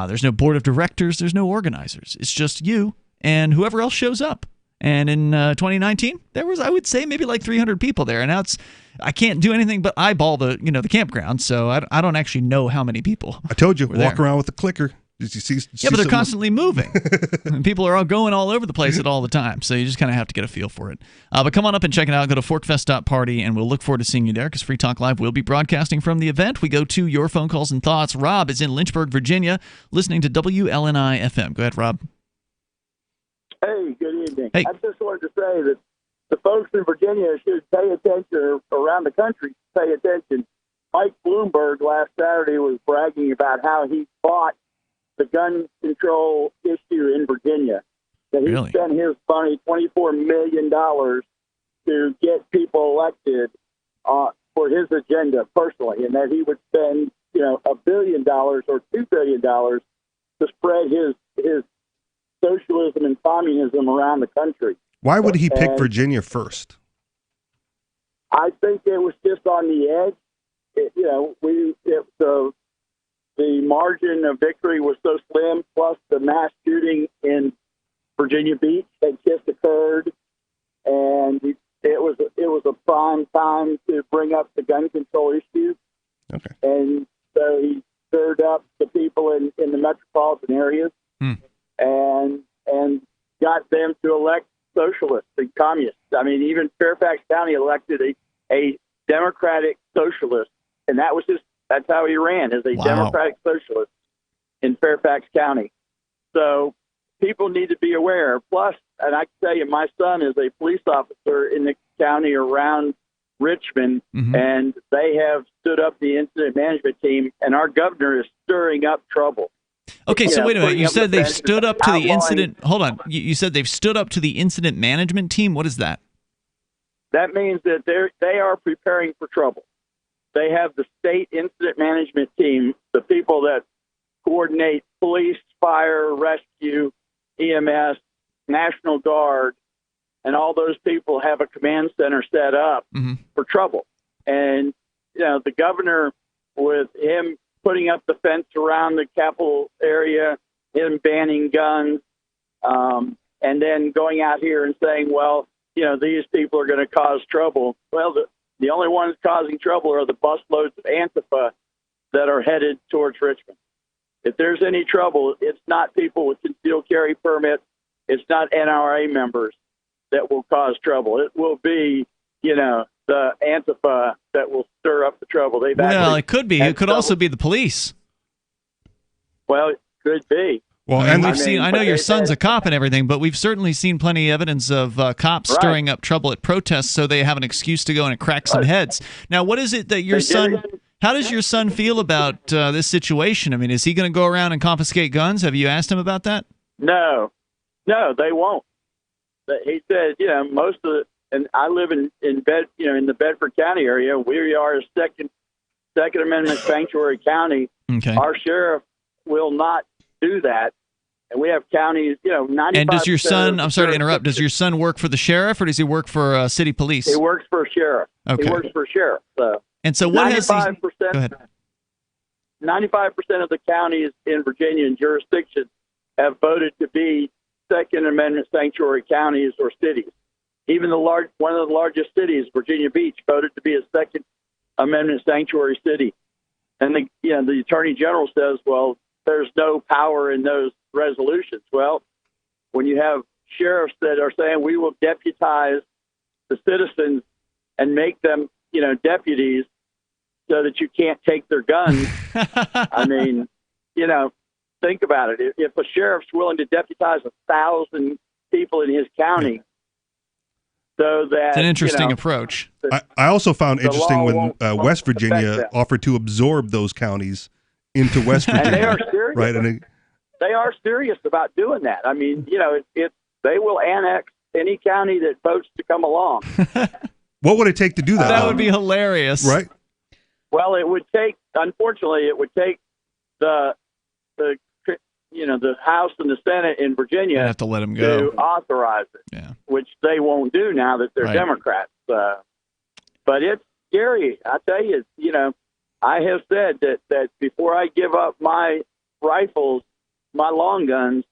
There's no board of directors. There's no organizers. It's just you and whoever else shows up. And in 2019, there was, I would say, maybe like 300 people there. And now I can't do anything but eyeball the campground. So I don't actually know how many people. I told you, walk around with a clicker. Did you see but they're constantly moving. And people are all going all over the place at all the time. So you just kind of have to get a feel for it. But come on up and check it out. Go to ForkFest.party, and we'll look forward to seeing you there because Free Talk Live will be broadcasting from the event. We go to your phone calls and thoughts. Rob is in Lynchburg, Virginia, listening to WLNI FM. Go ahead, Rob. Hey, good evening. Hey. I just wanted to say that the folks in Virginia should pay attention, around the country, pay attention. Mike Bloomberg last Saturday was bragging about how he fought the gun control issue in Virginia. That he spent his money, $24 million, to get people elected for his agenda personally, and that he would spend, $1 billion or $2 billion to spread his socialism and communism around the country. Why would he pick Virginia first? I think it was just on the edge. The margin of victory was so slim, plus the mass shooting in Virginia Beach had just occurred, and it was a prime time to bring up the gun control issue. Okay. And so he stirred up the people in the metropolitan areas and got them to elect socialists and communists. I mean, even Fairfax County elected a Democratic socialist, and that's how he ran, as a Democratic socialist in Fairfax County. So people need to be aware. Plus, and I can tell you, my son is a police officer in the county around Richmond, and they have stood up the incident management team, and our governor is stirring up trouble. Okay, so wait a minute. You said they've stood up to the incident. Hold on. You said they've stood up to the incident management team. What is that? That means that they are preparing for trouble. They have the state incident management team, the people that coordinate police, fire, rescue, EMS, National Guard, and all those people have a command center set up for trouble. And, the governor, with him putting up the fence around the Capitol area, him banning guns, and then going out here and saying, well, these people are going to cause trouble. Well, The only ones causing trouble are the busloads of Antifa that are headed towards Richmond. If there's any trouble, it's not people with concealed carry permits. It's not NRA members that will cause trouble. It will be, the Antifa that will stir up the trouble. Well, it could be. It could also be the police. Well, it could be. Well, and I know your son's a cop and everything, but we've certainly seen plenty of evidence of cops stirring up trouble at protests so they have an excuse to go and crack some heads. Now, what is it that your son... How does your son feel about this situation? I mean, is he going to go around and confiscate guns? Have you asked him about that? No, they won't. But he said, most of the... And I live in the Bedford County area. We are a Second Amendment sanctuary county. Okay. Our sheriff will not do that. And we have counties, 95%. And does your son, I'm sorry to interrupt, does your son work for the sheriff or does he work for city police? He works for sheriff. Okay. He works for sheriff. So. And so what has he... Go ahead. 95% of the counties in Virginia and jurisdictions have voted to be Second Amendment sanctuary counties or cities. Even one of the largest cities, Virginia Beach, voted to be a Second Amendment sanctuary city. And the Attorney General says, well, there's no power in those resolutions. Well, when you have sheriffs that are saying we will deputize the citizens and make them, deputies so that you can't take their guns, I mean, think about it. If a sheriff's willing to deputize 1,000 people in his county, so that it's an interesting approach. I also found interesting when West Virginia offered to absorb those counties into West Virginia. And they are serious. Right? And they are serious about doing that. I mean, they will annex any county that votes to come along. What would it take to do that? That would be hilarious. Right? Well, unfortunately, it would take the House and the Senate in Virginia have to let them go to authorize it, which they won't do now that they're Democrats. But it's scary. I tell you, I have said that before I give up my rifles, my long guns,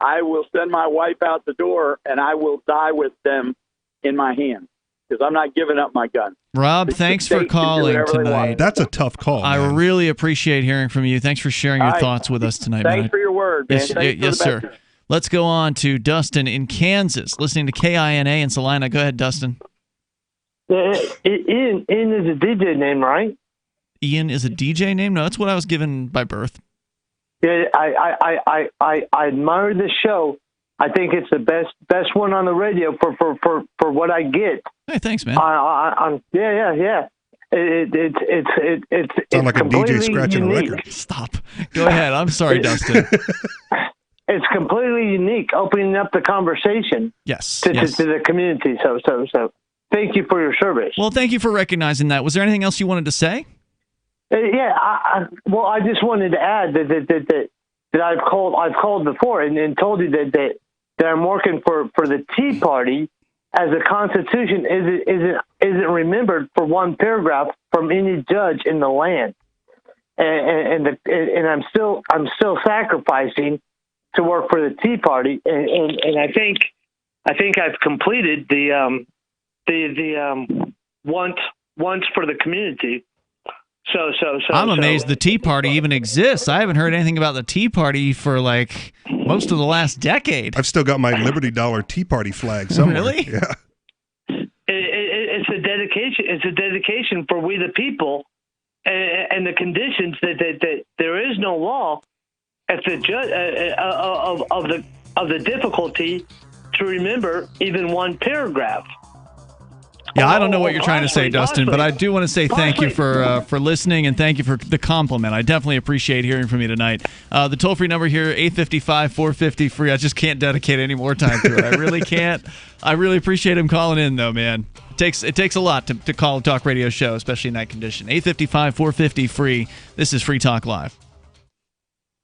I will send my wife out the door and I will die with them in my hand because I'm not giving up my gun. Rob, thanks for calling tonight. That's a tough call. I really appreciate hearing from you. Thanks for sharing your thoughts with us tonight. Thanks for your word, man. Yes, sir. Let's go on to Dustin in Kansas, listening to KINA in Salina. Go ahead, Dustin. Ian is a DJ name, right? Ian is a DJ name? No, that's what I was given by birth. Yeah, I admire this show. I think it's the best one on the radio for what I get. Hey, thanks, man. Yeah. It's sound like a DJ scratching unique. a record. Stop. Go ahead. I'm sorry, Dustin. It's completely unique, opening up the conversation. Yes. To the community. So thank you for your service. Well, thank you for recognizing that. Was there anything else you wanted to say? Yeah. I just wanted to add that I've called before and told you that I'm working for the Tea Party, as the Constitution isn't remembered for one paragraph from any judge in the land, and I'm still sacrificing to work for the Tea Party, and I think I've completed the once for the community. So I'm amazed the Tea Party even exists. I haven't heard anything about the Tea Party for like most of the last decade. I've still got my Liberty Dollar Tea Party flag somewhere. Really? Yeah. It's a dedication. It's a dedication for we the people, and the conditions that there is no law at the of the difficulty to remember even one paragraph. Yeah, I don't know what you're trying to say, Dustin, but I do want to say thank you for listening and thank you for the compliment. I definitely appreciate hearing from you tonight. The toll-free number here, 855-450-FREE. I just can't dedicate any more time to it. I really can't. I really appreciate him calling in, though, man. It takes a lot to call a talk radio show, especially in that condition. 855-450-FREE. This is Free Talk Live.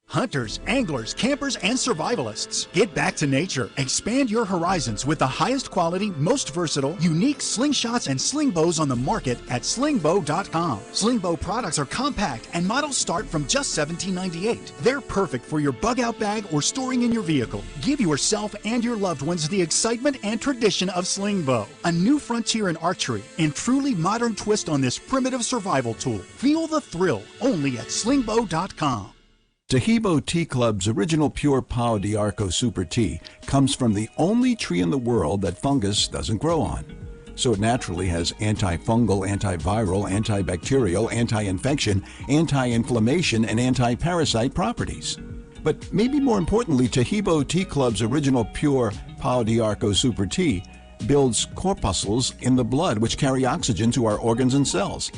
Hunters, anglers, campers, and survivalists. Get back to nature. Expand your horizons with the highest quality, most versatile, unique slingshots and sling bows on the market at slingbow.com. Sling bow products are compact and models start from just $17.98. They're perfect for your bug out bag or storing in your vehicle. Give yourself and your loved ones the excitement and tradition of sling bow. A new frontier in archery and truly modern twist on this primitive survival tool. Feel the thrill only at slingbow.com. Tahibo Tea Club's original pure Pau d'Arco Super Tea comes from the only tree in the world that fungus doesn't grow on. So it naturally has antifungal, antiviral, antibacterial, anti-infection, anti-inflammation, and anti-parasite properties. But maybe more importantly, Tahibo Tea Club's original pure Pau d'Arco Super Tea builds corpuscles in the blood which carry oxygen to our organs and cells.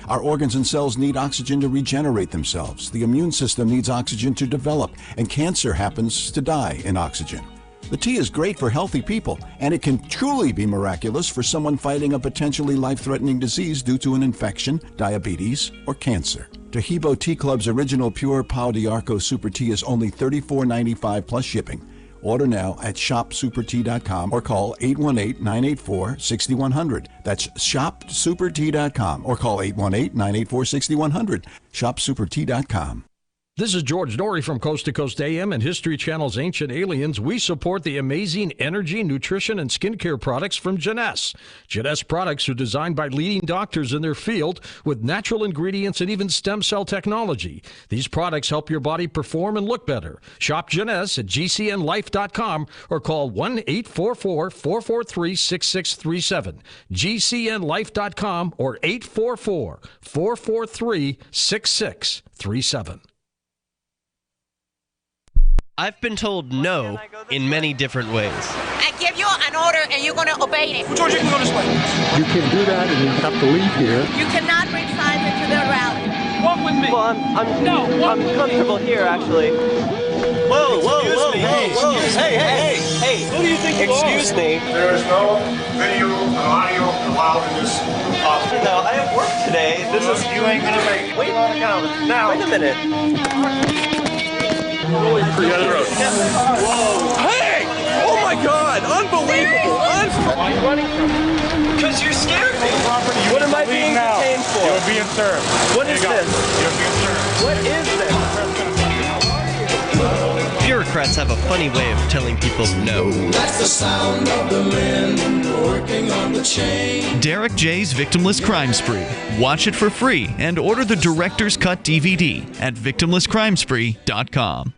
Our organs and cells need oxygen to regenerate themselves. The immune system needs oxygen to develop, and cancer happens to die in oxygen. The tea is great for healthy people, and it can truly be miraculous for someone fighting a potentially life-threatening disease due to an infection, diabetes, or cancer. Tahibo Tea Club's original pure Pau d'Arco Super Tea is only $34.95 plus shipping. Order now at shopsupertea.com or call 818-984-6100. That's shopsupertea.com or call 818-984-6100. Shopsupertea.com. This is George Dory from Coast to Coast AM and History Channel's Ancient Aliens. We support the amazing energy, nutrition, and skincare products from Jeunesse. Jeunesse products are designed by leading doctors in their field with natural ingredients and even stem cell technology. These products help your body perform and look better. Shop Jeunesse at gcnlife.com or call 1-844-443-6637. gcnlife.com or 844-443-6637. I've been told no in many different ways. I give you an order and you're going to obey it. George, you can go this way. You can do that and you have to leave here. You cannot bring signs into the rally. Walk with me. Well, I'm comfortable here, actually. Whoa, Hey, who do you think you are? Excuse me. There is no video and audio allowed in this office. No, I have work today. You ain't gonna make it. Wait a minute. Whoa. Hey! Oh my God! Unbelievable! Why are you running from me? Because you scared me. What am I being detained for? You're being served. What is this? You're being served. What is this? Bureaucrats have a funny way of telling people no. That's the sound of the men working on the chain. Derek J's Victimless Crime Spree. Watch it for free and order the Director's Cut DVD at victimlesscrimespree.com.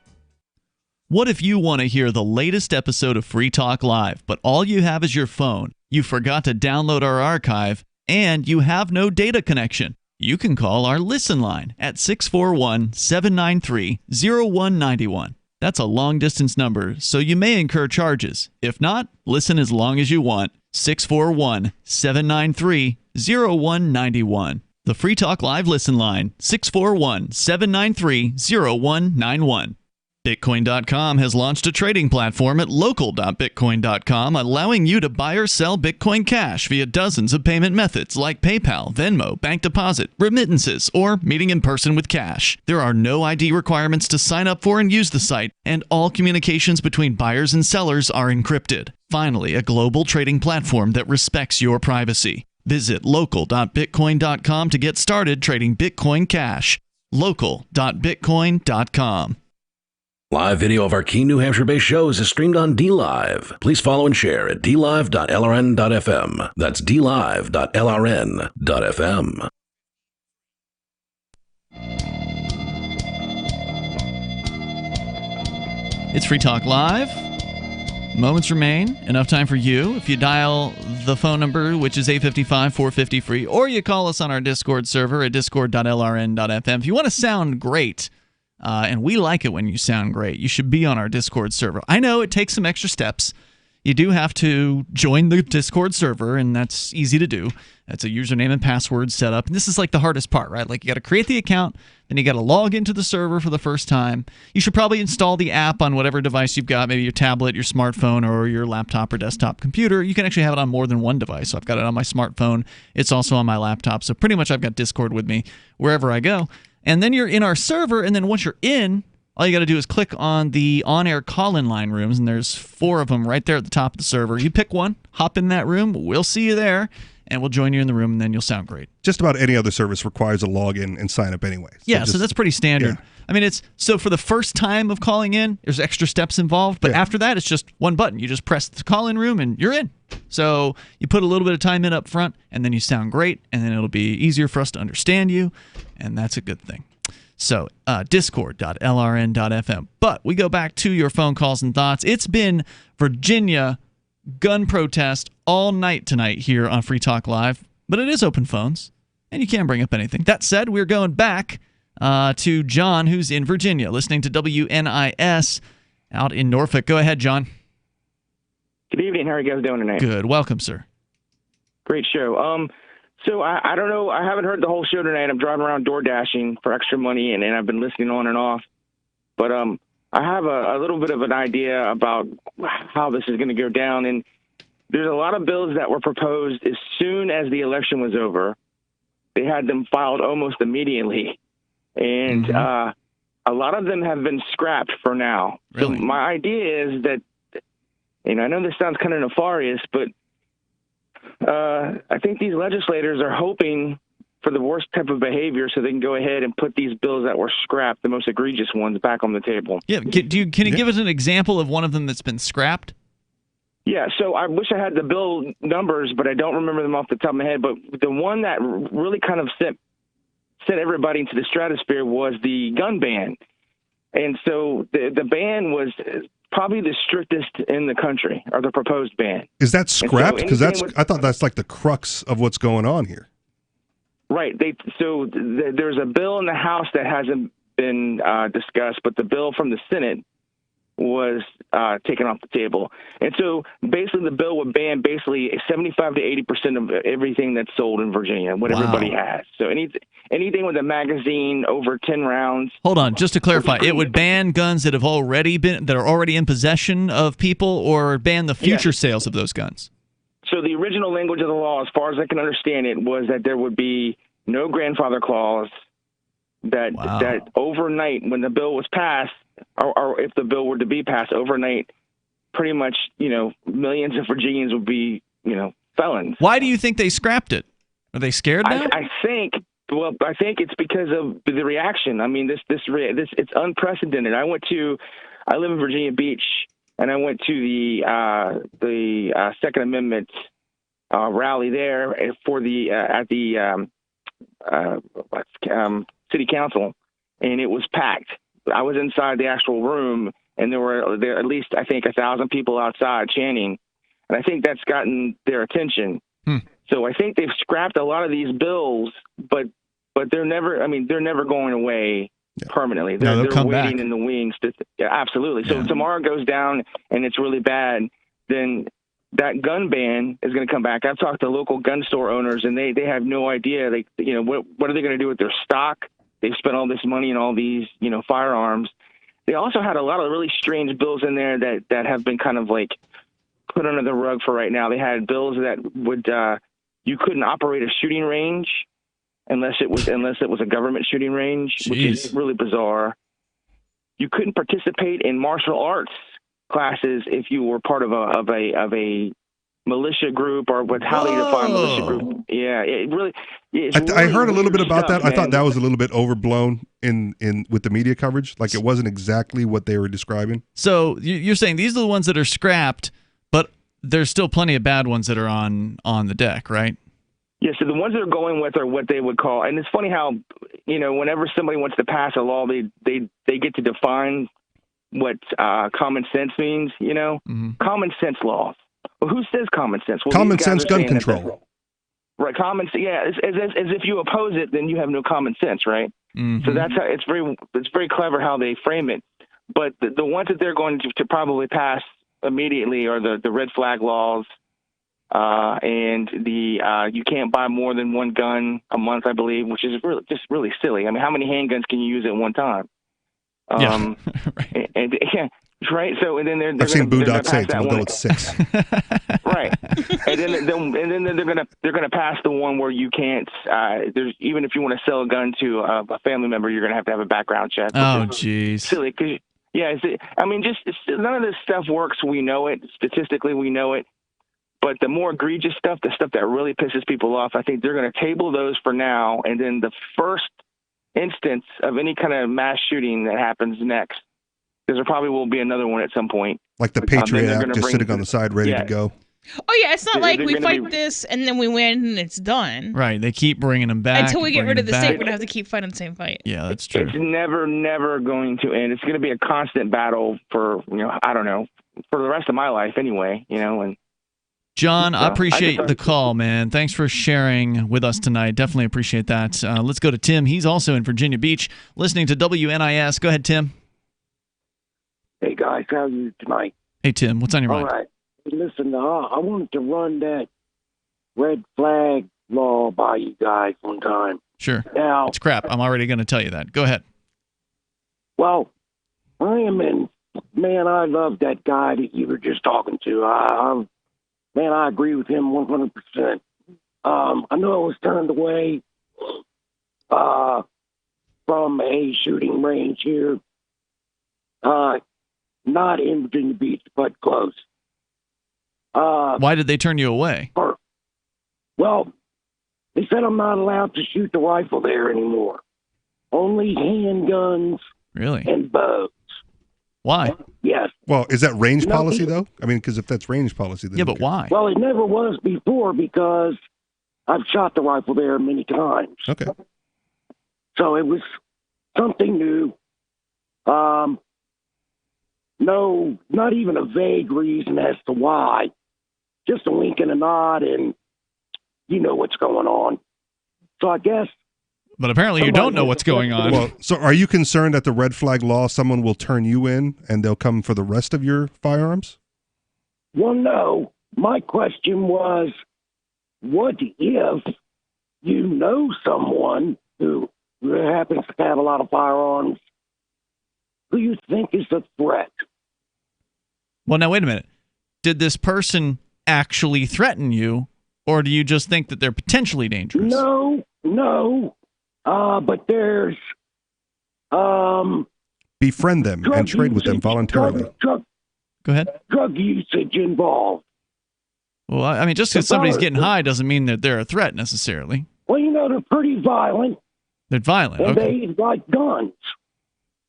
What if you want to hear the latest episode of Free Talk Live, but all you have is your phone, you forgot to download our archive, and you have no data connection? You can call our Listen line at 641-793-0191. That's a long-distance number, so you may incur charges. If not, listen as long as you want. 641-793-0191. The Free Talk Live Listen line, 641-793-0191. Bitcoin.com has launched a trading platform at local.bitcoin.com, allowing you to buy or sell Bitcoin Cash via dozens of payment methods like PayPal, Venmo, bank deposit, remittances, or meeting in person with cash. There are no ID requirements to sign up for and use the site, and all communications between buyers and sellers are encrypted. Finally, a global trading platform that respects your privacy. Visit local.bitcoin.com to get started trading Bitcoin Cash. local.bitcoin.com. Live video of our key New Hampshire-based shows is streamed on DLive. Please follow and share at dlive.lrn.fm. That's dlive.lrn.fm. It's Free Talk Live. Moments remain. Enough time for you. If you dial the phone number, which is 855-450-FREE, or you call us on our Discord server at discord.lrn.fm. If you want to sound great, and we like it when you sound great, you should be on our Discord server. I know it takes some extra steps. You do have to join the Discord server, and that's easy to do. That's a username and password set up. And this is like the hardest part, right? Like you got to create the account, then you got to log into the server for the first time. You should probably install the app on whatever device you've got, maybe your tablet, your smartphone, or your laptop or desktop computer. You can actually have it on more than one device. So I've got it on my smartphone. It's also on my laptop. So pretty much I've got Discord with me wherever I go. And then you're in our server, and then once you're in, all you got to do is click on the on-air call-in line rooms, and there's 4 of them right there at the top of the server. You pick one, hop in that room, we'll see you there, and we'll join you in the room, and then you'll sound great. Just about any other service requires a login and sign up anyway. So that's pretty standard. Yeah. I mean, so for the first time of calling in, there's extra steps involved, but after that, it's just one button. You just press the call-in room, and you're in. So you put a little bit of time in up front, and then you sound great, and then it'll be easier for us to understand you, and that's a good thing. So discord.lrn.fm. But we go back to your phone calls and thoughts. It's been Virginia gun protest all night tonight here on Free Talk Live, but it is open phones, and you can bring up anything. That said, we're going back to John, who's in Virginia, listening to WNIS out in Norfolk. Go ahead, John. Good evening. How are you guys doing tonight? Good. Welcome, sir. Great show. So I don't know. I haven't heard the whole show tonight. I'm driving around door dashing for extra money, and I've been listening on and off. But I have a little bit of an idea about how this is going to go down. And there's a lot of bills that were proposed as soon as the election was over. They had them filed almost immediately. And a lot of them have been scrapped for now. Really? So my idea is that, and I know this sounds kind of nefarious, but I think these legislators are hoping for the worst type of behavior so they can go ahead and put these bills that were scrapped, the most egregious ones, back on the table. Yeah. Can you give us an example of one of them that's been scrapped? Yeah, so I wish I had the bill numbers, but I don't remember them off the top of my head. But the one that really kind of sent everybody into the stratosphere was the gun ban. And so the ban was probably the strictest in the country, or the proposed ban. Is that scrapped? Because I thought that's like the crux of what's going on here. Right. There's a bill in the House that hasn't been discussed, but the bill from the Senate was taken off the table. And so basically the bill would ban basically 75 to 80% of everything that's sold in Virginia, what everybody has. So anything with a magazine over 10 rounds. Hold on, just to clarify, it would ban guns that are already in possession of people, or ban the future sales of those guns? So the original language of the law, as far as I can understand it, was that there would be no grandfather clause, that overnight when the bill was passed, or if the bill were to be passed overnight, pretty much, millions of Virginians would be, felons. Why do you think they scrapped it? Are they scared now? I think it's because of the reaction. I mean, this it's unprecedented. I live in Virginia Beach, and I went to the Second Amendment rally there for at the city council, and it was packed. I was inside the actual room, and there were at least, I think, 1,000 people outside chanting, and I think that's gotten their attention. So I think they've scrapped a lot of these bills, but they're never going away permanently. They're come waiting back in the wings. Absolutely. So if tomorrow goes down and it's really bad, then that gun ban is going to come back. I've talked to local gun store owners, and they have no idea. What are they going to do with their stock? They've spent all this money on all these, firearms. They also had a lot of really strange bills in there that have been kind of like put under the rug for right now. They had bills that would you couldn't operate a shooting range unless it was a government shooting range, which is really bizarre. You couldn't participate in martial arts classes if you were part of a militia group, or how they define militia group. Yeah, I heard a little bit about that. Man. I thought that was a little bit overblown in with the media coverage. Like, it wasn't exactly what they were describing. So you're saying these are the ones that are scrapped, but there's still plenty of bad ones that are on the deck, right? Yeah, so the ones that are going with are what they would call, and it's funny how, whenever somebody wants to pass a law, they get to define what common sense means, Common sense laws. Well, who says common sense? Well, common sense gun control. Right, as if you oppose it, then you have no common sense, right? Mm-hmm. So that's how it's very clever how they frame it. But the ones that they're going to probably pass immediately are the red flag laws, and the you can't buy more than one gun a month, I believe, which is really silly. I mean, how many handguns can you use at one time? Right. And Right. So and then they're I've seen gonna Boondock pass Saints. that We'll one. go with 6. Right. And then they're gonna pass the one where you can't. There's even if you want to sell a gun to a family member, you're gonna have to have a background check. Oh, jeez. Silly. None of this stuff works. We know it. Statistically, we know it. But the more egregious stuff, the stuff that really pisses people off, I think they're going to table those for now. And then the first instance of any kind of mass shooting that happens next, because there probably will be another one at some point. Like the Patriot Act just sitting on the side ready to go. Oh, yeah, it's not like we gonna fight this and then we win and it's done. Right, they keep bringing them back. Until we get rid of the state, state, we're going to have to keep fighting the same fight. Yeah, that's true. It's never going to end. It's going to be a constant battle for, I don't know, for the rest of my life anyway, and John, I appreciate the call, man. Thanks for sharing with us tonight. Definitely appreciate that. Let's go to Tim. He's also in Virginia Beach, listening to WNIS. Go ahead, Tim. Hey, guys. How are you tonight? Hey, Tim. What's on your mind? All right. Listen, I wanted to run that red flag law by you guys one time. Sure. Now, it's crap. I'm already going to tell you that. Go ahead. Well, man, I love that guy that you were just talking to. I agree with him 100%. I know I was turned away from a shooting range here, not in Virginia Beach, but close. Why did they turn you away? Well, they said I'm not allowed to shoot the rifle there anymore. Only handguns really? And bows. Why? Yes. Well, is that range policy, though? I mean, because if that's range policy, then yeah, but why? Well, it never was before because I've shot the rifle there many times. Okay. So it was something new. No, not even a vague reason as to why. Just a wink and a nod, and you know what's going on. So I guess. But apparently you don't know what's going on. Well, so are you concerned that the red flag law, someone will turn you in and they'll come for the rest of your firearms? Well, no. My question was, what if you know someone who happens to have a lot of firearms who you think is a threat? Well, now, wait a minute. Did this person actually threaten you, or do you just think that they're potentially dangerous? No. But there's befriend them and trade with them voluntarily. Go ahead. Drug usage involved. Well, I mean, just because somebody's getting high doesn't mean that they're a threat necessarily. Well, they're pretty violent. They're violent. And Okay. they like guns.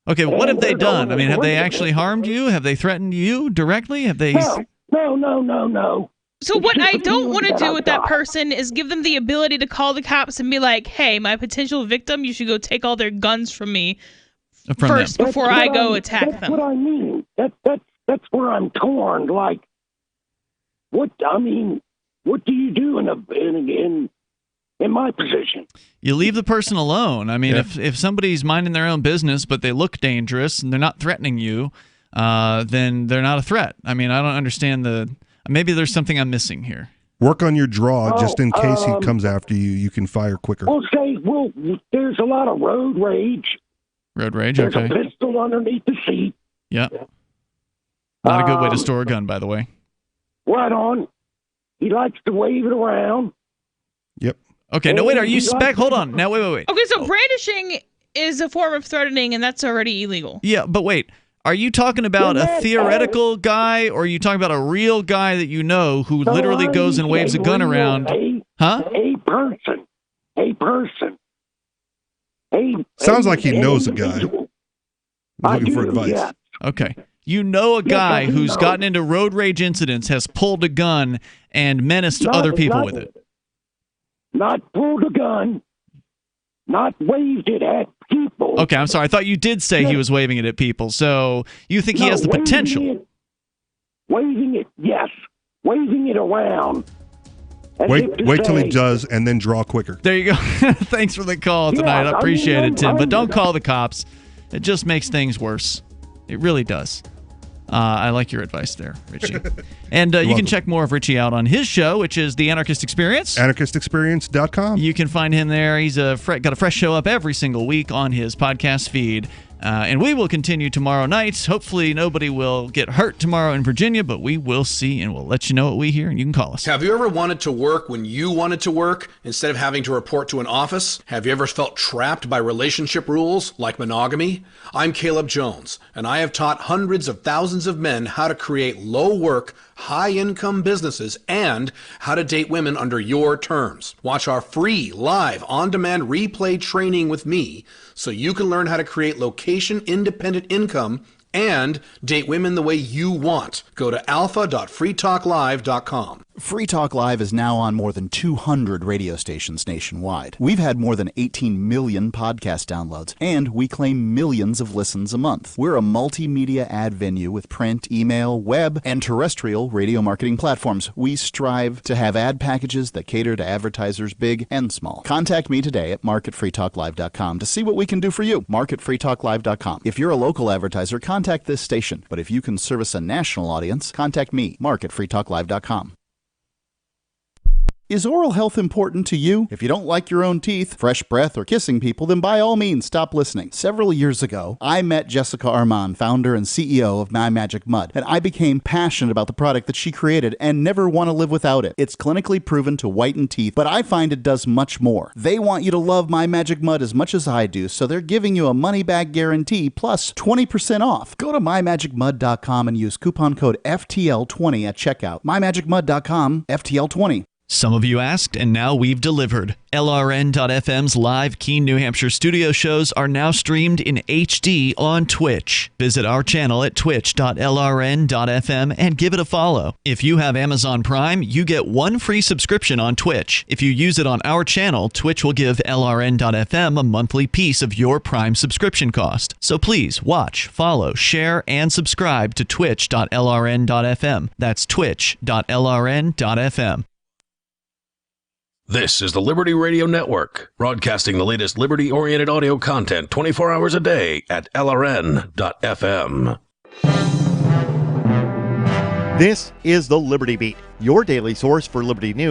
Okay, but what have they done? I mean, have they actually harmed you? Have they threatened you directly? Have they? No. So what I don't want to do with that person is give them the ability to call the cops and be like, hey, my potential victim, you should go take all their guns from me first before I go attack them. That's what I mean. That's where I'm torn. Like, what do you do in my position? You leave the person alone. I mean, if somebody's minding their own business, but they look dangerous and they're not threatening you, then they're not a threat. I mean, I don't understand maybe there's something I'm missing here. Work on your draw just in case he comes after you. You can fire quicker. There's a lot of road rage. Road rage, There's okay. a pistol underneath the seat. Yeah. Not a good way to store a gun, by the way. Right on. He likes to wave it around. Yep. Okay, no, wait, are you hold on. Now, wait. Okay, so brandishing is a form of threatening, and that's already illegal. Yeah, but wait. Are you talking about a theoretical guy, or are you talking about a real guy that you know who literally goes and waves a gun around? Huh? A person. Sounds like he knows a guy. Looking for advice. Yeah. Okay. You know a guy who's gotten into road rage incidents, has pulled a gun, and menaced other people with it. Not pulled a gun. Not waved it at people. Okay, I'm sorry. I thought you did say he was waving it at people. So you think he has the potential? Waving it, yes. Waving it around. Wait till he does, and then draw quicker. There you go. Thanks for the call tonight. I appreciate it, Tim. But don't call the cops. It just makes things worse. It really does. I like your advice there, Richie. And you can check more of Richie out on his show, which is The Anarchist Experience. AnarchistExperience.com. You can find him there. He's got a fresh show up every single week on his podcast feed. And we will continue tomorrow night. Hopefully nobody will get hurt tomorrow in Virginia, but we will see, and we'll let you know what we hear, and you can call us. Have you ever wanted to work when you wanted to work instead of having to report to an office? Have you ever felt trapped by relationship rules like monogamy? I'm Caleb Jones, and I have taught hundreds of thousands of men how to create low-work, high-income businesses and how to date women under your terms. Watch our free, live, on-demand replay training with me so you can learn how to create location-independent income and date women the way you want. Go to alpha.freetalklive.com. Free Talk Live is now on more than 200 radio stations nationwide. We've had more than 18 million podcast downloads, and we claim millions of listens a month. We're a multimedia ad venue with print, email, web, and terrestrial radio marketing platforms. We strive to have ad packages that cater to advertisers big and small. Contact me today at mark@freetalklive.com to see what we can do for you. mark@freetalklive.com. If you're a local advertiser, contact this station. But if you can service a national audience, contact me, mark@freetalklive.com. Is oral health important to you? If you don't like your own teeth, fresh breath, or kissing people, then by all means stop listening. Several years ago, I met Jessica Armand, founder and CEO of My Magic Mud, and I became passionate about the product that she created and never want to live without it. It's clinically proven to whiten teeth, but I find it does much more. They want you to love My Magic Mud as much as I do, so they're giving you a money-back guarantee plus 20% off. Go to mymagicmud.com and use coupon code FTL20 at checkout. mymagicmud.com, FTL20. Some of you asked, and now we've delivered. LRN.FM's live Keene, New Hampshire studio shows are now streamed in HD on Twitch. Visit our channel at twitch.lrn.fm and give it a follow. If you have Amazon Prime, you get one free subscription on Twitch. If you use it on our channel, Twitch will give LRN.FM a monthly piece of your Prime subscription cost. So please watch, follow, share, and subscribe to twitch.lrn.fm. That's twitch.lrn.fm. This is the Liberty Radio Network, broadcasting the latest liberty-oriented audio content 24 hours a day at LRN.FM. This is the Liberty Beat, your daily source for Liberty News.